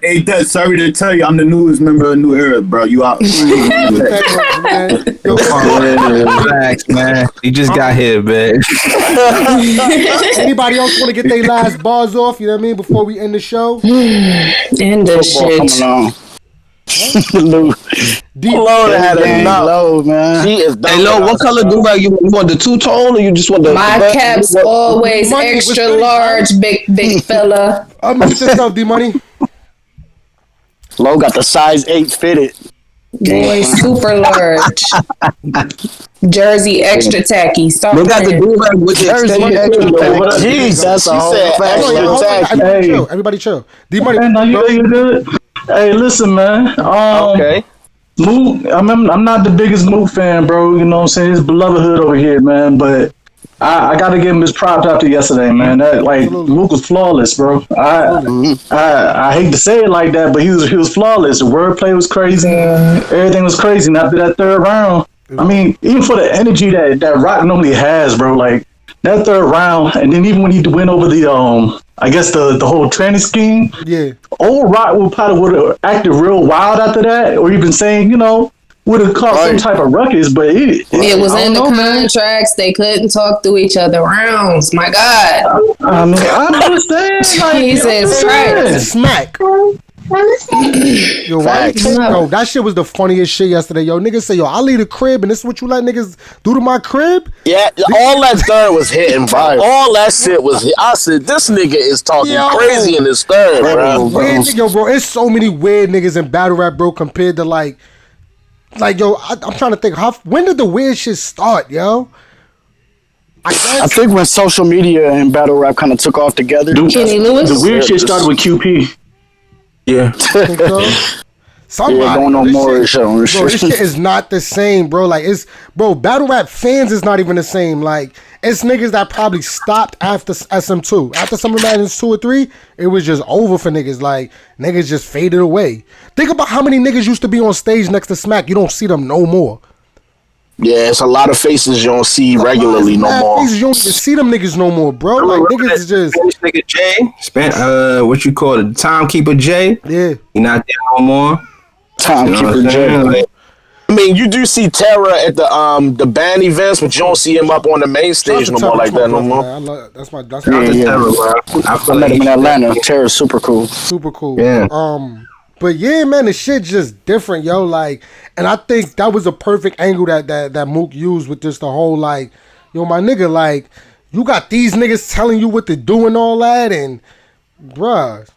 Hey, Dutch, sorry to tell you, I'm the newest member of New Era, bro. You out. Relax, man. You just got here, man. Anybody else want to get their last bars off? You know what I mean? Before we end the show. End the shit. Lord had enough. Low, man. She is Hey, Lo, what color do you want? The two-tone or you just want the... My cap's always extra large, big fella. I'm gonna sit down, D-Money. Lo got the size 8 fitted. Boy, super large. Jersey extra tacky. Stop. We got the do-rag with the Jersey extra tacky. Jesus, she said extra tacky. Everybody chill. D-Money. Hey, no, you good? Hey, listen, man. Okay. Mook, I'm not the biggest Mook fan, bro. You know what I'm saying? His belovedhood over here, man. But I got to give him his props after yesterday, man. That Mook was flawless, bro. I hate to say it like that, but he was flawless. The wordplay was crazy. Everything was crazy. And after that third round, I mean, even for the energy that Rock normally has, bro, like that third round, and then even when he went over the I guess the whole training scheme. Yeah. Old Rock would have acted real wild after that, or even saying, would have caused some type of ruckus, but it was in the contracts. They couldn't talk through each other rounds. My God. I mean, I understand. Jesus Christ. Smack. Yo, that shit was the funniest shit yesterday. Yo, niggas say, yo, I leave the crib and this is what you let niggas do to my crib? Yeah, all that third was hitting, bro. All that shit was hit. I said, this nigga is talking crazy in this third, bro. Yo, bro, it's so many weird niggas in battle rap, bro, compared to like yo, I'm trying to think, when did the weird shit start, yo? I think when social media and battle rap kind of took off together. Kenny Lewis? The weird shit started with QP. Yeah. Somebody, going on more bro, this shit is not the same, bro. Like, battle rap fans is not even the same. Like, it's niggas that probably stopped after SM2. After Summer Madness 2 or 3, it was just over for niggas. Like, niggas just faded away. Think about how many niggas used to be on stage next to Smack. You don't see them no more. Yeah, it's a lot of faces you don't see regularly no more. Faces, you don't even see them niggas no more, bro. Like, niggas is just... Nigga Jay, what you call it, Timekeeper Jay. Yeah. He not there no more. Timekeeper Jay. I mean, you do see Terra at the band events, but you don't see him up on the main stage no more like that no more. That's my Terra, bro. I met him in Atlanta. Terra's super cool. Super cool. Yeah. But yeah, man, the shit just different, yo. Like, and I think that was a perfect angle that Mook used with just the whole like, yo, my nigga, like, you got these niggas telling you what to do and all that, and bruh,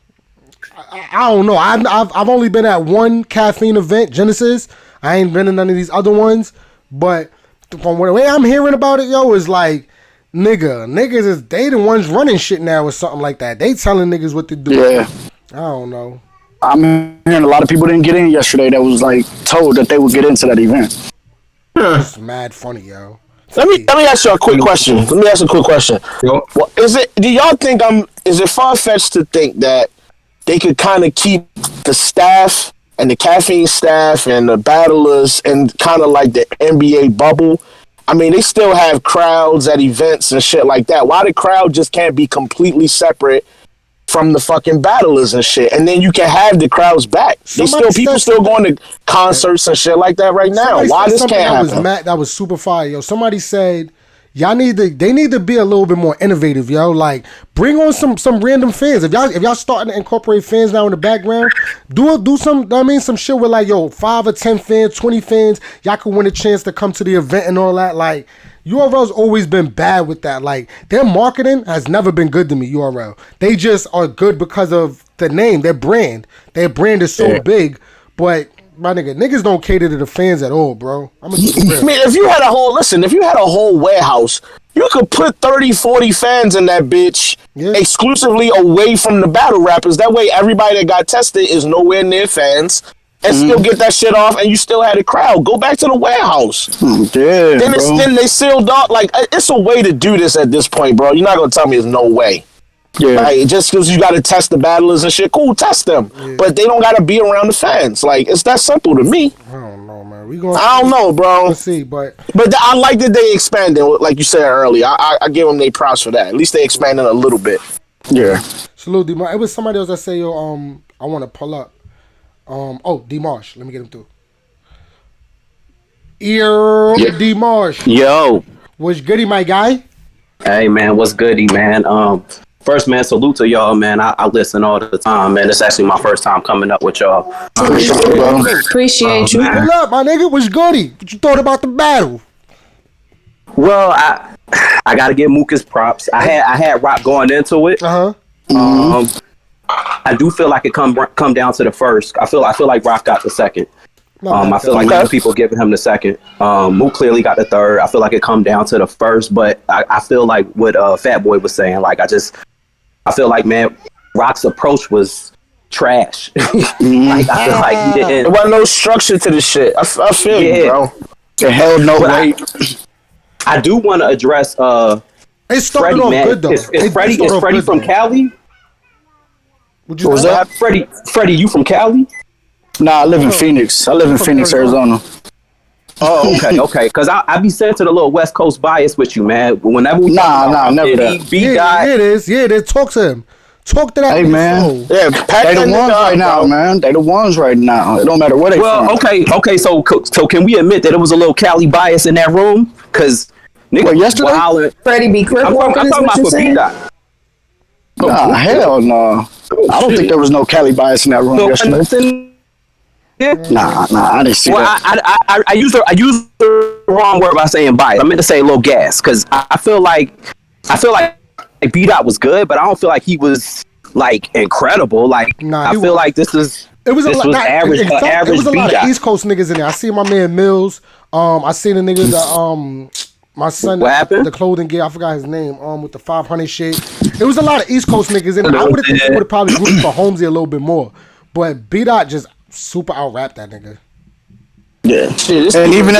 I don't know. I've only been at one caffeine event, Genesis. I ain't been in none of these other ones, but from the way I'm hearing about it, yo, is like, niggas is they the ones running shit now or something like that. They telling niggas what to do. Yeah. I don't know. I'm hearing a lot of people didn't get in yesterday that was like told that they would get into that event. It's mad funny, yo. Let me ask you a quick question. Well, do y'all think is it far-fetched to think that they could kind of keep the staff and the caffeine staff and the battlers and kind of like the NBA bubble? I mean, they still have crowds at events and shit like that. Why the crowd just can't be completely separate from the fucking battlers and shit, and then you can have the crowds back. People still going to concerts and shit like that right now. Why this can't happen? That was super fire, yo. Somebody said they need to be a little bit more innovative, yo. Like, bring on some random fans. If y'all starting to incorporate fans now in the background, do some shit with like, yo, 5 or 10 fans, 20 fans. Y'all could win a chance to come to the event and all that. Like, URL's always been bad with that. Like, their marketing has never been good to me, URL. They just are good because of the name, their brand. Their brand is so big, but My nigga, niggas don't cater to the fans at all, bro. I'm gonna keep it real. I mean, if you had a whole warehouse, you could put 30, 40 fans in that bitch exclusively away from the battle rappers. That way, everybody that got tested is nowhere near fans and still get that shit off, and you still had a crowd. Go back to the warehouse. Yeah, then they sealed off. Like, it's a way to do this at this point, bro. You're not gonna tell me there's no way. Yeah. Like, just because you got to test the battlers and shit, cool, test them. Yeah. But they don't got to be around the fans. Like, it's that simple to me. I don't know, man. I don't know, bro. Let's see, but I like that they expanded, like you said earlier. I give them their props for that. At least they expanded a little bit. Yeah. Salute, D-Marsh. It was somebody else that say, yo, I want to pull up. D-Marsh. Let me get him through. D-Marsh. Yo. What's goody, my guy? Hey, man. What's goody, man? First, man, salute to y'all, man. I listen all the time, man. It's actually my first time coming up with y'all. Appreciate you. Hold up, my nigga. What's goody? What you thought about the battle? Well, I gotta give Mook his props. I had Roc going into it. I do feel like it come down to the first. I feel like Roc got the second. I feel like most people giving him the second. Mook clearly got the third. I feel like it come down to the first, but I feel like what Fat Boy was saying. Like I feel like, man, Roc's approach was trash. Like, I feel like he didn't. There wasn't no structure to the shit. I feel you, bro. It held no weight. I do want to address it started off good though. Is Freddie from Cali? What was that? Freddie, you from Cali? Nah, I live in Phoenix. I live in Phoenix, Arizona. Oh, okay. Because I be sensing a little West Coast bias with you, man. Whenever we never that. It is. Yeah, they talk to him. Talk to that. Hey, man. Yeah, they the ones right now, man. They the ones right now. It don't matter where they from. Okay. So can we admit that it was a little Cali bias in that room? Because nigga, yesterday, Freddie be crippled. I'm talking about for BDOT. Nah, hell no. I don't think there was no Cali bias in that room yesterday. Nah, I didn't see that. I used the wrong word by saying bias. I meant to say a little gas because I feel like BDOT was good, but I don't feel like he was like incredible. Like I feel like this was average. It was a lot BDOT. of East Coast niggas in there. I see my man Mills. I seen the niggas that my son, the clothing gear, I forgot his name, with the 500 shit. It was a lot of East Coast niggas in there. I would have probably rooted for HOLMZIE a little bit more, but BDOT just super out rap that nigga. Yeah, and even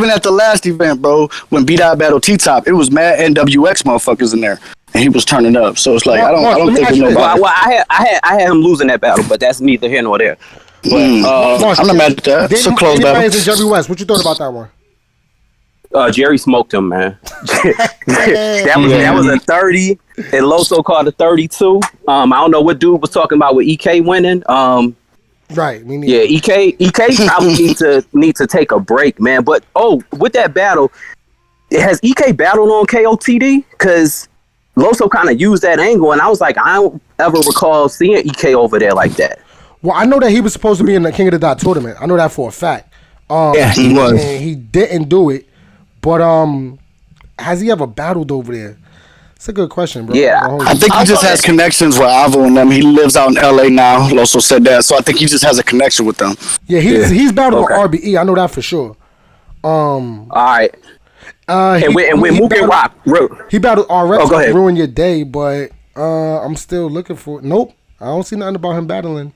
at the last event, bro, when BDOT battled T-Top, it was mad NWX motherfuckers in there, and he was turning up. So it's like I don't think there's nobody. Well, I had him losing that battle, but that's neither here nor there. But, I'm not mad at that. It's a close battle. Jerry West, what you thought about that one? Jerry smoked him, man. that was a 30, and LOSO called a 32. I don't know what dude was talking about with EK winning. Right. Yeah, EK probably need to take a break, man. But with that battle, has EK battled on KOTD? Because LOSO kind of used that angle, and I was like, I don't ever recall seeing EK over there like that. Well, I know that he was supposed to be in the King of the Dot tournament. I know that for a fact. Yeah, he was. And he didn't do it. But has he ever battled over there? It's a good question, bro. Yeah, I think he just has connections with Avo and them. He lives out in LA now. LOSO said that, so I think he just has a connection with them. Yeah, he's battled with RBE. I know that for sure. All right. And when Mook and Roc, he battled RX. Go ahead. Ruin Your Day, but I'm still looking for. Nope, I don't see nothing about him battling.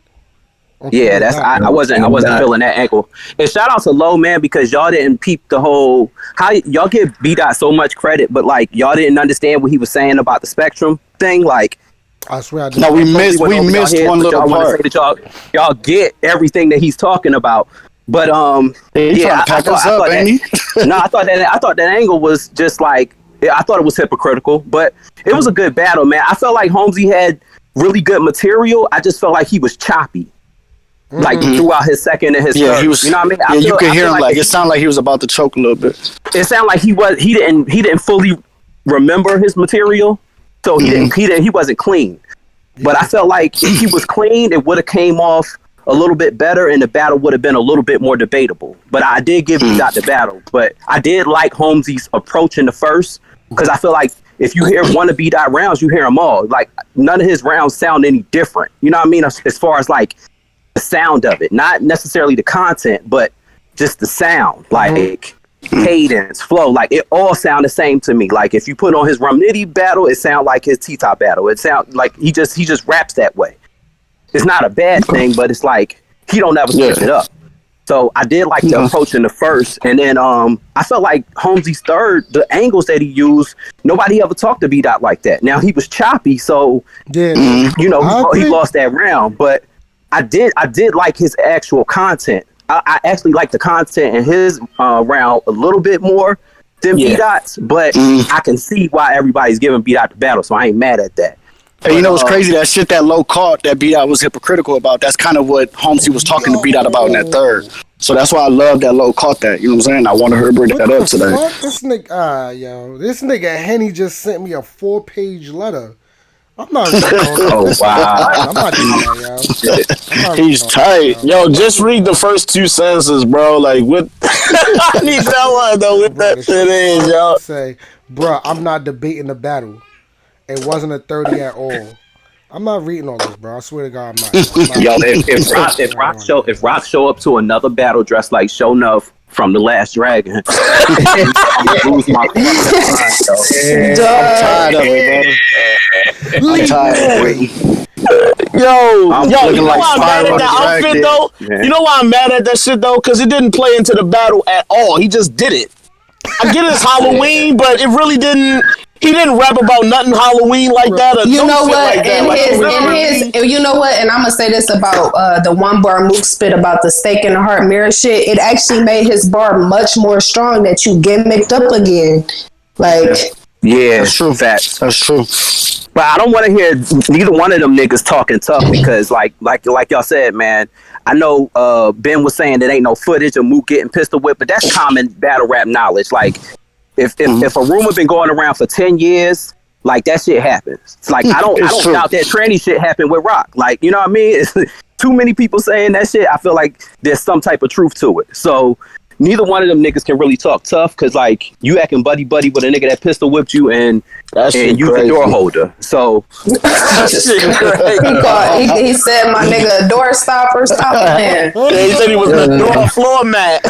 Yeah, I wasn't feeling that ankle. And shout out to Low, man, because y'all didn't peep the whole how y'all give BDOT so much credit, but like y'all didn't understand what he was saying about the Spectrum thing. Like, I swear I did. No, we missed one little part. Y'all get everything that he's talking about, but he's trying to pack us up, ain't he? No, I thought that angle was just like I thought it was hypocritical, but it was a good battle, man. I felt like HOLMZIE had really good material. I just felt like he was choppy. Like throughout his second and his third. He was, you know what I mean? You could hear him like it sounded like he was about to choke a little bit. It sounded like he didn't fully remember his material, so he wasn't clean. But I felt like if he was clean, it would have came off a little bit better, and the battle would have been a little bit more debatable. But I did give BDOT the battle, but I did like HOLMZIE's approach in the first, because I feel like if you hear one of BDOT rounds, you hear them all. Like none of his rounds sound any different. You know what I mean? As far as like the sound of it, not necessarily the content, but just the sound, like cadence, flow, like it all sound the same to me. Like if you put on his Rum Nitty battle, it sound like his T-Top battle. It sound like he just raps that way. It's not a bad thing, but it's like he don't ever switch it up. So I did like the approach in the first, and then I felt like HOLMZIE's third, the angles that he used, nobody ever talked to B-Dot like that. Now he was choppy, so you know he lost that round, but I did like his actual content. I actually like the content in his round a little bit more than B-Dot's, but I can see why everybody's giving B-Dot the battle, so I ain't mad at that. Hey, you know what's crazy? That shit that Low caught that B-Dot was hypocritical about, that's kind of what HOLMZIE was talking to B-Dot about in that third. So that's why I love that Low caught that. You know what I'm saying? I wanted her to bring that up today. This nigga Henny just sent me a 4-page letter. I'm not. Oh wow! I'm not doing that, yo. He's tight, yo. Just read the first 2 sentences, bro. Like what? I need that one though. What that shit is, yo. Say, bro, I'm not debating the battle. It wasn't a 30 at all. I'm not reading all this, bro. I swear to God, I'm not. Yo, if Roc show up to another battle dressed like Show Nuff from The Last Dragon, I'm lose my mind, I'm tired of it, bro. I'm tired of it. Yo, you know like why I'm mad at that outfit though? Yeah. You know why I'm mad at that shit though? Because it didn't play into the battle at all. He just did it. I get it's Halloween, but it really didn't. He didn't rap about nothing Halloween like that. Or You know what? Like You know what? And I'm gonna say this about the one bar Mook spit about the stake in the heart mirror shit. It actually made his bar much more strong that you gimmicked up again. Like, yeah, that's true. Facts. That's true. But I don't want to hear neither one of them niggas talking tough because, like y'all said, man. I know Ben was saying that ain't no footage of Mook getting pistol whipped, but that's common battle rap knowledge. Like, if a rumor been going around for 10 years, like that shit happens. It's like I don't doubt that tranny shit happened with Roc. Like, you know what I mean? It's too many people saying that shit. I feel like there's some type of truth to it. So neither one of them niggas can really talk tough because like you acting buddy with a nigga that pistol whipped you and you the door holder. So he said my nigga a door stopper. Stop playing. Yeah, he said he was the door floor mat.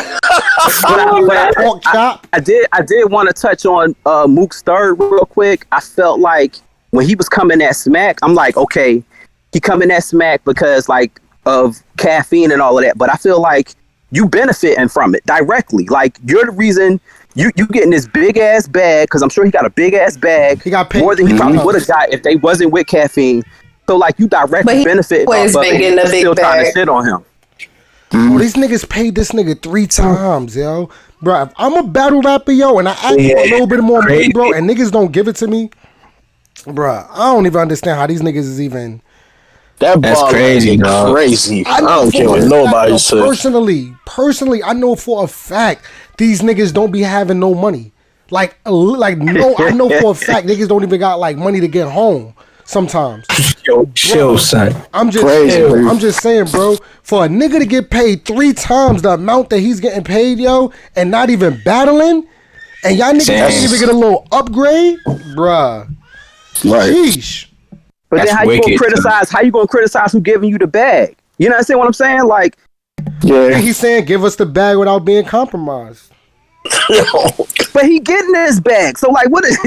I did want to touch on Mook's third real quick. I felt like when he was coming at Smack, I'm like, okay, he coming at Smack because like of caffeine and all of that. But I feel like you benefiting from it directly. Like you're the reason you getting this big ass bag because I'm sure he got a big ass bag. He got paid more than he probably would have got if they wasn't with caffeine. So like you directly benefit off of it. Still trying to shit on him. Oh, these niggas paid this nigga 3 times, yo. Bro, if I'm a battle rapper, yo, and I ask for a little bit more money, bro, and niggas don't give it to me, bro, I don't even understand how these niggas is even. That's crazy, dog. Crazy. I don't care what nobody says. Personally, I know for a fact these niggas don't be having no money. No, I know for a fact niggas don't even got like money to get home sometimes. Chill, son. I'm just saying, bro. For a nigga to get paid 3 times the amount that he's getting paid, yo, and not even battling, and y'all niggas can't even get a little upgrade, bruh. Right. Sheesh. But then how you gonna criticize who giving you the bag? You know what I'm saying? Like, yeah, he's saying give us the bag without being compromised. But he getting his bag. So like, what is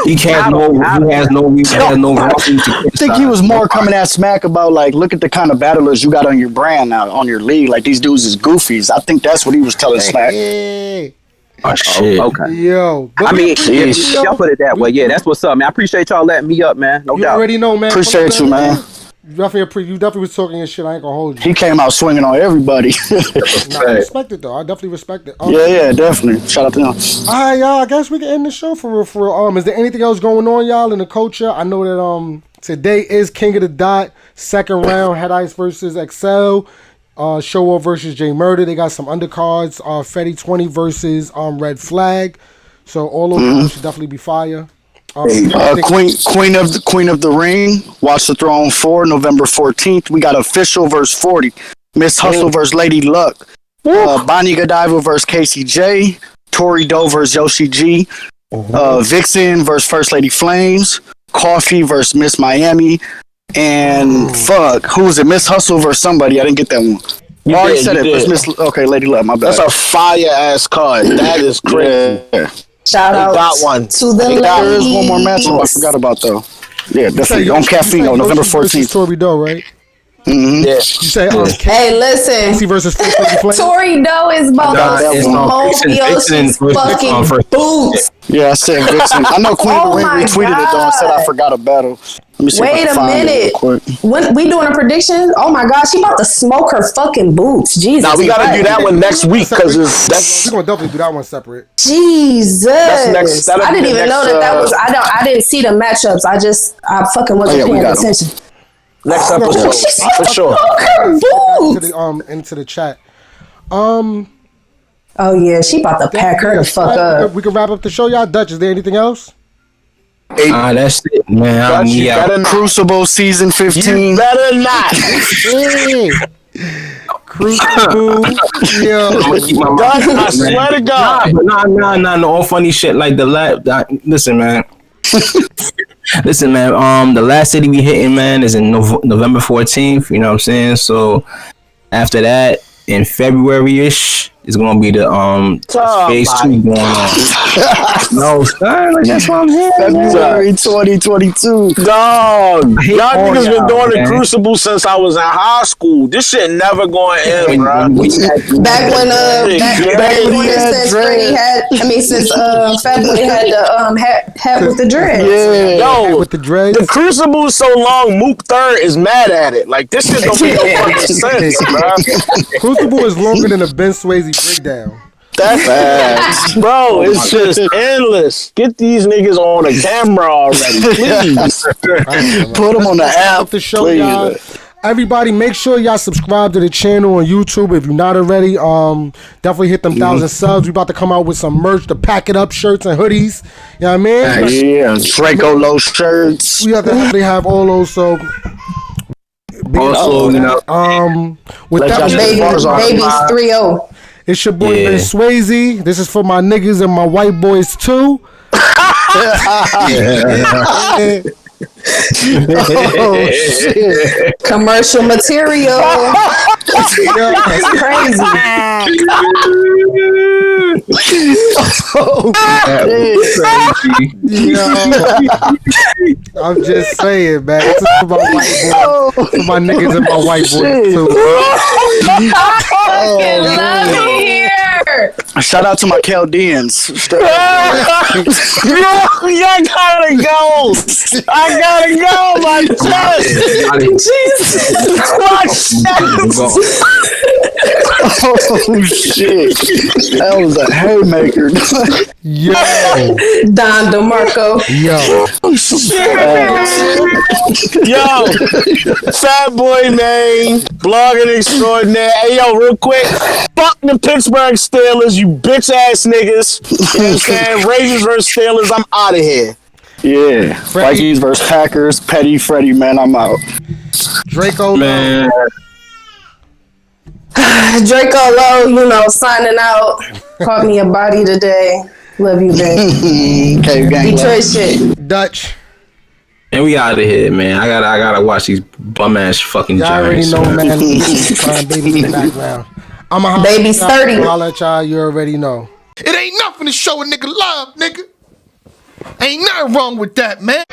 he has no I think he was more coming at Smack about like, look at the kind of battlers you got on your brand now, on your league. Like these dudes is goofies. I think that's what he was telling Smack. Yeah. Oh shit. Okay. Yo. I mean, y'all put it that way. Yeah, that's what's up, man. I appreciate y'all letting me up, man. No doubt. You already know, man. Appreciate you, man. You definitely was talking your shit. I ain't gonna hold you. He came out swinging on everybody. I respect it though. I definitely respect it. Yeah, definitely. Shout out to him. All right, y'all. I guess we can end the show for real. Is there anything else going on, y'all, in the culture? I know that today is King of the Dot, second round, Head Ice versus Excel. Show Off versus J Murda. They got some undercards. Fetty 20 versus Red Flag. So all of them should definitely be fire. Queen of the Ring, Watch the Throne 4, November 14th. We got Official versus 40. Miss Hustle versus Lady Luck. Bonnie Godiva versus Casey J. Tori Doe versus Yoshi G. Vixen versus First Lady Flames. Coffee versus Miss Miami. and fuck, who was it? Miss Hustle versus somebody. I didn't get that one. You already did, said you it. did. Miss, okay, Lady Love, my bad. That's a fire ass card. That is crazy. Yeah. Shout They out got one. to the There is one more ladies. matchup I forgot about though. Yeah, definitely You on say Caffeine on November Yoshi versus 14th. Tori Doe, right? Mm-hmm. Yeah. You say Hey, listen. Casey versus First Lady Flame? Tori Doe is about to smoke Yoshi's fucking boots. Yeah, I said Vixen. I know Queen Oh of the Ring my retweeted it though and said I God. forgot a battle. Let me see if I Wait can a find it minute. real quick. When we doing a prediction? Oh my God, she about to smoke her fucking boots. Jesus. Now we gotta do that one next week because We're gonna definitely do that one separate. Jesus. next- that'll I be didn't the even know next, that was. I didn't see the matchups. I fucking wasn't yeah, we paying got 'em. attention. next episode for sure. Her boots. Into the chat. Oh yeah, she about to pack her the fuck up. We can wrap up the show, y'all. Dutch, is there anything else? That's it, man. Dutch, you Yeah. better not. Crucible season 15. You better not. Crucible. Yeah. Dutch, I swear to God. No, all funny shit. Like listen, man. Listen, man. The last city we hitting, man, is in November 14th. You know what I'm saying? So after that, in February-ish, is gonna be the phase 2 going on. No, son, like, that's what I'm here. February 2022. Dog, y'all niggas been doing the man. Crucible since I was in high school. This shit never going to end, bro. Back when since Freddie had, since Fatboy had the hat with the dreads. Yo, with the dreads. The Crucible is so long, Mook Third is mad at it. Like, this shit don't make no fucking sense, bro. Crucible is longer than a Ben Swayze breakdown. That's facts, bro. It's just endless. Get these niggas on the camera already, please. Put them on the app. The show, y'all. Everybody, make sure y'all subscribe to the channel on YouTube if you're not already. Definitely hit them 1,000 subs. We about to come out with some merch, the Pack It Up shirts and hoodies. You know what I mean? Yeah, Draco Low shirts. We have to definitely have all those. So. Also, you know, with that, babies 3-0. It's your boy Ben Swayze. This is for my niggas and my white boys too. Oh shit! Commercial material. That's crazy. Oh, I'm just saying, man. This is for my white boys, for my niggas and my white boys too. I love it here. Shout out to my Chaldeans. Yo, I gotta go. I gotta go. My chest. Jesus. My chest. Oh shit! That was a haymaker. Yo, Don DeMarco. Yo, Fat Boy Main, blogging extraordinaire. Hey, yo, real quick, fuck the Pittsburgh Steelers, you bitch ass niggas. You know what I'm saying? Ravens versus Steelers, I'm out of here. Yeah, Vikings versus Packers. Petty Freddy, man, I'm out. Draco, man. Draco Low, signing out. Caught me a body today. Love you, babe. Detroit shit. Dutch. And we out of here, man. I gotta watch these bum ass fucking Y'all Giants. already know, man. Baby in the background. I'm a baby's 30. I'll let y'all. You already know. It ain't nothing to show a nigga love, nigga. Ain't nothing wrong with that, man.